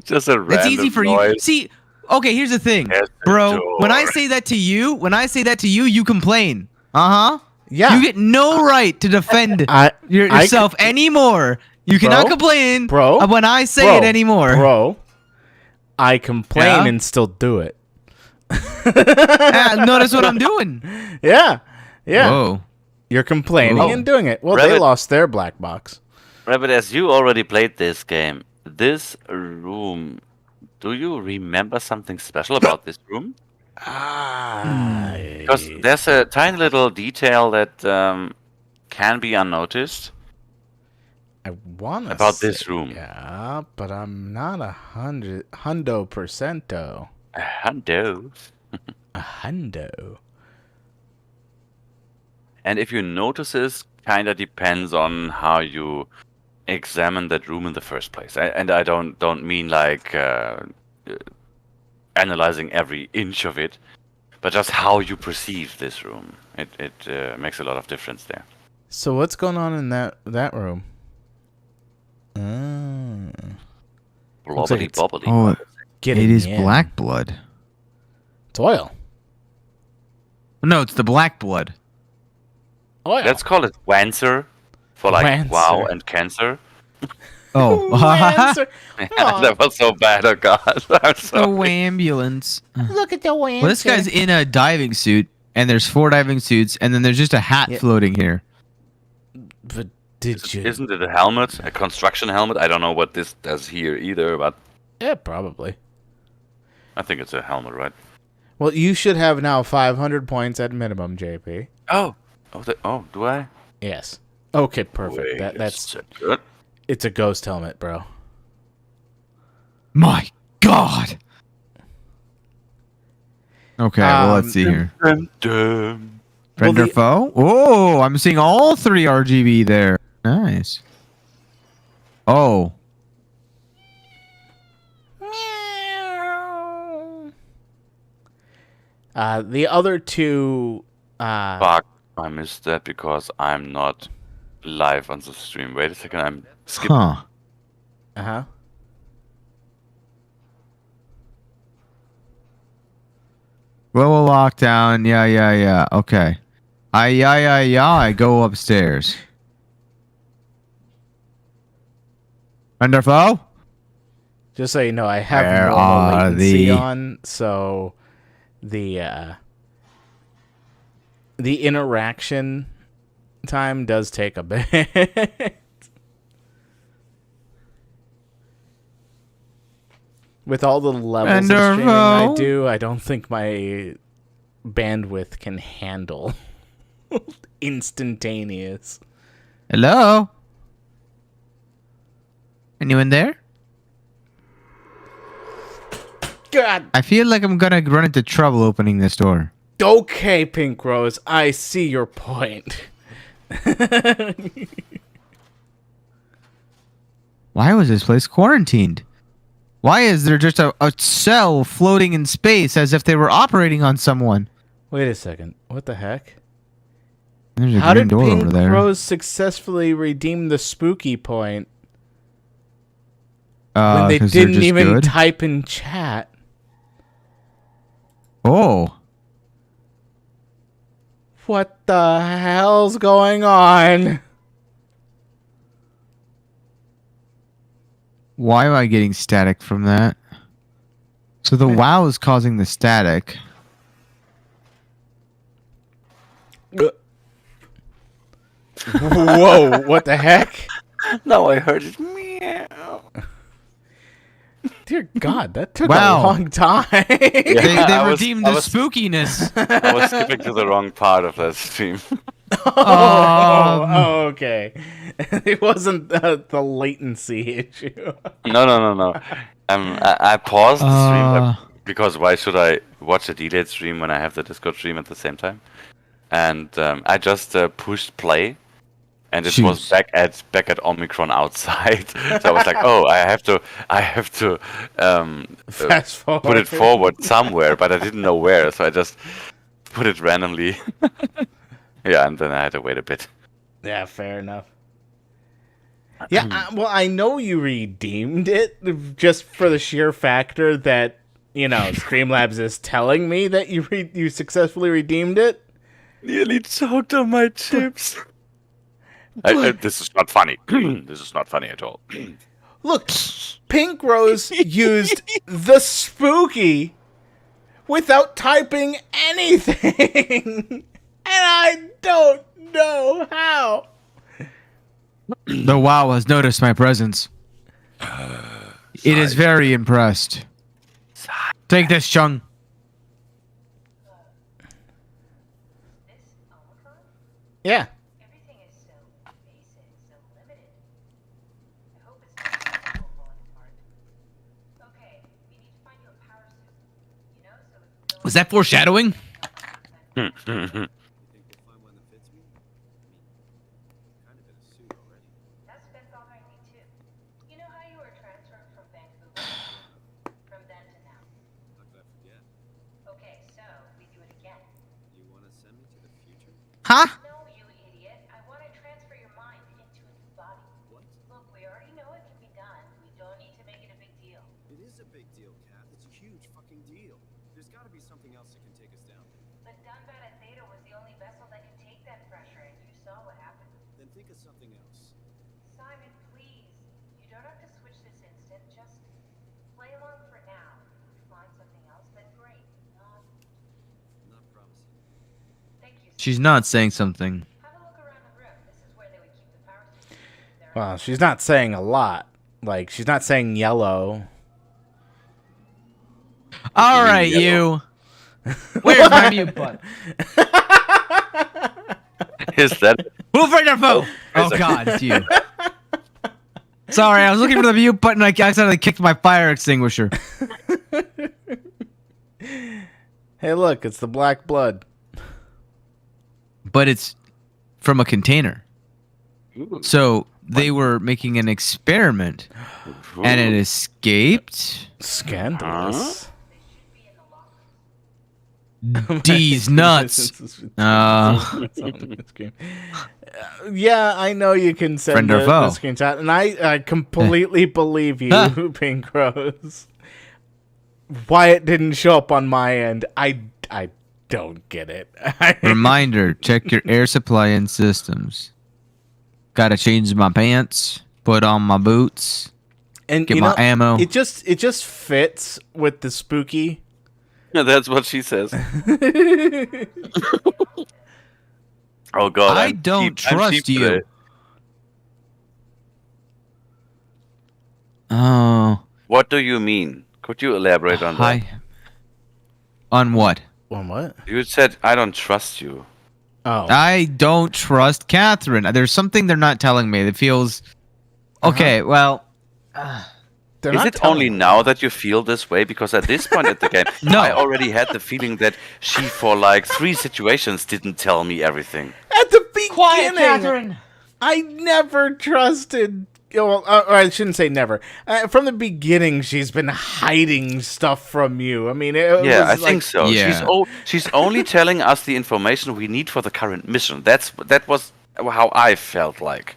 Just a random It's easy for noise. you. See, okay, here's the thing, Yes, the bro. When I door. say that to you, you complain. Uh huh. Yeah. You get no right to defend I yourself anymore. You cannot complain bro, when I say it anymore. Bro, I complain Yeah? and still do it. Notice what I'm doing. Yeah. Whoa. You're complaining Oh. and doing it. Well, they Rabbit. lost their black box. Rabbit, as you already played this game, this room, do you remember something special about this room? Because there's a tiny little detail that can be unnoticed. I want about this room. Yeah, but I'm not 100%. A hundo. A hundo. And if you notice this, kind of depends on how you examine that room in the first place. And I don't mean like analyzing every inch of it, but just how you perceive this room. It makes a lot of difference there. So what's going on in that room? Looks like Blobbity it's- bobbity. Oh, Get it is in. black blood. It's oil. No, it's the black blood. Oil. Let's call it Wancer for like Wancer. wow and cancer. Oh, Answer. That was so bad, oh god. I'm the sorry. ambulance. Look at the way. Well, this guy's in a diving suit, and there's 4 diving suits, and then there's just a hat Yeah. floating here. But did you? Isn't it a helmet? A construction helmet? I don't know what this does here either, but Yeah, probably. I think it's a helmet, right? Well, you should have now 500 points at minimum, JP. Oh, do I? Yes. Okay, perfect. Wait a That's second. it's a ghost helmet, bro. My God. Okay, well, let's see here. Dum, dum. Well, Friend or the- foe? Oh, I'm seeing all 3 RGB there. Nice. Oh. The other two. Fuck, I missed that because I'm not live on the stream. Wait a second, I'm skipping. Huh. Uh-huh. Global lockdown. Yeah. Okay. I go upstairs. Friend or foe? Just so you know, I have Where normal are latency the- on, so the interaction time does take a bit. With all the levels of streaming I Wonderful. do, I don't think my bandwidth can handle instantaneous. Hello? Anyone there? God. I feel like I'm gonna run into trouble opening this door. Okay, Pink Rose, I see your point. Why was this place quarantined? Why is there just a cell floating in space as if they were operating on someone? Wait a second. What the heck? There's a How green did door Pink over there. Rose successfully redeem the spooky point when Uh, they 'cause they're didn't just even good? type in chat? Oh. What the hell's going on? Why am I getting static from that? So the WoW is causing the static. Whoa, what the heck? Now I heard it. Meow. Dear God, that took Wow. a long time. They I was- redeemed I the was- spookiness. I was skipping to the wrong part of that stream. Oh, okay. It wasn't the latency issue. No. I paused the Uh. stream because why should I watch a delayed stream when I have the Discord stream at the same time? And I just pushed play, and it was Jeez. back at Omicron outside. So I was like, oh, I have to Fast forward. put it forward somewhere, but I didn't know where, so I just put it randomly. Yeah, and then I had to wait a bit. Yeah, fair enough. Yeah, well, I know you redeemed it just for the sheer factor that, Streamlabs is telling me that you successfully redeemed it. Nearly choked on my chips. This is not funny. This is not funny at all. Look, Pink Rose used the spooky without typing anything. And I don't know how. The WoW has noticed my presence. It is very impressed. Take this, Chung. This Omicron? Yeah. Everything is so basic, so limited. I hope it's not all falling apart. Okay, we need to find you a power suit. You know, so we can go. Was that foreshadowing? You think they'll find one that fits me? I mean, kind of in a suit already. That's bothering me too. You know how you were transferred from Vancouver? From then to now. How could I forget? Okay, so we do it again. You want to send me to the future? Huh? No, you idiot. I want to transfer your mind into a new body. What? Look, we already know it can be done. We don't need to make it a big deal. It is a big deal, Kath. It's a huge fucking deal. There's got to be something else that can take us down. But Dunbat at Theta was the only vessel that could take that pressure, and you saw what happened. Then think of something else. Simon, please. You don't have to switch this instant. Just play along for now. If we find something else, then great. Not promising. Thank you. She's not saying something. Have a look around the room. This is where they would keep the power suits. There Well, she's not saying a lot. Like, she's not saying yellow. All right, you. Where's my mute button? Is that? Move right your phone. Oh God, it's you. Sorry, I was looking for the mute button. I accidentally kicked my fire extinguisher. Hey, look, it's the black blood. But it's from a container. So they were making an experiment, and it escaped. Scandalous. D's nuts. Yeah, I know you can send Friend the, or foe? the screenshot, and I completely believe you, Pink Rose. Why it didn't show up on my end, I don't get it. Reminder: check your air supply and systems. Gotta change my pants. Put on my boots. And Get you my know, ammo. It just fits with the spooky. Yeah, that's what she says. Oh God! I I'm don't cheap- I'm trust cheap you. today. Oh, What do you mean? Could you elaborate on that? hi. On what? On what? You said I don't trust you. Oh, I don't trust Catherine. There's something they're not telling me that feels. Okay, well. they're Is not it telling only me. now that you feel this way? Because at this point at the game, No. I already had the feeling that she, for like 3 situations, didn't tell me everything. At the beginning, I never trusted. Well, or I shouldn't say never. From the beginning, she's been hiding stuff from you. I mean, it Yeah, I was like, think so. Yeah. She's only telling us the information we need for the current mission. That was how I felt like.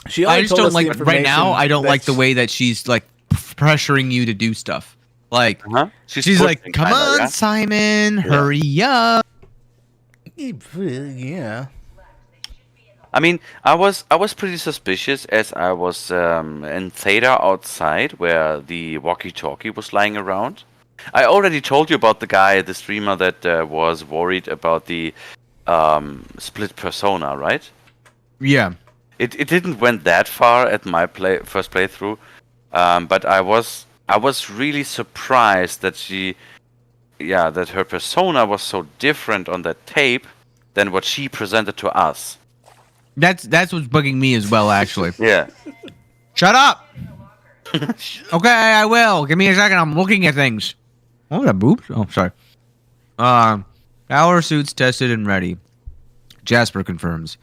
She I only just told don't us like the right now. information I don't like the that's- way that she's like pressuring you to do stuff. Like Huh? she's like, pushing "Come kinda, on, yeah? Simon, hurry up!" Yeah. I mean, I was pretty suspicious as I was in Theta outside where the walkie-talkie was lying around. I already told you about the guy, the streamer that was worried about the split persona, right? Yeah. It didn't went that far at my first playthrough, but I was really surprised that that her persona was so different on that tape than what she presented to us. That's what's bugging me as well, actually. Yeah. Shut up. Okay, I will. Give me a second. I'm looking at things. Oh, that boobs. Oh, sorry. Power suits tested and ready. Jasper confirms.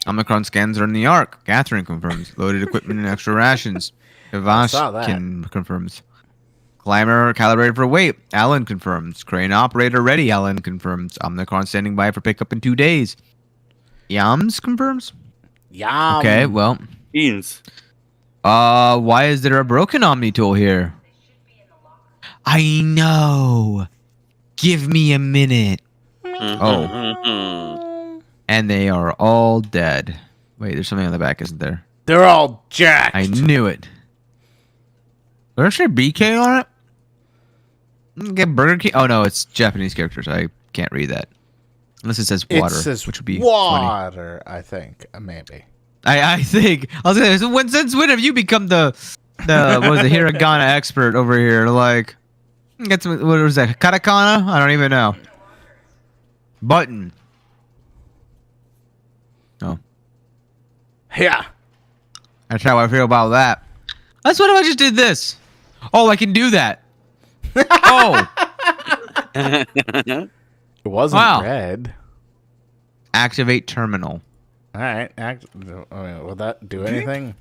Omicron scans are in the Ark. Catherine confirms. Loaded equipment and extra rations. saw that. Confirms. Climber calibrated for weight. Alan confirms. Crane operator ready. Alan confirms. Omicron standing by for pickup in 2 days. Yams confirms. Okay, well. Beans. Why is there a broken Omni tool here? I know. Give me a minute. Oh. And they are all dead. Wait, there's something on the back, isn't there? They're all jacked. I knew it. There's a BK on it? Get Burger King? Oh no, it's Japanese characters. I can't read that. Unless it says water, It says which would be funny. water, I think. Maybe. I think. I was gonna say, since when have you become the what is it, hiragana expert over here? Like, get some, what was that? Katakana? I don't even know. Button. Oh. Yeah. That's how I feel about that. That's what if I just did this. Oh, I can do that. Oh. It wasn't Wow. red. Activate terminal. All right. Will that do anything?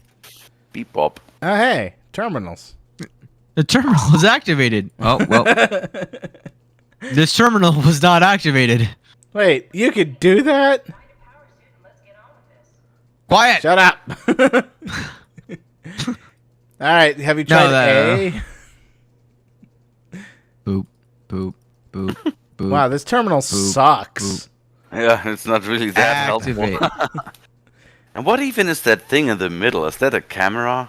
Beep bop. Oh, hey. Terminals. The terminal is activated. Oh, well. This terminal was not activated. Wait, you could do that? Quiet. Shut up. All right. Have you tried A? Boop, boop, boop, boop. Wow, this terminal sucks. boop. Yeah, it's not really that Activate. helpful. And what even is that thing in the middle? Is that a camera?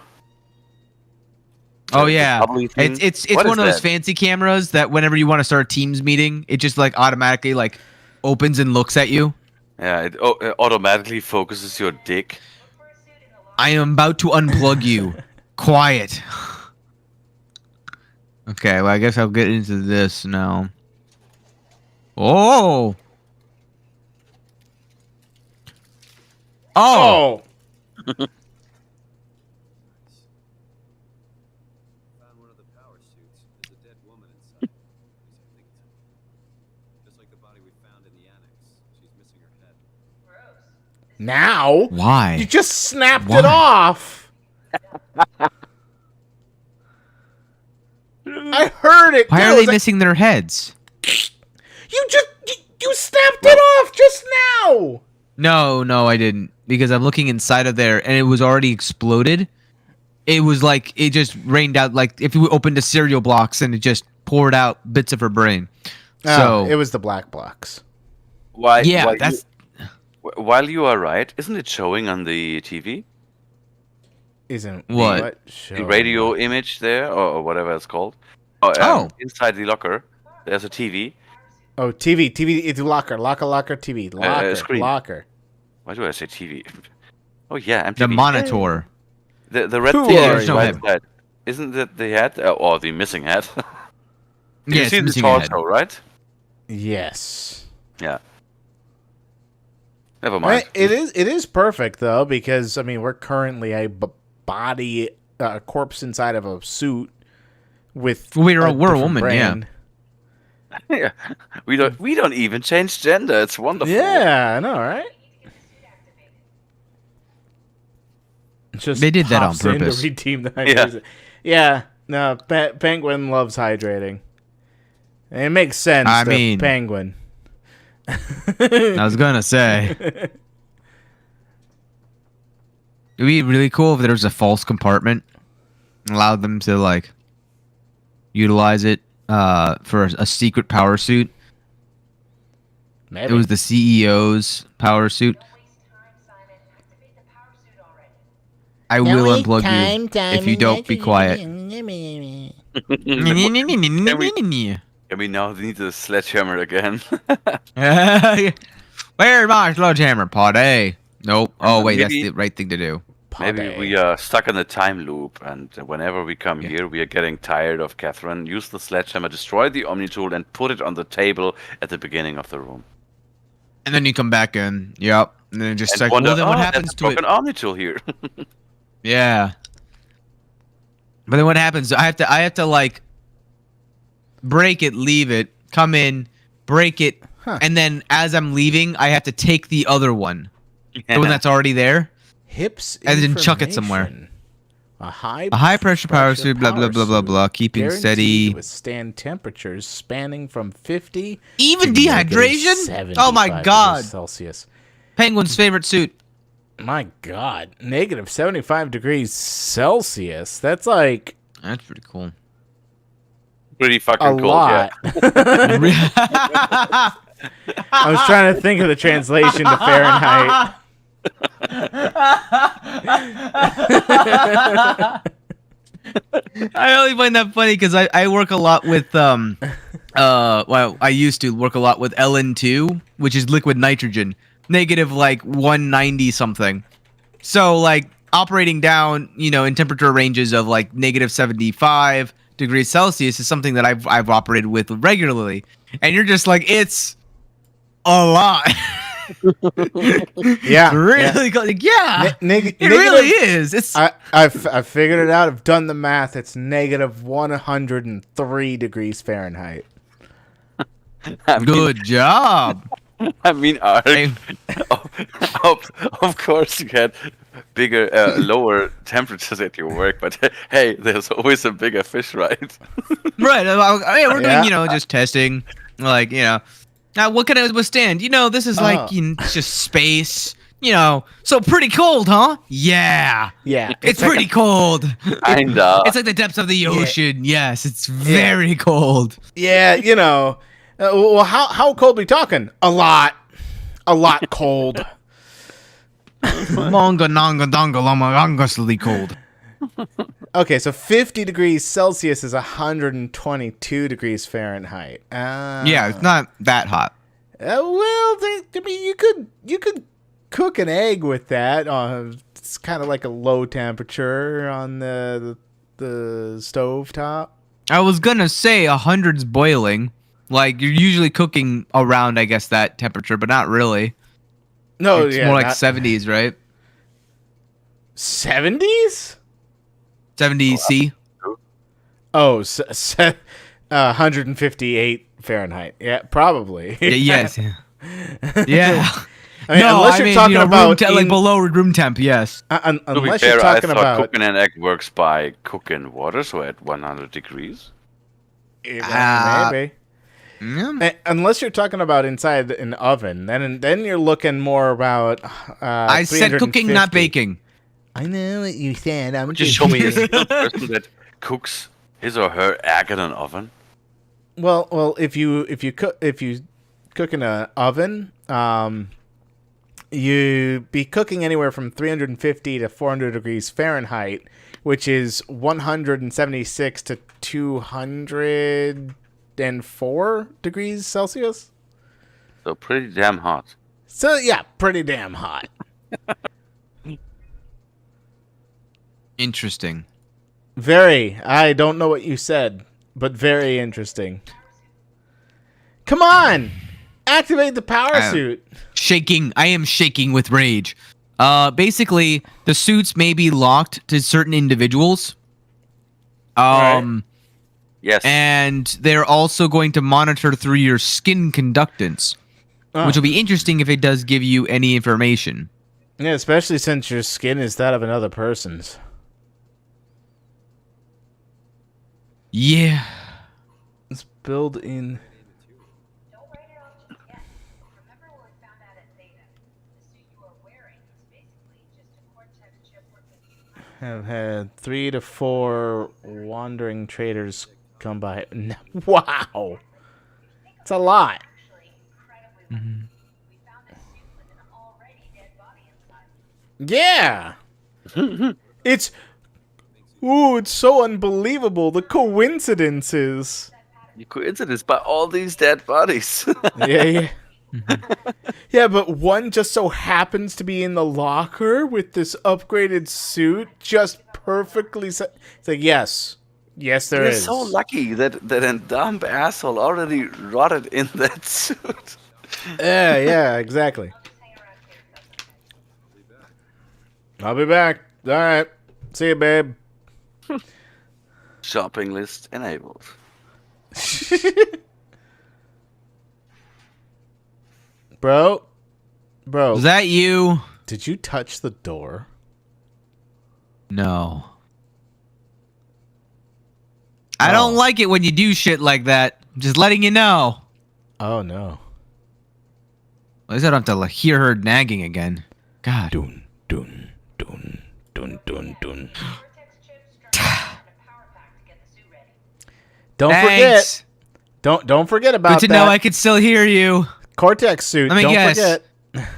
Oh The yeah, bubbly thing? it's What one is of those that? fancy cameras that whenever you want to start a Teams meeting, it just like automatically like opens and looks at you. Yeah, it automatically focuses your dick. I am about to unplug you. Quiet. Okay, well I guess I'll get into this now. Oh. Oh. Oh. Found one of the power suits. There's a dead woman inside. At least I think it's just like the body we found in the annex. She's missing her head. Now? Why? You just snapped Why? it off. I heard it. Why too. are I they was like, missing their heads? You snapped it off just now. No, I didn't. Because I'm looking inside of there and it was already exploded. It was like it just rained out like if you opened a cereal box and it just poured out bits of her brain. So it was the black blocks. Why? yeah, why that's while you are right, isn't it showing on the TV? Isn't What? The radio image there, or whatever it's called. Oh, inside the locker, there's a TV. Oh, TV. It's locker. TV. Screen. Locker. Why do I say TV? Oh yeah, MTV. the monitor. The red Who thing are is you? right side. Isn't that the head or the missing head? Yeah, You it's see the missing a head. torso, right? Yes. Yeah. Never mind. It is perfect though because I mean we're currently a body corpse inside of a suit with We're a different woman, brain. Yeah. We don't even change gender. It's wonderful. Yeah, I know, right? It just They did that on pops in to purpose. redeem the Yeah. hydration. Yeah, no, Penguin loves hydrating. And it makes sense. I to mean- Penguin. I was gonna say. It'd be really cool if there was a false compartment. Allowed them to like utilize it for a secret power suit. Maybe. It was the CEO's power suit. Don't waste time, Simon. Activate the power suit already. I will unplug you if you don't be quiet. Can we now need the sledgehammer again? Where's my sledgehammer, Potty? Nope. Oh wait, Maybe- that's the right thing to do. Maybe we are stuck in a time loop, and whenever we come here, we are getting tired of Catherine. Use the sledgehammer, destroy the Omni tool, and put it on the table at the beginning of the room. And then you come back in. Yep. And then just And like, wonder, well, then what "Oh, happens there's a to it? broken Omni tool here. Yeah. But then what happens? I have to like break it, leave it, come in, break it, and then as I'm leaving, I have to take the other one, the one that's already there. Hips And then chuck it somewhere. information. A high pressure power suit, blah blah blah blah blah, keeping guaranteed steady. to withstand temperatures spanning from 50 Even to dehydration? Oh my -75 God. degrees Celsius. Penguin's favorite suit. My God, negative 75 degrees Celsius. That's like That's pretty cool. Pretty fucking a cold, lot. yeah. I was trying to think of the translation to Fahrenheit. I only find that funny because I work a lot with well, I used to work a lot with LN2, which is liquid nitrogen, negative like 190 something. So like operating down, in temperature ranges of like negative 75 degrees Celsius is something that I've operated with regularly, and you're just like, it's a lot. Yeah, really cold. Like, yeah, it negative, really is. It's I've figured it out. I've done the math. It's negative 103 degrees Fahrenheit. good job. I mean, Ark, Hey. of course you had bigger, lower temperatures at your work, but hey, there's always a bigger fish, right? Right. We're Yeah. doing, just testing. Like, now what can it withstand? This is like, it's just space. So pretty cold, huh? Yeah. Yeah, It's pretty cold. Kinda. It's like the depths of the ocean. Yes, it's very cold. yeah. Well, how cold we talking? A lot cold. Longa nonga donga lama longosly cold. Okay, so 50 degrees Celsius is 122 degrees Fahrenheit. Yeah, it's not that hot. You could cook an egg with that. It's kind of like a low temperature on the stove top. I was gonna say 100's boiling. Like, you're usually cooking around, I guess, that temperature, but not really. No, It's yeah, more like not- 70s, right? 70s? 70 C. Oh, 158 Fahrenheit. Yeah, probably. Yes. Yeah. I mean, unless you're talking about like below room temp, yes. To be unless fair, you're I talking thought about cooking an egg works by cooking water, so at 100 degrees. maybe. Yeah. Unless you're talking about inside an oven, then you're looking more about. I said cooking, not 350. baking. I know what you said. I'm Just show me a single person that cooks his or her egg in an oven. Well, if you cook in an oven, you be cooking anywhere from 350 to 400 degrees Fahrenheit, which is 176 to 204 degrees Celsius. So pretty damn hot. So yeah, pretty damn hot. Interesting. Very. I don't know what you said, but very interesting. Come on, activate the power suit. Shaking. I am shaking with rage. Basically, the suits may be locked to certain individuals. Right. Yes. And they're also going to monitor through your skin conductance, which will be interesting if it does give you any information. Yeah, especially since your skin is that of another person's. Yeah. It's built in. Don't write it off just yet. Remember what we found out at Zeta? The suit you are wearing is basically just a Cortex chip working. Have had 3 to 4 wandering traders come by. Wow, it's a lot. Actually, incredibly lucky. We found a suit with an already dead body inside. Yeah, it's. Ooh, it's so unbelievable. The coincidences. The coincidence by all these dead bodies. Yeah. Yeah, but one just so happens to be in the locker with this upgraded suit, just perfectly. It's like yes, there You're is. so lucky that a dumb asshole already rotted in that suit. Yeah, exactly. Just hang around here if that's okay. I'll be back. All right, see you, babe. Shopping list enabled. Bro, Was that you? did you touch the door? No. I don't like it when you do shit like that. Just letting you know. Oh no. At least I don't have to hear her nagging again. God. Dun dun dun dun dun dun. Cortex chip strapped in a power pack to get the suit ready. Don't Thanks. forget. Don't forget about Good to that. know I can still hear you. Cortex suit. Let me Don't guess. forget.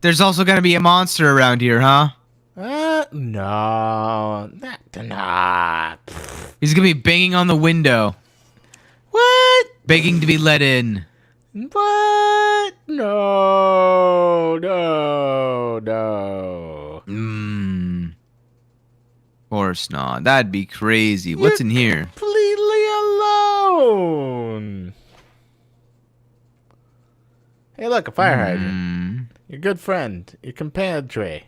There's also gonna be a monster around here, huh? No. Nah. He's gonna be banging on the window, What? begging to be let in. What? No. No. Of course not. That'd be crazy. What's in here? Completely alone. Hey, look, a fire hydrant. Your good friend. Your compadre.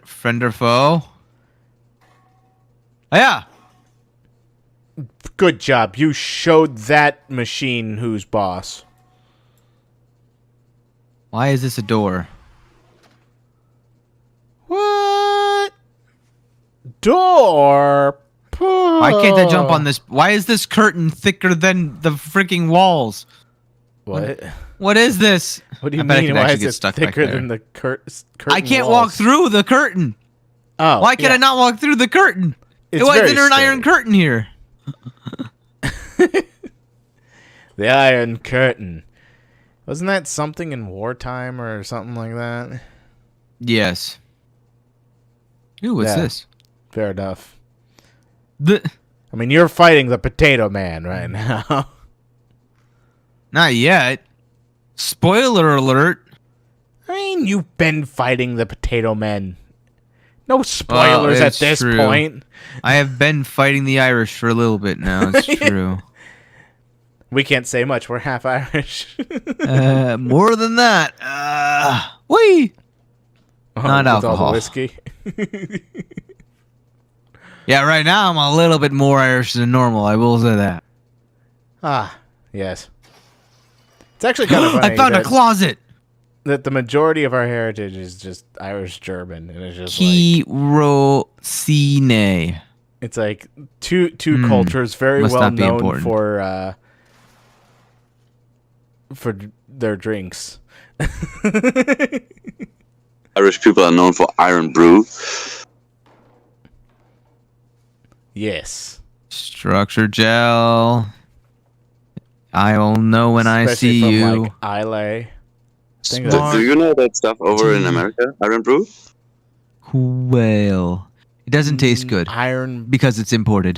Friend or foe? Oh, yeah. Good job. You showed that machine who's boss. Why is this a door? What? Door? Why can't I jump on this? Why is this curtain thicker than the freaking walls? What? What is this? What do you I bet I mean? could Why actually is get it stuck back thicker there. than the curtain? I can't walk through the curtain. Oh, Why can I not walk through the curtain? It's Why very isn't there an iron sturdy. curtain here? The Iron Curtain. Wasn't that something in wartime or something like that? Yes. Ooh, what's Yeah. this? Fair enough. The I mean, you're fighting the Potato Man right now. Not yet. Spoiler alert. I mean, you've been fighting the Potato Man. No spoilers at it's this true. point. I have been fighting the Irish for a little bit now. It's true. We can't say much. We're half Irish. More than that. Whee! Not with alcohol. all the whiskey. Yeah, right now I'm a little bit more Irish than normal. I will say that. Ah, yes. It's actually kind of funny. I found a that- closet. that the majority of our heritage is just Irish German, and it's just Kerosene. it's like two cultures very Must well not be known important. for their drinks. Irish people are known for iron brew. Yes, Structure gel. I will know when I especially see from you. like Islay. Think Do, that's- do you know that stuff over in America? Iron brew? Well, it doesn't taste good Iron because it's imported.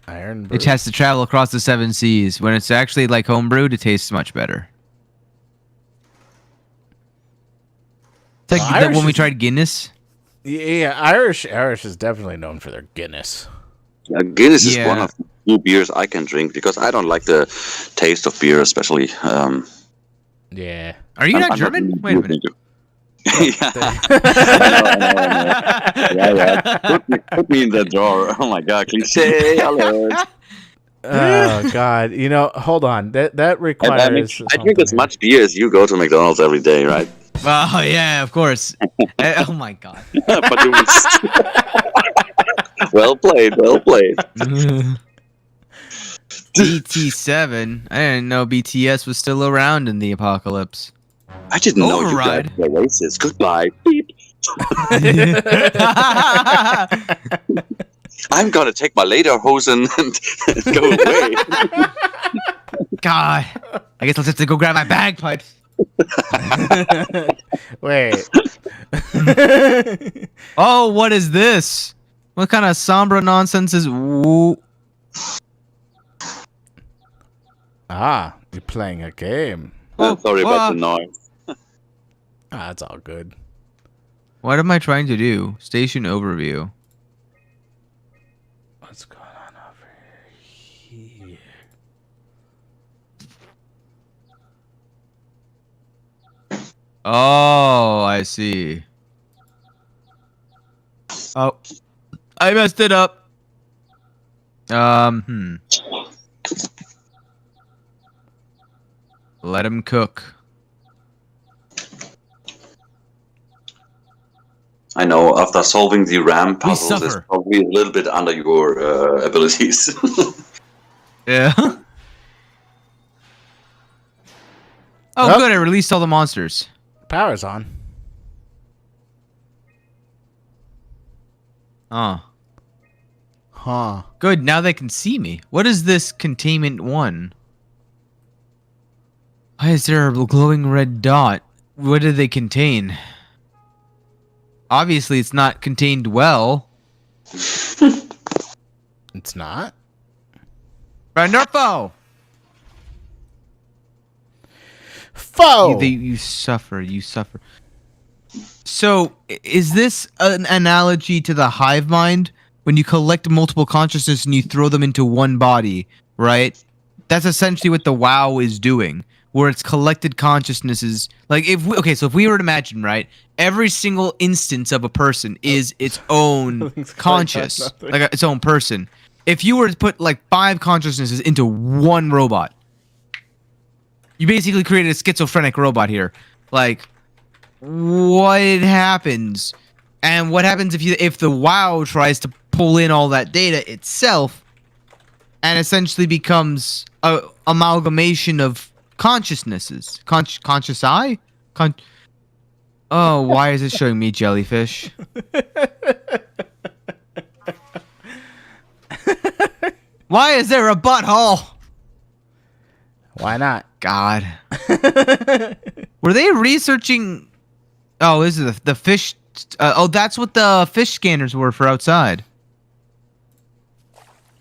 brew. It has to travel across the 7 seas. When it's actually like homebrewed, it tastes much better. It's like that Irish when we is- tried Guinness. Yeah, Irish is definitely known for their Guinness. Guinness is Yeah. one of the few beers I can drink because I don't like the taste of beer, especially. Yeah. Are you I'm not German? really Wait a minute. yeah. Yeah. Put me in the drawer. Oh my god, cliche alert. Oh God! You know, hold on. That And I requires. I drink as something. much beer as you go to McDonald's every day, right? Oh yeah, of course. Oh my god. But it was well played, well played. BT7. I didn't know BTS was still around in the apocalypse. I didn't know you Override. guys were racist. Goodbye. Beep. I'm gonna take my lederhosen and go away. God. I guess I'll have to go grab my bagpipes. Wait. Oh, what is this? What kind of somber nonsense is? Ooh. Ah, you're playing a game. I'm sorry about the noise. Ah, that's all good. What am I trying to do? Station overview. What's going on over here? Oh, I see. Oh, I messed it up. Let him cook. I know, after solving the RAM puzzles, it's suffer. probably a little bit under your abilities. Yeah. Oh, Oh. good. I released all the monsters. Power's on. Oh, Huh. good. Now they can see me. What is this containment 1? Why is there a glowing red dot? What do they contain? Obviously, it's not contained well. It's not? Randolfo! Foe! You suffer. You suffer. So, is this an analogy to the hive mind? When you collect multiple consciousness and you throw them into one body, right? That's essentially what the WoW is doing, where it's collected consciousnesses. Like, if we were to imagine, right, every single instance of a person is its own conscious, like its own person. If you were to put like 5 consciousnesses into one robot, you basically created a schizophrenic robot here. Like, what happens? And what happens if the WoW tries to pull in all that data itself and essentially becomes a amalgamation of consciousnesses? Conscious eye? Oh, why is it showing me jellyfish? Why is there a butthole? Why not? God. Were they researching? Oh, this is the fish. That's what the fish scanners were for outside.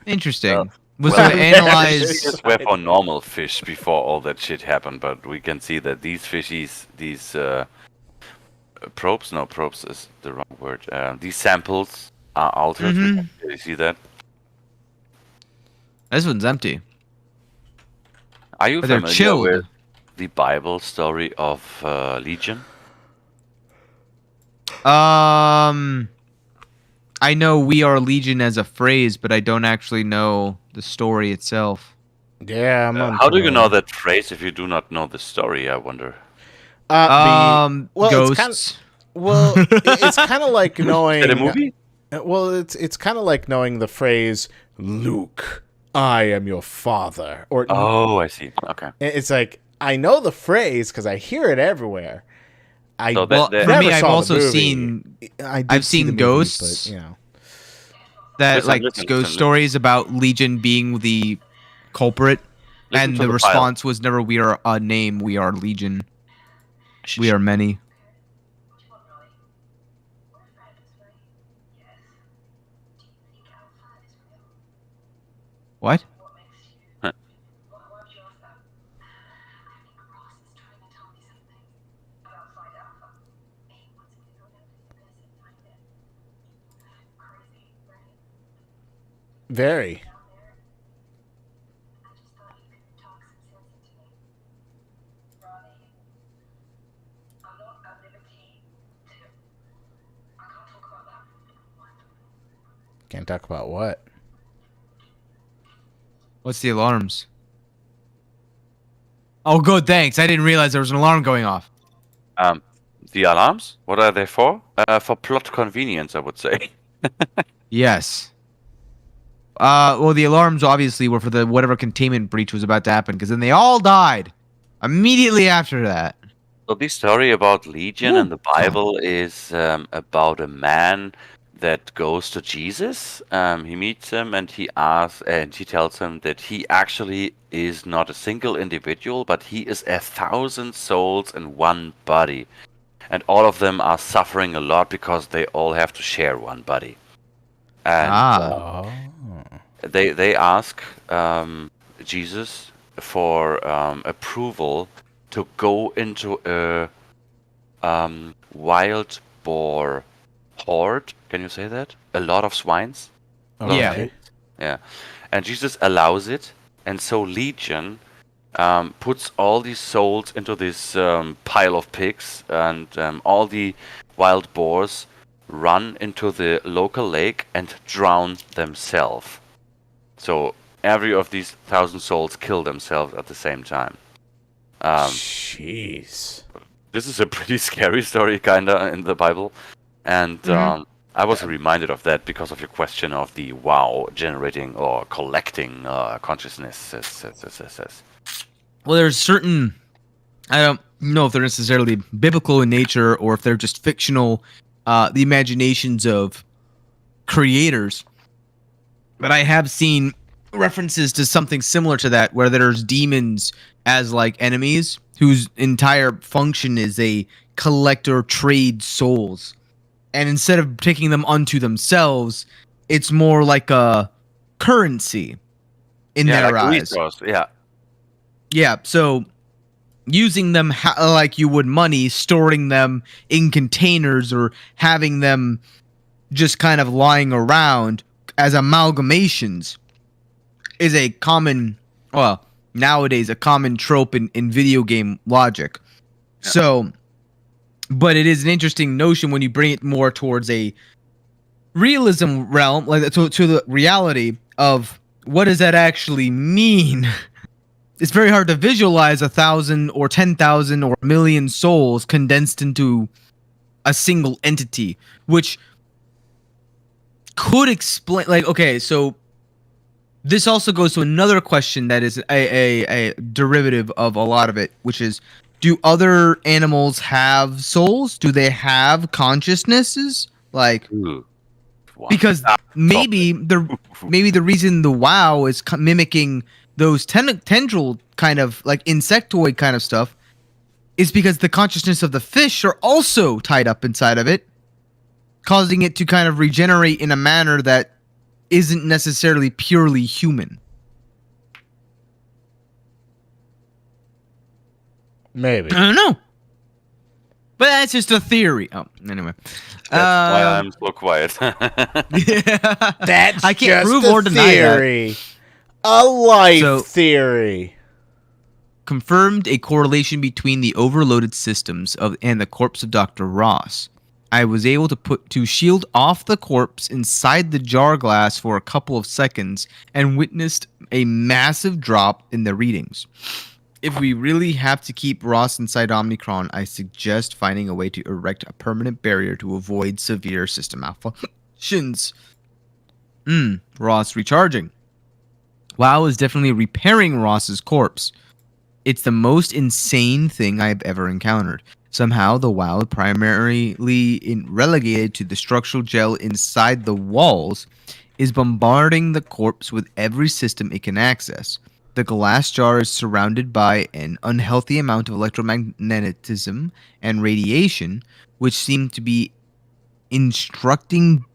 Interesting. Was Well, to analyze? Fishes were for normal fish before all that shit happened, but we can see that these fishies, these probes, no, probes is the wrong word. These samples are altered. We can clearly see that. This one's empty. Are you But they're familiar chilled. with the Bible story of Legion? I know "we are legion" as a phrase, but I don't actually know the story itself. Yeah, I'm How do you know that phrase if you do not know the story? I wonder. Ghosts. It's kind of like knowing. Is it a movie? Well, it's kind of like knowing the phrase "Luke, I am your father," or Oh, I see. Okay. it's like I know the phrase because I hear it everywhere. So Well, that- for me, never I've saw the also movie. seen I've I've seen ghosts. but, you know. that Listen, like listen, ghost listen. stories about Legion being the culprit, Listen and to the the response was never "we are a name, we are Legion, we are many." Which one, Rolly? We're friends, right? Yes. Do you think Alpha is real? What? What makes you... Huh. Why would you ask that? I think Ross is trying to tell me something about Flight Alpha. He wants me to go down to the abyss and find it. Crazy, right? Very. Down there. I just thought you could talk some sense into me. Ronnie, I'm not at liberty to... I can't talk about that. What? Can't talk about what. What's the alarms? Oh, good. Thanks. I didn't realize there was an alarm going off. The alarms? What are they for? For plot convenience, I would say. Yes. Well, the alarms obviously were for the whatever containment breach was about to happen, because then they all died immediately after that. So this story about Legion and the Bible is about a man that goes to Jesus. He meets him and he asks, and he tells him that he actually is not a single individual, but he is 1,000 souls in one body, and all of them are suffering a lot because they all have to share one body. And they ask Jesus for approval to go into a wild boar horde. Can you say that? A lot of swines. Yeah. Yeah. And Jesus allows it, and so Legion puts all these souls into this pile of pigs, and all the wild boars run into the local lake and drown themselves. So every of these 1,000 souls kill themselves at the same time. Jeez. This is a pretty scary story, kinda, in the Bible, and I was reminded of that because of your question of the WoW generating or collecting consciousness. Well, there's certain, I don't know if they're necessarily biblical in nature or if they're just fictional, the imaginations of creators. But I have seen references to something similar to that, where there's demons as like enemies, whose entire function is a collect or trade souls. And instead of taking them unto themselves, it's more like a currency in Yeah, their like a eyes. resource. Yeah. Yeah, so using them like you would money, storing them in containers or having them just kind of lying around as amalgamations is a common, well, nowadays a common trope in video game logic. Yeah. So, but it is an interesting notion when you bring it more towards a realism realm, like to the reality of what does that actually mean. It's very hard to visualize 1,000 or 10,000 or a million souls condensed into a single entity, which could explain, like, okay, so this also goes to another question that is a derivative of a lot of it, which is, do other animals have souls? Do they have consciousnesses? Like, Ooh. Wow. because maybe the reason the WoW is mimicking those tendril kind of like insectoid kind of stuff is because the consciousness of the fish are also tied up inside of it, causing it to kind of regenerate in a manner that isn't necessarily purely human. Maybe. I don't know. But that's just a theory. Oh, anyway. That's why I'm so quiet. Yeah. That's I can't just prove a or deny that. theory. A life So- theory. Confirmed a correlation between the overloaded systems and the corpse of Dr. Ross. I was able to shield off the corpse inside the jar glass for a couple of seconds and witnessed a massive drop in the readings. If we really have to keep Ross inside Omnicron, I suggest finding a way to erect a permanent barrier to avoid severe system malfunctions. Ross recharging. WoW is definitely repairing Ross's corpse. It's the most insane thing I've ever encountered. Somehow, the WoW primarily relegated to the structural gel inside the walls is bombarding the corpse with every system it can access. The glass jar is surrounded by an unhealthy amount of electromagnetism and radiation, which seem to be instructing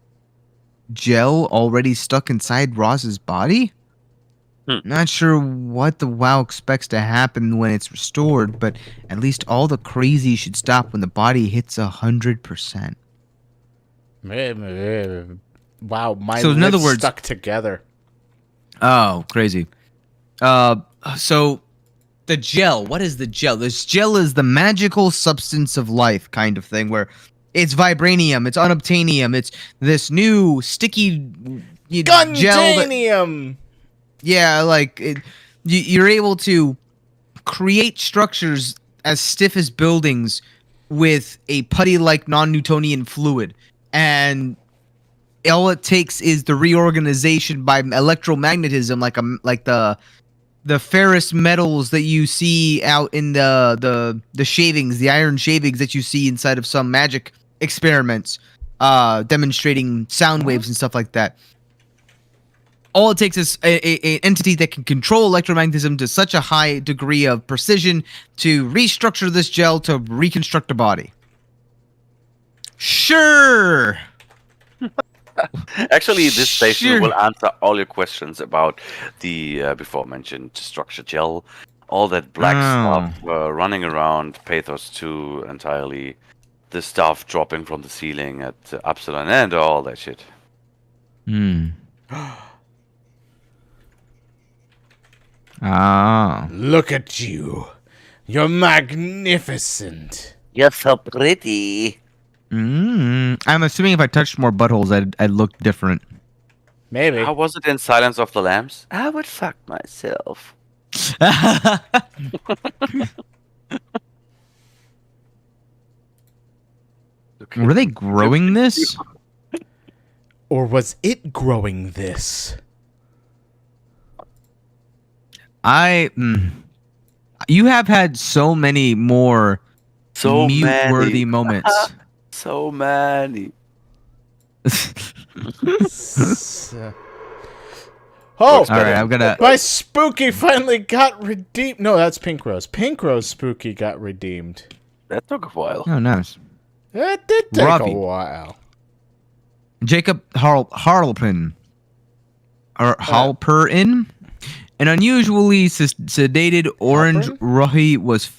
gel already stuck inside Ross's body? Not sure what the WoW expects to happen when it's restored, but at least all the crazy should stop when the body hits 100%. Wow, my So in other lips words- stuck together. Oh, crazy. So the gel, what is the gel? This gel is the magical substance of life kind of thing, where it's vibranium, it's unobtainium, it's this new sticky gel that, Gundanium! yeah, like you're able to create structures as stiff as buildings with a putty-like non-Newtonian fluid, and all it takes is the reorganization by electromagnetism, like the ferrous metals that you see out in the shavings, the iron shavings that you see inside of some magic experiments, demonstrating sound waves and stuff like that. All it takes is a entity that can control electromagnetism to such a high degree of precision to restructure this gel to reconstruct a body. Sure. Actually, this station Sure. will answer all your questions about the before mentioned structure gel, all that black stuff running around, Pathos 2 entirely, the stuff dropping from the ceiling at Upsilon, and all that shit. Ah. Look at you. You're magnificent. You're so pretty. I'm assuming if I touched more buttholes, I'd look different. Maybe. How was it in Silence of the Lambs? I would fuck myself. Were they growing this? Or was it growing this? You have had so many more So mute-worthy many. moments. So many. Oh, Works All right, better. I'm gonna. my spooky finally got redeemed. No, that's Pink Rose. Pink Rose spooky got redeemed. That took a while. Oh, nice. That did take Robbie. a while. Jacob Harlpin. Or Halperin? An unusually sedated orange Halperin? Ruhi was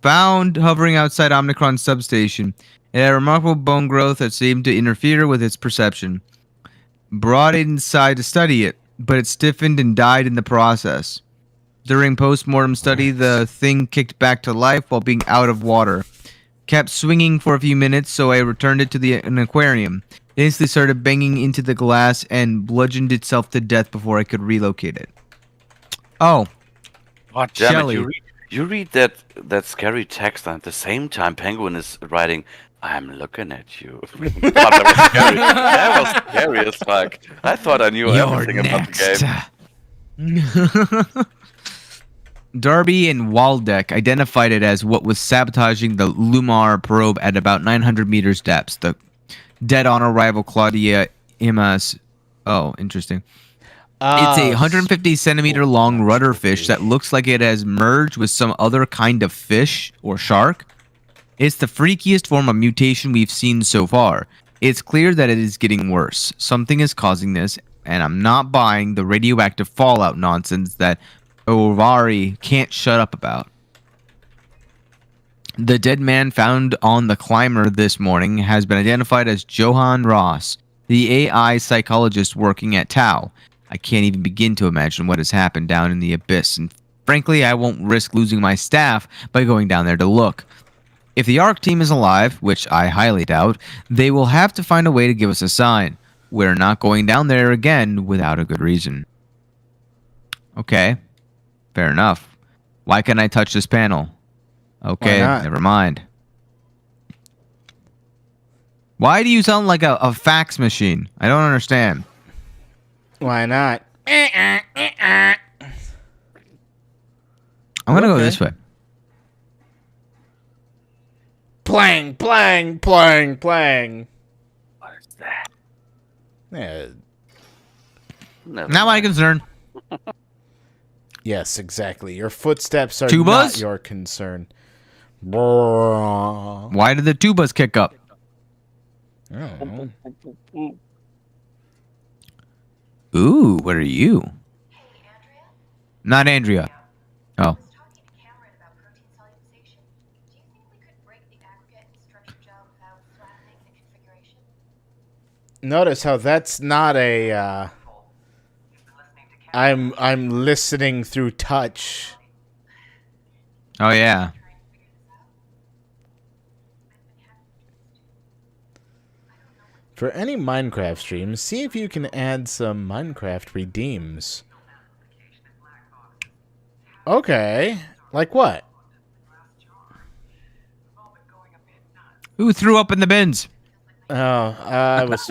found hovering outside Omnicron substation. It had remarkable bone growth that seemed to interfere with its perception. Brought it inside to study it, but it stiffened and died in the process. During post-mortem study, the thing kicked back to life while being out of water. Kept swinging for a few minutes, so I returned it to an aquarium. It instantly started banging into the glass and bludgeoned itself to death before I could relocate it. Oh, God damn Shelley. it! You read that scary text, and at the same time, Penguin is writing, "I'm looking at you." God, that was scary. That was scary as fuck. I thought I knew everything about the game. Darby and Waldeck identified it as what was sabotaging the Lumar probe at about 900 meters depth. The dead-on-arrival Claudia Imas. Oh, interesting. It's a 150 centimeter long rudder fish that looks like it has merged with some other kind of fish or shark. It's the freakiest form of mutation we've seen so far. It's clear that it is getting worse. Something is causing this, and I'm not buying the radioactive fallout nonsense that Ovari can't shut up about. The dead man found on the climber this morning has been identified as Johan Ross, the AI psychologist working at Tau. I can't even begin to imagine what has happened down in the abyss, and frankly, I won't risk losing my staff by going down there to look. If the ARC team is alive, which I highly doubt, they will have to find a way to give us a sign. We're not going down there again without a good reason. Okay, fair enough. Why can't I touch this panel? Okay, Why not? never mind. Why do you sound like a fax machine? I don't understand. Why not? I'm gonna go Okay. this way. Plang, plang, plang, plang. What is that? Yeah. Never Not my mind. concern. Yes, exactly. Your footsteps are Tubas? not your concern. Brrrr. Why did the tubas kick up? I don't know. Ooh, what are you? Hey, Andrea? Not Andrea. Oh. I was talking to Cameron about protein solubilization. Do you think we could break the aggregate and structure gel without flattening the configuration? Notice how that's not a. I'm listening through touch. Oh yeah. For any Minecraft streams, see if you can add some Minecraft redeems. Okay. Like what? Who threw up in the bins? Oh, I was.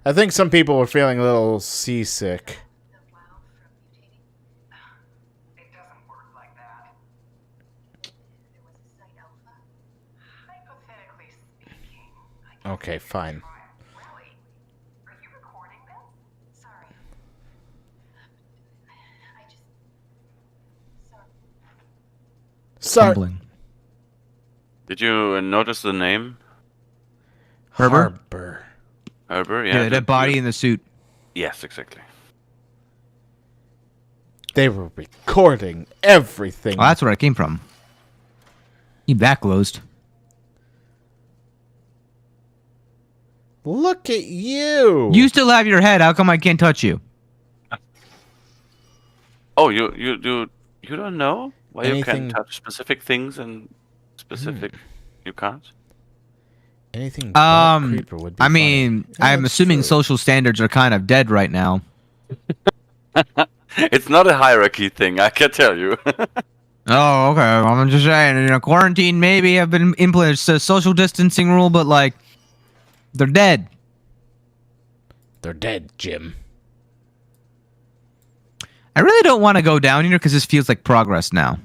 I think some people were feeling a little seasick. It doesn't work like that. There was a site alpha. Hypothetically speaking, I guess Okay, fine. Really? Are you recording this? Sorry. I just. Sorry. Sorry. Tumbling. Did you notice the name? Herber? Harbor. Herbert? Yeah, Yeah. that body in the suit. Yes, exactly. They were recording everything. Oh, that's where I came from. Keep that closed. Look at you. You still have your head. How come I can't touch you? Oh, you don't know why you Anything- can touch specific things and specific you can't? Anything but creeper would be I funny. mean, Yeah, I'm that's assuming true. social standards are kind of dead right now. It's not a hierarchy thing, I can tell you. Oh, okay. I'm just saying, quarantine maybe have been implemented. It's a social distancing rule, but like, they're dead. They're dead, Jim. I really don't want to go down here because this feels like progress now.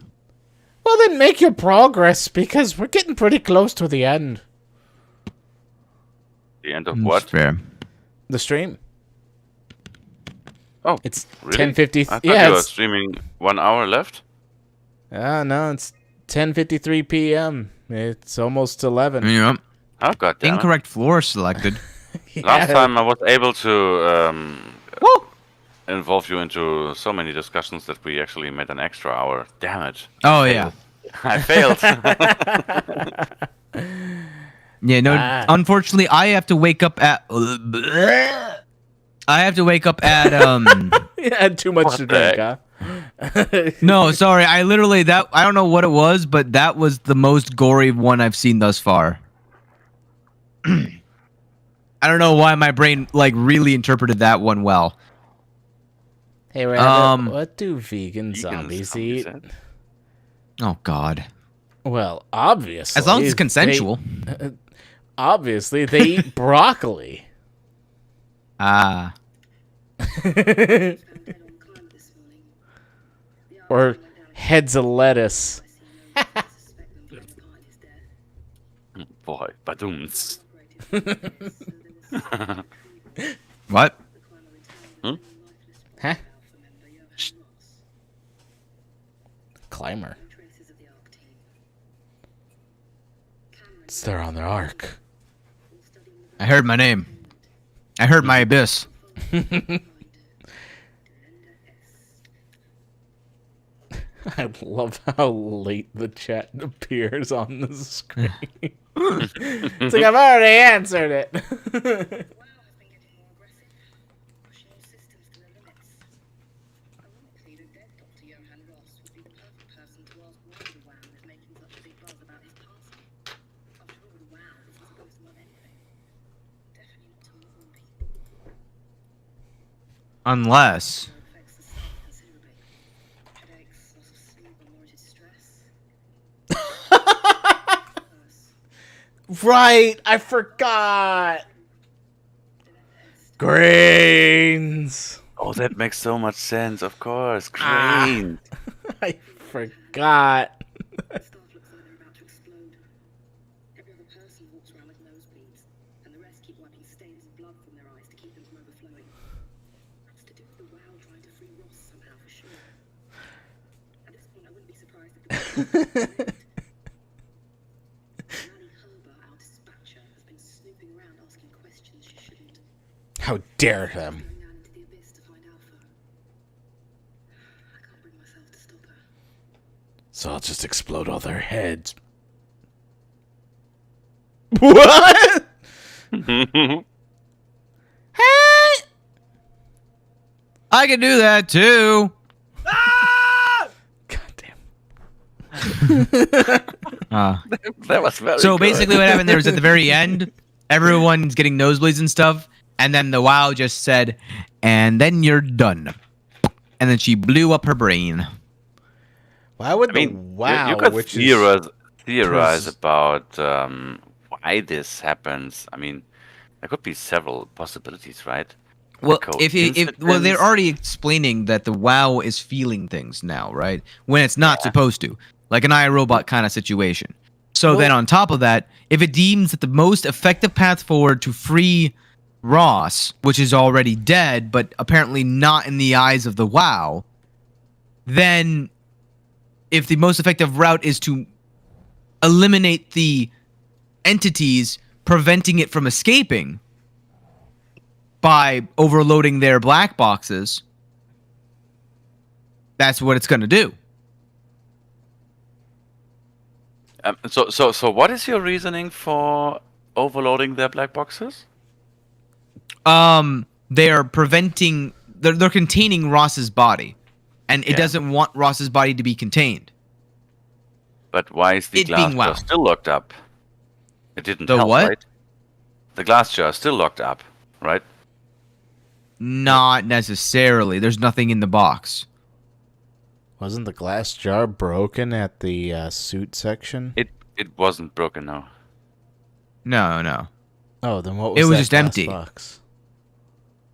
Well, then make your progress because we're getting pretty close to the end. The end of That's what? fair. The stream. Oh, It's really? 10:50. I thought Yeah, you were it's, streaming 1 hour left. no, it's 10:53 p.m. It's almost 11. Yeah. Oh, goddamn. Incorrect floor selected. Last Yeah. time I was able to Woo! involve you into so many discussions that we actually made an extra hour. Damn it. Oh yeah. I failed. Yeah, no. Ah. Unfortunately, I have to wake up at. I have to wake up at You had too much to What the drink, huh? No, sorry. I literally I don't know what it was, but that was the most gory one I've seen thus far. I don't know why my brain like really interpreted that one well. Hey, Rabbit, what do vegan zombies eat? said. Oh God. Well, obviously. As long as it's consensual. Obviously, they eat broccoli. Ah. Or heads of lettuce. Boy, badooms. What? Huh? Climber. It's there on their arc. I heard my name. I heard my abyss. I love how late the chat appears on the screen. It's like, I've already answered it. WoW has been getting more aggressive, pushing all systems to their limits. Ironically, the dead Dr. Johann Ross would be the perfect person to ask why the WoW is making such a big buzz about his passing. After all, the WoW isn't supposed to love anything. Definitely not to normal people. Unless. It affects the psyche considerably. Headaches, loss of sleep, unwarranted stress. Worse. Right, I forgot. Grains. Oh, that makes so much sense, of course. Ah. Grain. I forgot. Staff looks like they're about to explode. Every other person walks around with nosebleeds, and the rest keep wiping stains of blood from their eyes to keep them from overflowing. That's to do with the WoW trying to free Ross somehow, for sure. At this point, I wouldn't be surprised if the Rani Herber, our dispatcher, has been snooping around asking questions she shouldn't. How dare them. Going down into the abyss to find Alpha. I can't bring myself to stop her. So I'll just explode all their heads. What? I can do that too. God damn. That was very So good. basically, what happened there was at the very end, everyone's getting nosebleeds and stuff, and then the WoW just said, "And then you're done." And then she blew up her brain. Why would I mean, the WoW, you could which theorize pres- about why this happens. I mean, there could be several possibilities, right? Well, Coincidence? they're already explaining that the WoW is feeling things now, right? When it's not supposed to, like an iRobot kind of situation. So then, on top of that, if it deems that the most effective path forward to free Ross, which is already dead, but apparently not in the eyes of the WoW, then if the most effective route is to eliminate the entities preventing it from escaping by overloading their black boxes, that's what it's going to do. So what is your reasoning for overloading their black boxes? They are preventing, they're containing Ross's body, and it Yeah. doesn't want Ross's body to be contained. But why is the It glass being jar WoW. still locked up? It didn't The help, what? right? The glass jar is still locked up, right? Not necessarily. There's nothing in the box. Wasn't the glass jar broken at the suit section? It wasn't broken, no. No. Oh, then what was It was that just glass empty. box?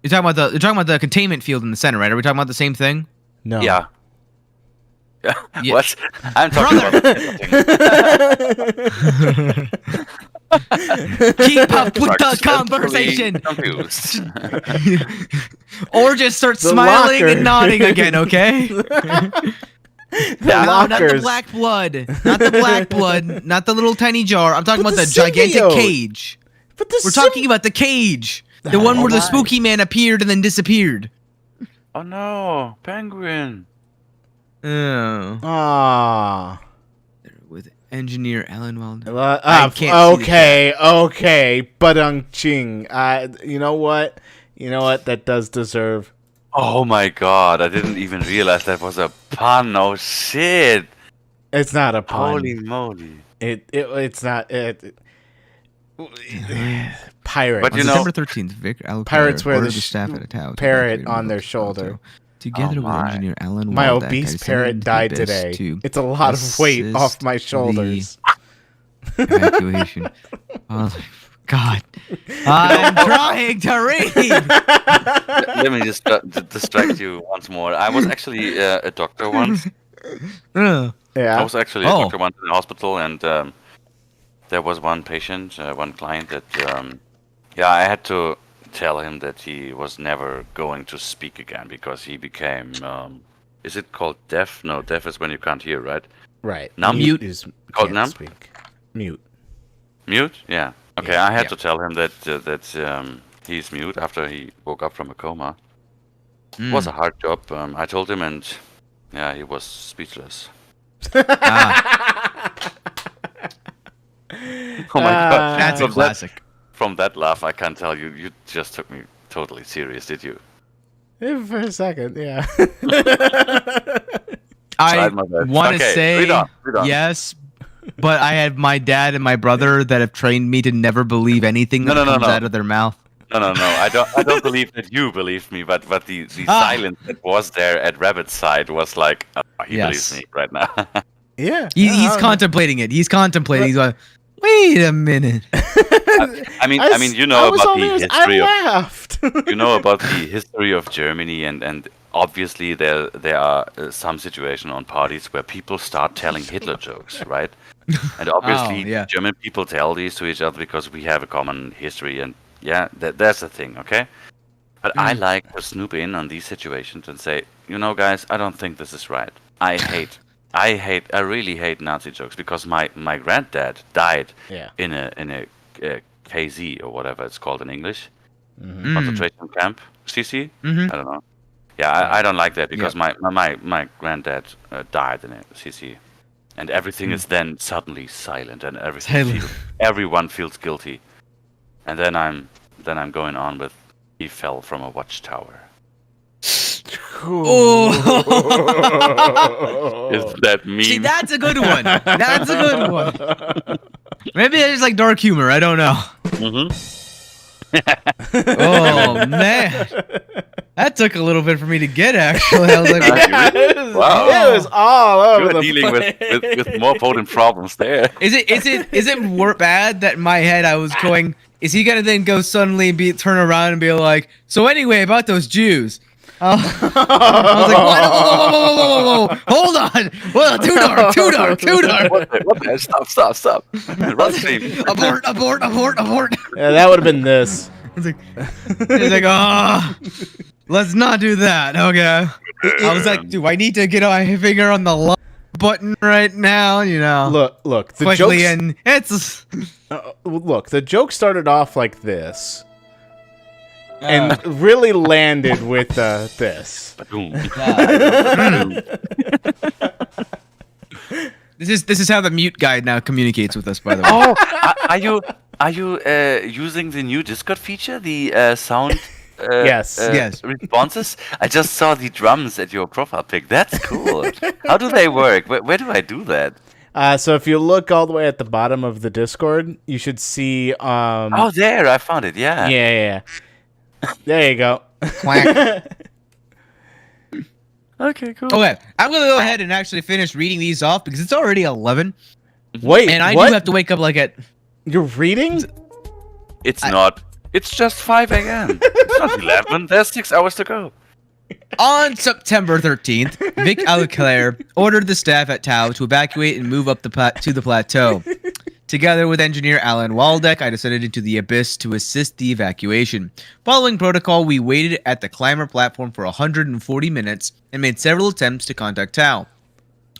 You're talking about the containment field in the center, right? Are we talking about the same thing? No. Yeah. Yeah. What? I'm talking about the thing. Keep up with the Mark's conversation. confused. Or just start The smiling locker. and nodding again, okay? No, not the lockers. black blood. Not the black blood. Not the little tiny jar. I'm talking But about the the gigantic symbiote. cage. But the We're talking about the cage. The one where the spooky man appeared and then disappeared. Oh no, penguin. Oh. Ah. With engineer Alan Wilder. Okay, Badung-ching. You know what? That does deserve. Oh my god, I didn't even realize that was a pun. Oh shit. It's not a pun. Holy moly. It's not. Pirate. But On you know- September 13th, Vic Alcala Pirates wear ordered the staff at a tower to parrot evacuate on and their move to shoulder. Toronto. Together with my. engineer Alan My Waldeck, I obese decided parrot to died best today. to It's a lot of weight off assist my shoulders. the evacuation. Oh, God. I'm trying to read. Let me just distract you once more. I was actually a doctor once. I Yeah. was actually a Oh. doctor once in the hospital, and there was one patient, one client that, I had to tell him that he was never going to speak again because he became, is it called deaf? No, deaf is when you can't hear, right? Right. Numb? Mute is Called can't numb? speak. Mute. Mute? Yeah. Okay, Yeah. I had Yeah. to tell him that he's mute after he woke up from a coma. It was a hard job. I told him, and yeah, he was speechless. Oh my god! That's a From that- classic. From that laugh, I can tell you just took me totally serious, did you? For a second, yeah. I Tried my best. want to Okay, say read on. yes, but I have my dad and my brother that have trained me to never believe anything that No, comes no. out of their mouth. No. I don't believe that you believed me, but the silence that was there at Rabbit's side was like, oh, he Yes. believes me right now. Yeah. He's contemplating it. He's contemplating. He's like, wait a minute. I mean, you know about the history of laughed. you know about the history of Germany, and obviously there are some situation on parties where people start telling Hitler jokes, right? And obviously yeah. German people tell these to each other because we have a common history, and yeah, that's the thing, okay? But I like to snoop in on these situations and say, you know, guys, I don't think this is right. I really hate Nazi jokes because my granddad died Yeah. in a KZ or whatever it's called in English, Mm. concentration camp, CC. Mhm. I don't know. Yeah, I don't like that because my granddad died in a CC, and everything is then suddenly silent and everyone feels guilty, and then I'm going on with he fell from a watchtower. Oh, Is that mean? see, that's a good one. That's a good one. Maybe it's like dark humor. I don't know. Oh man, that took a little bit for me to get. Actually, I was like, Wow. It was all over You're the dealing place. with more potent problems there. is it bad that in my head I was going? Is he gonna then go suddenly turn around and be like, so anyway about those Jews? I was like, whoa, hold on, whoa, too dark. What the? Stop. Run stream. Abort. Yeah, that would have been this. He's like, oh, let's not do that. Okay. I was like, do I need to get my finger on the lock button right now? You know, Look. The quickly, jokes. and it's Look, the joke started off like this, and really landed with this. Boom. this is how the mute guy now communicates with us. By the way. Oh, are you using the new Discord feature, the sound? Yes. Yes. Responses. I just saw the drums at your profile pic. That's cool. How do they work? Where do I do that? So if you look all the way at the bottom of the Discord, you should see. Oh, there! I found it. Yeah. Yeah. There you go. Okay. Cool. Okay, I'm gonna go ahead and actually finish reading these off because it's already 11, Wait, and I what? do have to wake up like at. You're reading? It's not. It's just 5 a.m. It's not 11. There's 6 hours to go. On September 13th, Vic Alclair ordered the staff at Tau to evacuate and move up to the plateau. Together with engineer Alan Waldeck, I descended into the abyss to assist the evacuation. Following protocol, we waited at the climber platform for 140 minutes and made several attempts to contact Tau.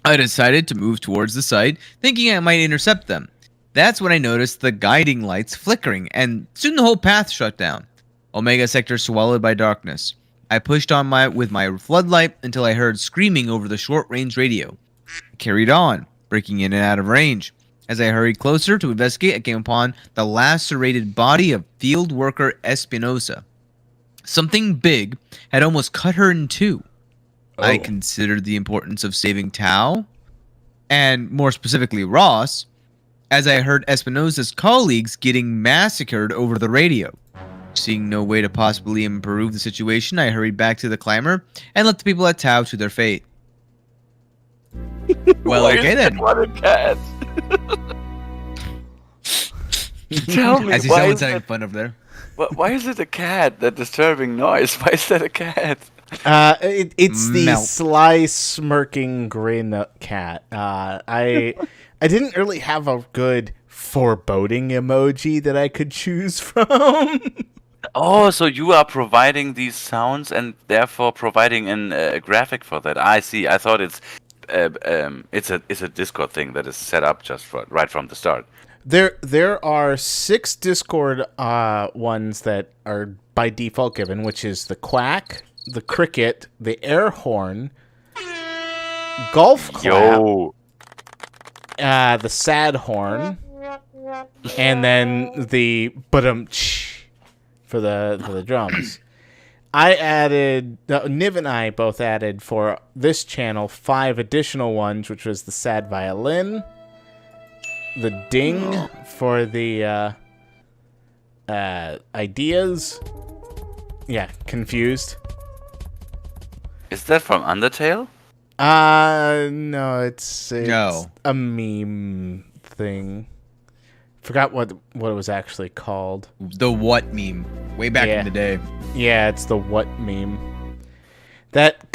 I decided to move towards the site, thinking I might intercept them. That's when I noticed the guiding lights flickering, and soon the whole path shut down. Omega Sector swallowed by darkness. I pushed on with my floodlight until I heard screaming over the short-range radio. I carried on, breaking in and out of range. As I hurried closer to investigate, I came upon the lacerated body of field worker Espinosa. Something big had almost cut her in two. I considered the importance of saving Tau, and more specifically Ross, as I heard Espinosa's colleagues getting massacred over the radio. Seeing no way to possibly improve the situation, I hurried back to the climber and left the people at Tau to their fate. Well, Why okay is then. it What a cat! Tell me, I see why someone is, having it, fun over there. why is it a cat? That disturbing noise. Why is that a cat? It's the Melt. sly smirking grin cat. I didn't really have a good foreboding emoji that I could choose from. Oh, so you are providing these sounds and therefore providing a graphic for that. I see. I thought it's a Discord thing that is set up just right from the start. There are 6 Discord ones that are by default given, which is the quack, the cricket, the air horn, golf clap, the sad horn, and then the badum-tsh for the drums. Niv and I both added for this channel 5 additional ones, which was the sad violin, the ding for the ideas. Yeah, confused. Is that from Undertale? No, it's No. a meme thing. Forgot what it was actually called. The what meme? Way back Yeah. in the day. Yeah, it's the what meme. That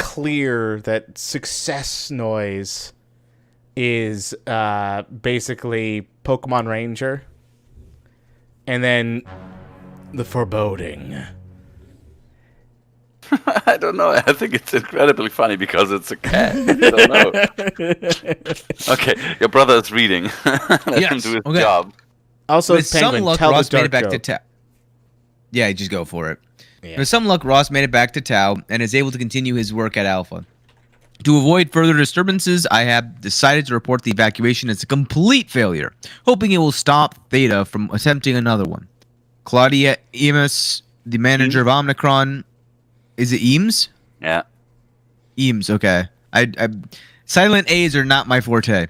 success noise is basically Pokemon Ranger. And then the foreboding. I don't know. I think it's incredibly funny because it's a cat. I don't know. Okay, your brother is reading. Let him Yes, do his okay. job. Also, With Penguin, some luck, tell Ross the made dark it back to joke. Tau. Yeah, just go for it. Yeah. With some luck, Ross made it back to Tau and is able to continue his work at Alpha. To avoid further disturbances, I have decided to report the evacuation as a complete failure, hoping it will stop Theta from attempting another one. Claudia Eames, the manager of Omnicron, is it Eames? Yeah. Eames, okay. I silent A's are not my forte.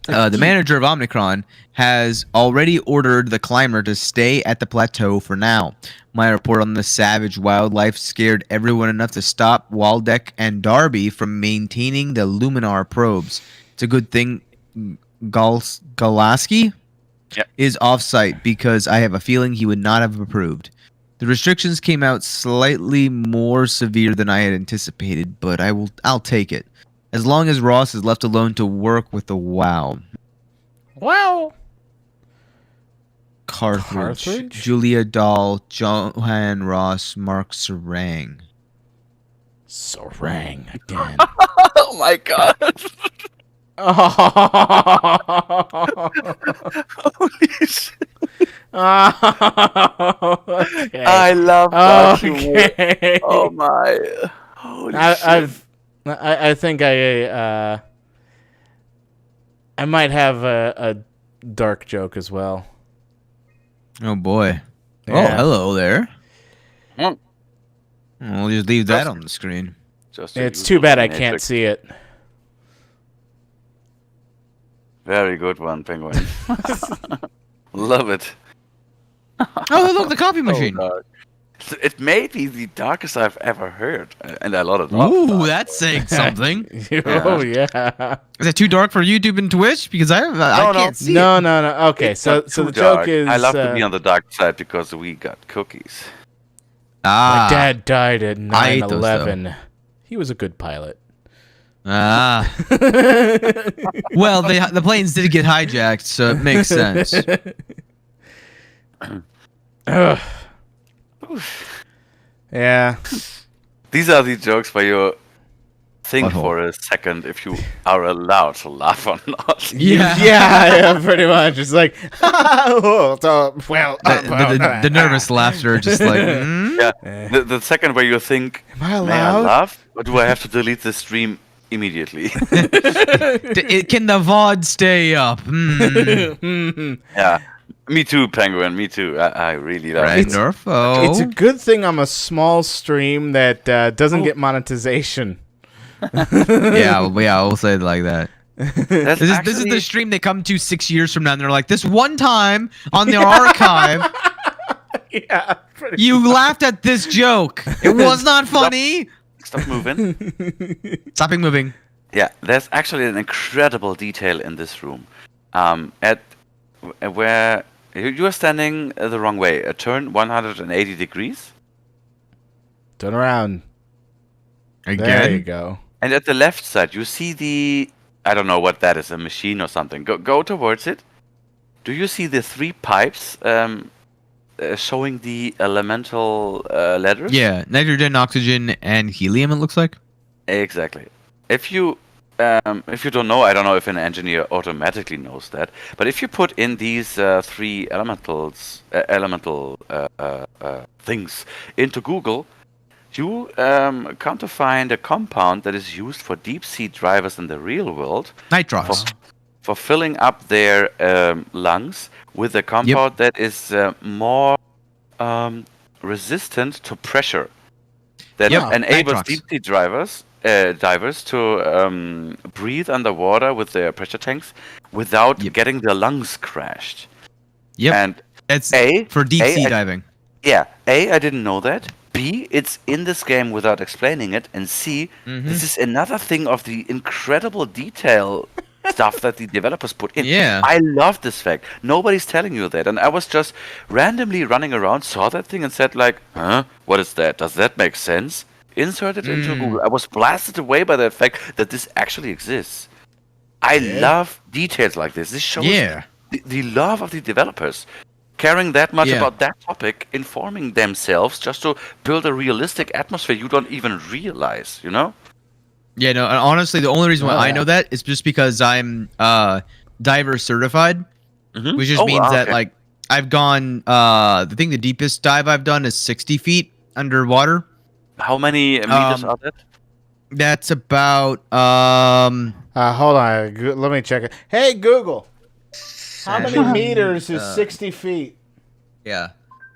The manager of Omnicron has already ordered the climber to stay at the plateau for now. My report on the savage wildlife scared everyone enough to stop Waldeck and Darby from maintaining the Luminar probes. It's a good thing Galaski is off-site because I have a feeling he would not have approved. The restrictions came out slightly more severe than I had anticipated, but I'll take it. As long as Ross is left alone to work with the WoW. Wow. Carthage. Julia Dahl, Johan Ross, Mark Sarang. Sarang again. Oh my god. Holy shit. Okay. I love that. Okay. Oh my. Holy shit. I think I might have a dark joke as well. Oh boy. Oh, Yeah. hello there. Mm. We'll just leave that on the screen. Just a It's too bad I usual can't matrix. see it. Very good one, Penguin. Love it. Oh, look, the copy machine. dark. It may be the darkest I've ever heard, and I love it. Ooh, that's saying something. Oh yeah. Is it too dark for YouTube and Twitch? Because I can't see it. No. Okay, It's so not the too joke dark. is I love to be on the dark side because we got cookies. my dad died at I ate those, 9/11. He was a good pilot. Ah. Well, the planes did get hijacked, so it makes sense. Ugh. Yeah. These are the jokes where you think Butthole. for a second if you are allowed to laugh or not. Yeah, pretty much. It's like, well, The nervous laughter, just like. Yeah. The second where you think, Am I may I allowed? laugh? Or do I have to delete the stream immediately? Can the VOD stay up? Hmm. Yeah. Me too, Penguin. Me too. I really love Right, it. Norfo. It's a good thing I'm a small stream that doesn't get monetization. yeah, we'll say it like that. That's This is the stream they come to 6 years from now, and they're like, this one time on their archive, Yeah. you laughed at this joke. It was not funny. Stop moving. Stopping moving. Yeah, there's actually an incredible detail in this room. At where you are standing the wrong way. Turn 180 degrees. Turn around. Again? There you go. And at the left side, you see the... I don't know what that is, a machine or something. Go towards it. Do you see the 3 pipes showing the elemental letters? Yeah, nitrogen, oxygen, and helium, it looks like. Exactly. If you don't know, I don't know if an engineer automatically knows that, but if you put in these 3 elemental things into Google, you come to find a compound that is used for deep sea divers in the real world Nitrox. for filling up their lungs with a compound that is more resistant to pressure. That enables nitrox. deep sea divers to breathe underwater with their pressure tanks without getting their lungs crashed. Yep. And It's A, for deep sea I- diving. yeah, A, I didn't know that. B, it's in this game without explaining it. And C, this is another thing of the incredible detail stuff that the developers put in. Yeah. I love this fact. Nobody's telling you that. And I was just randomly running around, saw that thing and said like, huh? What is that? Does that make sense? Insert it into Google. I was blasted away by the fact that this actually exists. I love details like this. This shows the love of the developers. Caring that much about that topic, informing themselves just to build a realistic atmosphere you don't even realize, you know? Yeah, no, and honestly, the only reason why I know that is just because I'm diver certified, which just means that, like, I've gone, I think the deepest dive I've done is 60 feet underwater. How many meters are that? That's about, Hold on. Let me check it. Hey, Google. How many meters is 60 feet? yeah,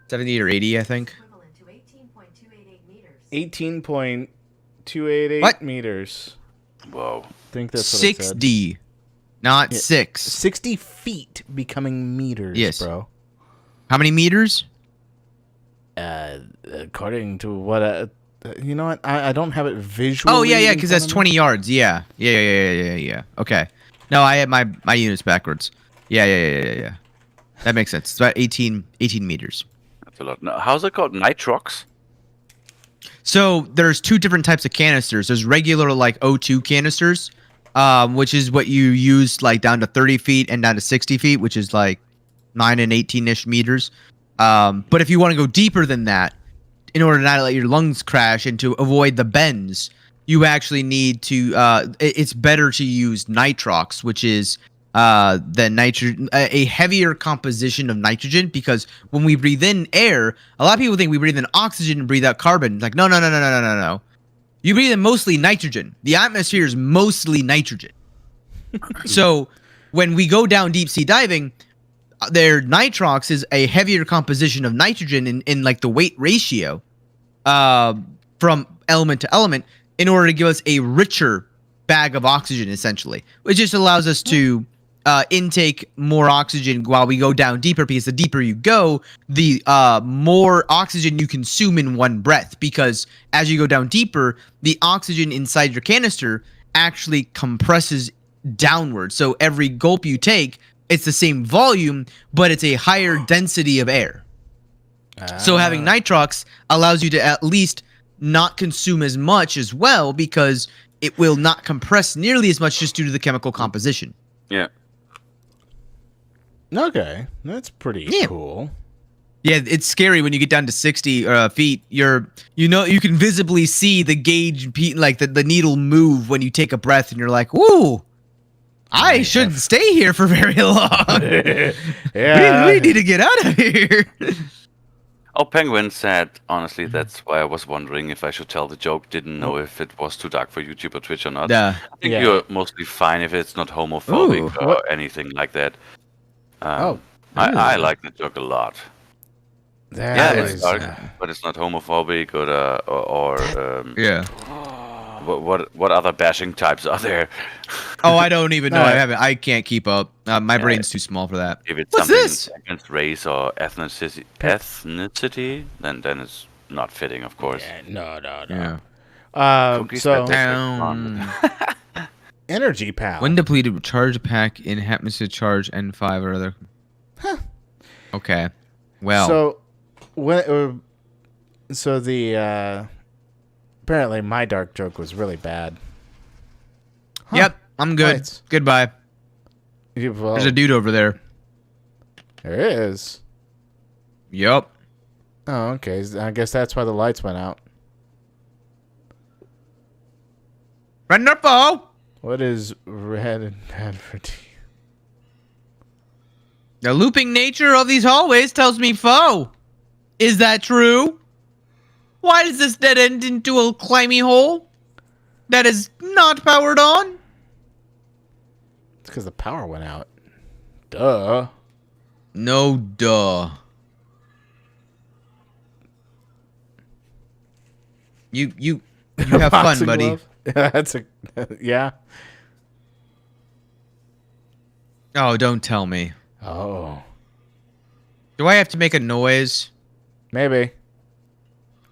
70 or 80, I think. Equivalent to 18.288 meters. 18.288 meters. Whoa. I think that's what it said. 6D, not 6. 60 feet becoming meters, Yes. bro. How many meters? According to what... you know what? I don't have it visually. Oh, yeah, in because front that's of me. 20 yards. Yeah. Yeah. Okay. No, I had my units backwards. Yeah. That makes sense. It's about 18 meters. That's a lot. No, how's it called? Nitrox? So there's 2 different types of canisters. There's regular like O2 canisters, which is what you use like down to 30 feet and down to 60 feet, which is like 9 and 18-ish meters. But if you want to go deeper than that, in order not to let your lungs crash and to avoid the bends, you actually need to. It's better to use nitrox, which is a heavier composition of nitrogen, because when we breathe in air, a lot of people think we breathe in oxygen and breathe out carbon. Like, no. You breathe in mostly nitrogen. The atmosphere is mostly nitrogen. So when we go down deep sea diving, their nitrox is a heavier composition of nitrogen in like the weight ratio from element to element, in order to give us a richer bag of oxygen, essentially, which just allows us to intake more oxygen while we go down deeper, because the deeper you go, the more oxygen you consume in one breath, because as you go down deeper, the oxygen inside your canister actually compresses downward. So every gulp you take, it's the same volume, but it's a higher density of air. So having nitrox allows you to at least not consume as much as well, because it will not compress nearly as much just due to the chemical composition. Yeah. Okay, that's pretty Yeah. cool. Yeah, it's scary when you get down to 60 feet. You can visibly see the gauge, like the needle move when you take a breath, and you're like, "Woo, I shouldn't stay here for very long. Yeah, we need to get out of here." Oh, Penguin said, honestly, that's why I was wondering if I should tell the joke. Didn't know if it was too dark for YouTube or Twitch or not. Yeah. I think Yeah. you're mostly fine if it's not homophobic Ooh. or anything like that. I like the joke a lot. that It's is, dark, but it's not homophobic or Yeah. what other bashing types are there? Oh, I don't even know. No. I can't keep up. My brain's too small for that. If it's What's something this? against race or ethnicity, then it's not fitting, of course. no. Yeah. Cookies So that energy pal. When depleted, charge a pack in atmosphere charge N5 or other. Okay. Well. So the apparently my dark joke was really bad. Huh. Yep. I'm good. Right. Goodbye. Well, There's a dude over there. there is. Yep. Oh, okay. I guess that's why the lights went out. Friend or foe? What is red and bad for tea? The looping nature of these hallways tells me foe. Is that true? Why does this dead end into a climby hole that is not powered on? It's because the power went out. Duh. No duh. You have fun, Boxing buddy. glove? That's a yeah. Oh, don't tell me. Oh, Do I have to make a noise? maybe.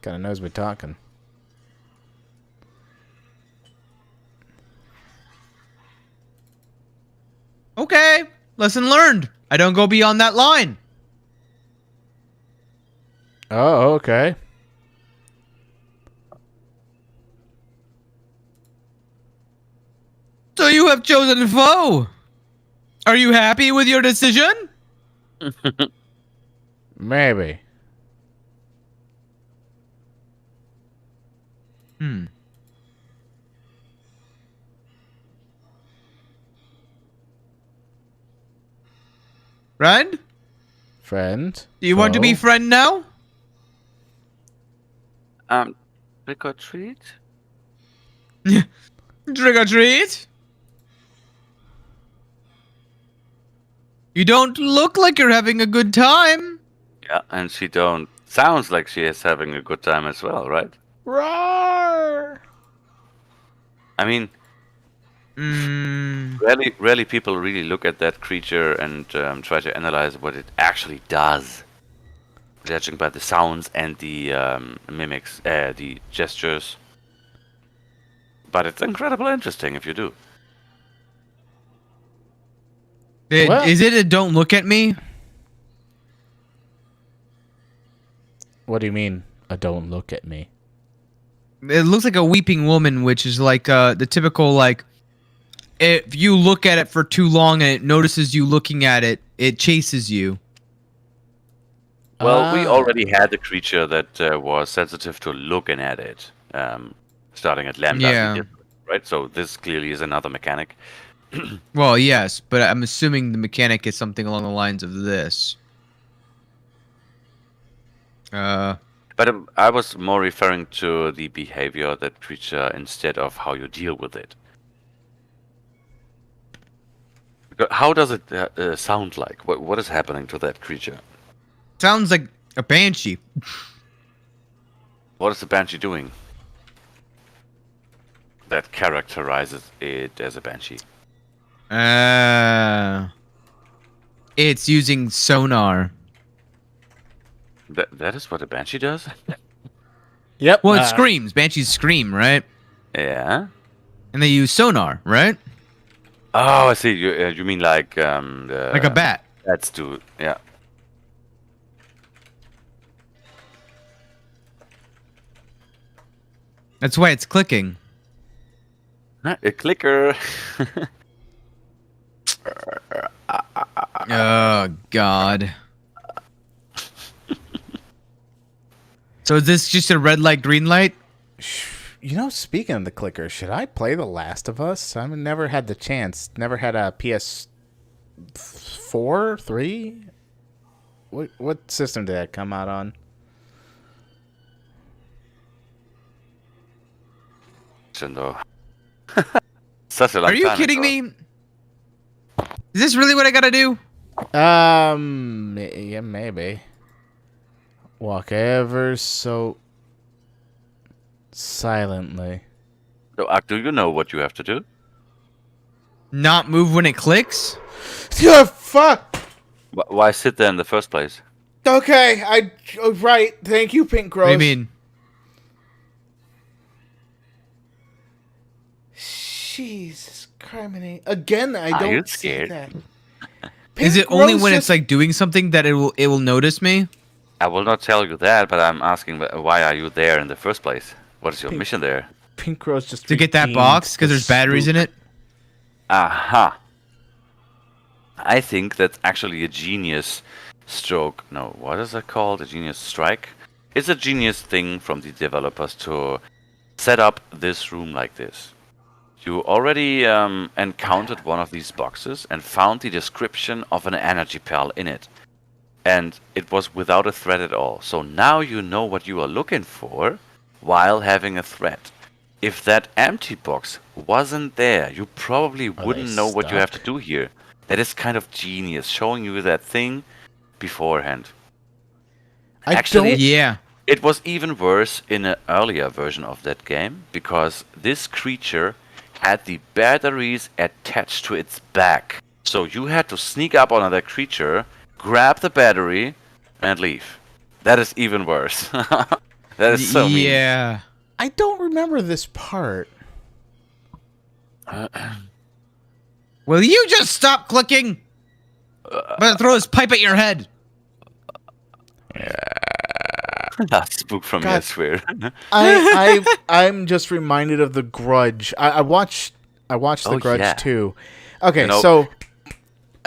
Kind of knows we're talking. Okay. Lesson learned. I don't go beyond that line. Oh, okay. So you have chosen foe. Are you happy with your decision? Maybe. Friend? Friend. Do you want to be foe? friend now? Trick or treat? Trick or treat? You don't look like you're having a good time. Yeah, and she don't sounds like she is having a good time as well, right? Roar! I mean, rarely people really look at that creature and try to analyze what it actually does, judging by the sounds and the mimics, the gestures. But it's incredibly interesting if you do. What? Is it a don't look at me? What do you mean? Don't look at me. It looks like a weeping woman, which is like the typical, like, if you look at it for too long and it notices you looking at it, it chases you. Well, we already had a creature that was sensitive to looking at it, starting at Lambda, Yeah. right? So this clearly is another mechanic. Well, yes, but I'm assuming the mechanic is something along the lines of this. But I was more referring to the behavior of that creature instead of how you deal with it. Because how does it sound like? What is happening to that creature? Sounds like a banshee. What is the banshee doing that characterizes it as a banshee? It's using sonar. That is what a banshee does? Yep. Well, it screams. Banshees scream, right? Yeah. And they use sonar, right? Oh, I see. You mean like Like a bat. Bats do, yeah. That's why it's clicking. A clicker. Oh God. So is this just a red light, green light? You know, speaking of the clicker, should I play The Last of Us? I've never had the chance. Never had a PS4, 3? What system did that come out on? Shindo. Such a long Are you time kidding ago. me? Is this really what I gotta do? Yeah, maybe. Walk ever so silently. So, Ak, do you know what you have to do? Not move when it clicks? Yeah, fuck! Why sit there in the first place? Okay, right. Thank you, Pink Rose. What do you mean? Jesus criminy. Again, I Are don't you see scared? that. Is it Pink only Rose when just- it's like doing something that it will notice me? I will not tell you that, but I'm asking why are you there in the first place? What is your Pink- mission there? Pink Rose just To get that redeemed box because the there's batteries in spook. it? Aha. I think that's actually a genius stroke. No, what is it called? A genius strike? It's a genius thing from the developers to set up this room like this. You already encountered one of these boxes and found the description of an energy pal in it. And it was without a threat at all. So now you know what you are looking for while having a threat. If that empty box wasn't there, you probably wouldn't know what you have to stuck? do here. That is kind of genius, showing you that thing beforehand. I Actually, don't. Yeah. it was even worse in an earlier version of that game, because this creature had the batteries attached to its back. So you had to sneak up on that creature, grab the battery, and leave. That is even worse. That is so mean. Yeah. I don't remember this part. Will you just stop clicking? I'm gonna throw this pipe at your head. That's spook from me, I God. swear. I'm just reminded of The Grudge. I watched The Oh, Grudge yeah. too. Okay, You know- so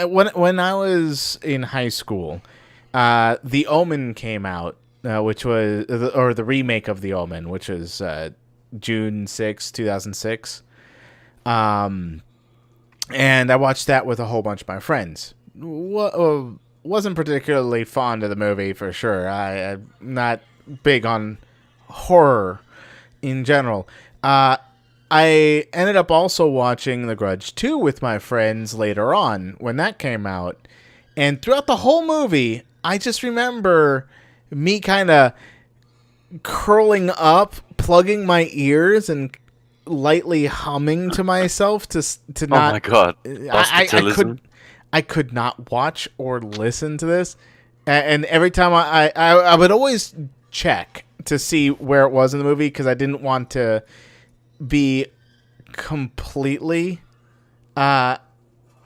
when I was in high school, The Omen came out, which was the remake of The Omen, which was June 6, 2006. And I watched that with a whole bunch of my friends. Wasn't particularly fond of the movie, for sure. I'm not big on horror in general. I ended up also watching The Grudge 2 with my friends later on when that came out. And throughout the whole movie, I just remember me kind of curling up, plugging my ears, and lightly humming to myself to Oh not. my god. I could not watch or listen to this, and every time I would always check to see where it was in the movie because I didn't want to be completely out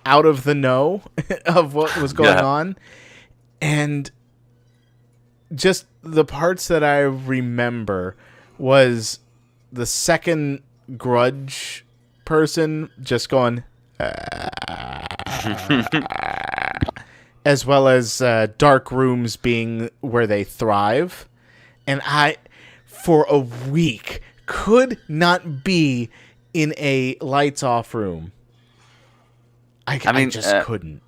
of the know of what was going on, and just the parts that I remember was the second Grudge person just going as well as dark rooms being where they thrive. And I, for a week, could not be in a lights off room. I mean, just couldn't.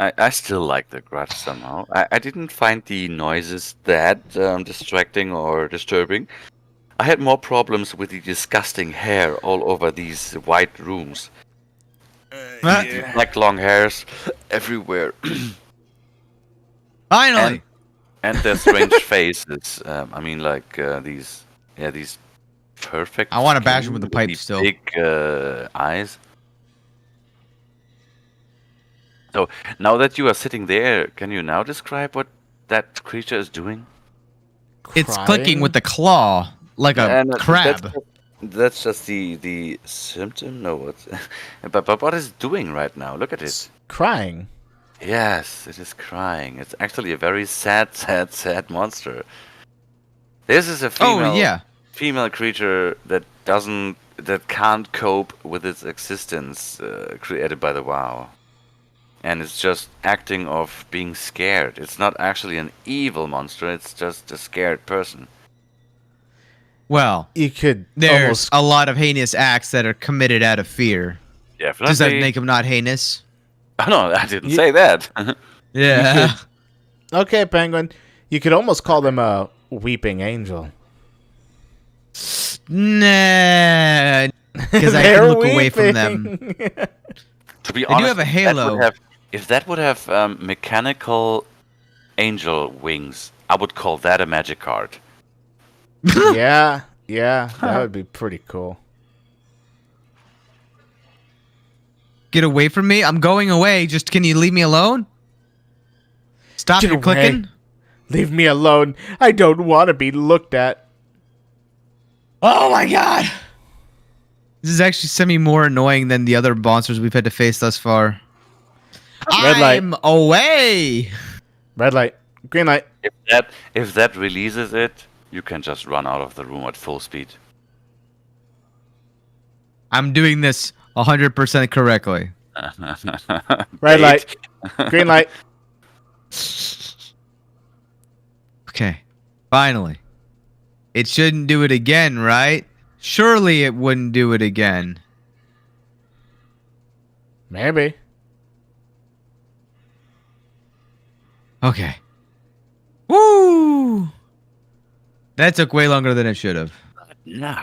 I still like The Grudge somehow. I didn't find the noises that distracting or disturbing. I had more problems with the disgusting hair all over these white rooms. Black long hairs everywhere. Finally. And their strange faces. I mean, like these perfect. I wanna bash skin him with the the pipe still. Big eyes. So now that you are sitting there, can you now describe what that creature is doing? It's clicking with the claw like a And crab. That's just the symptom. No, what's but what is it doing right now? Look at it. It's crying. Yes, it is crying. It's actually a very sad monster. This is a female Oh yeah. female creature that doesn't that can't cope with its existence created by the WoW. And it's just acting of being scared. It's not actually an evil monster, it's just a scared person. Well, You could there's almost a lot of heinous acts that are committed out of fear. Definitely. Does that make them not heinous? Oh, no, I didn't say that. Yeah. okay, Penguin. You could almost call them a weeping angel. Nah. Because I can look away from them. To be They do honest, have a halo. if that would have mechanical angel wings, I would call that a magic card. yeah, that would be pretty cool. Get away from me. I'm going away. Just can you leave me alone? Stop Get your away. clicking. Leave me alone. I don't want to be looked at. Oh my god. This is actually semi more annoying than the other monsters we've had to face thus far. Red light. I'm away. Red light. Green light. If that releases it, you can just run out of the room at full speed. I'm doing this 100% correctly. Red light. Green light. Okay. Finally. It shouldn't do it again, right? Surely it wouldn't do it again. Maybe. Okay. Woo! That took way longer than it should have. No.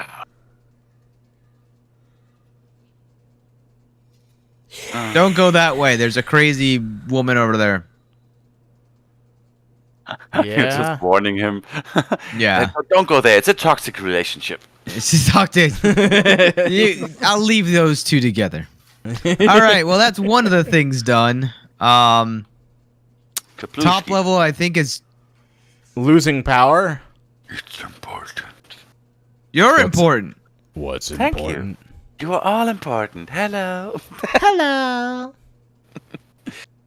Don't go that way. There's a crazy woman over there. You're Yeah. just warning him. Yeah. Don't go there. It's a toxic relationship. She's talked in. I'll leave those two together. All right. Well, that's one of the things done. Top Kaplushki. level, I think, is Losing power. It's important. you're important. What's Thank you. You are all important. Hello. Hello.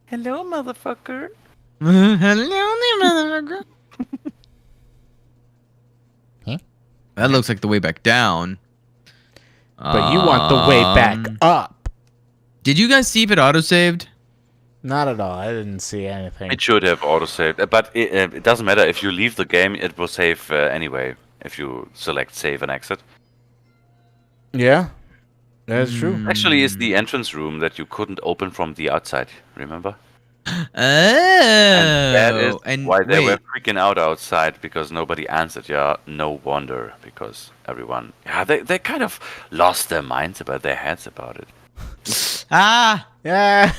Hello, motherfucker. Hello, that looks like the way back down. But you want the way back up. Did you guys see if it autosaved? Not at all. I didn't see anything. It should have autosaved, but it doesn't matter. If you leave the game, it will save anyway. If you select save and exit. Yeah. That's true. Actually, it's the entrance room that you couldn't open from the outside. Remember? Oh, And that is and why they were wait, freaking out outside, because nobody answered. Yeah, no wonder, because everyone, they kind of lost their minds about their heads about it. ah, Yeah.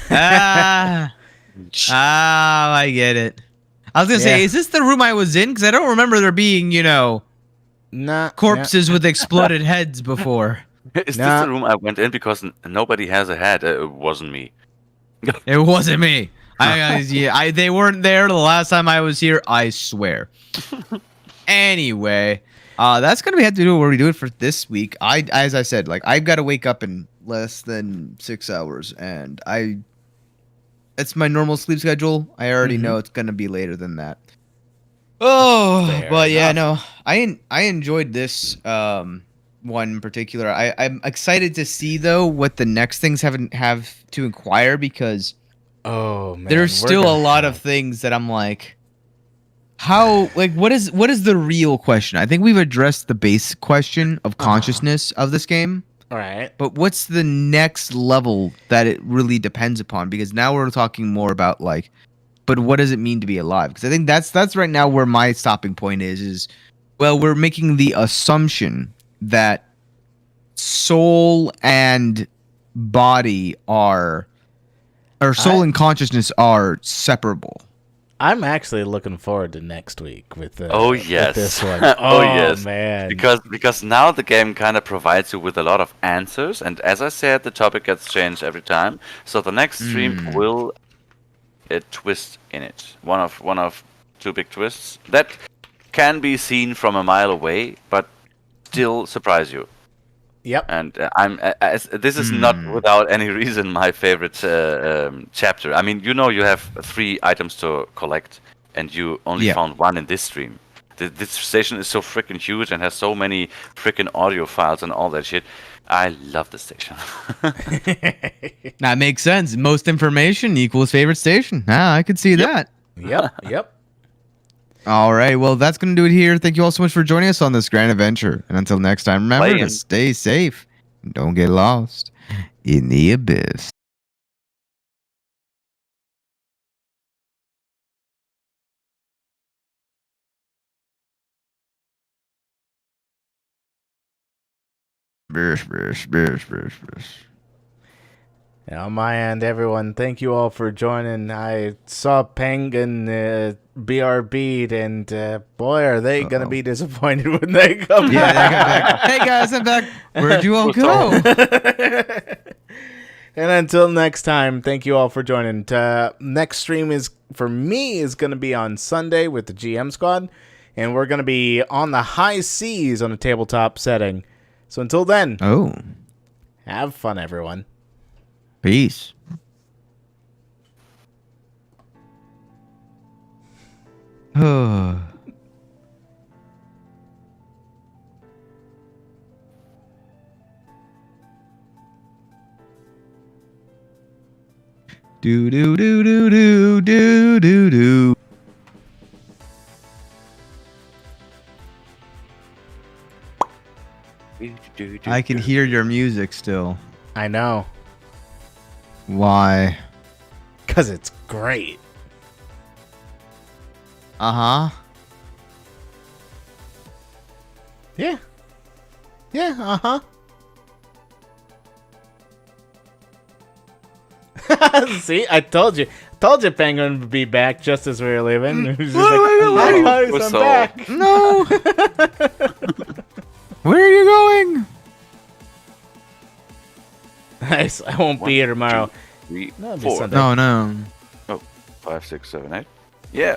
I get it. I was gonna say, Yeah. is this the room I was in? Because I don't remember there being, Nah. corpses with exploded heads before. Is Nah. this the room I went in? Because nobody has a head. It wasn't me. It wasn't me. They weren't there the last time I was here. I swear. Anyway, that's gonna have to do what we do it for this week. As I said, like I've got to wake up in less than 6 hours, and it's my normal sleep schedule. I already know it's gonna be later than that. Oh, Fair but yeah, enough. no, I enjoyed this one in particular. I'm excited to see though what the next things have to inquire, because Oh man. there's still a lot of things that I'm like, what is the real question? I think we've addressed the base question of consciousness of this game, All right. but what's the next level that it really depends upon? Because now we're talking more about like, but what does it mean to be alive? Because I think that's right now where my stopping point is well, we're making the assumption that soul and body or soul and consciousness are separable. I'm actually looking forward to next week with the. Oh with yes. this one. Oh, yes. man. Because now the game kind of provides you with a lot of answers, and as I said, the topic gets changed every time. So the next stream will a twist in it. One of two big twists that can be seen from a mile away, but still surprise you. Yep. And this is not without any reason my favorite chapter. I mean, you have 3 items to collect, and you only found 1 in this stream. This station is so freaking huge and has so many freaking audio files and all that shit. I love the station. That makes sense. Most information equals favorite station. Ah, I could see that. Yep. All right. Well, that's going to do it here. Thank you all so much for joining us on this grand adventure. And until next time, remember Playing. to stay safe and don't get lost in the abyss. Bish, bish, bish, bish, bish. And on my end, everyone, thank you all for joining. I saw Penguin BRB'd, and boy, are they going to be disappointed when they come Yeah, back. they got back. Hey guys, I'm back. Where'd you all go? And until next time, thank you all for joining. Next stream is for me is going to be on Sunday with the GM squad, and we're going to be on the high seas on a tabletop setting. So until then, Oh, have fun, everyone. peace. Oh. Do do do do do do do do. I can hear your music still. I know, Why? because it's great. Uh-huh. Yeah. Yeah, uh-huh. See, I told you. Penguin would be back just as we were leaving. He was just like, "Hi, guys, I'm So- back." No. Where are you going? Nice. I won't be here tomorrow. 3, No, it'll be 4, Sunday. No, no. 5, 6, 7, 8. Yeah.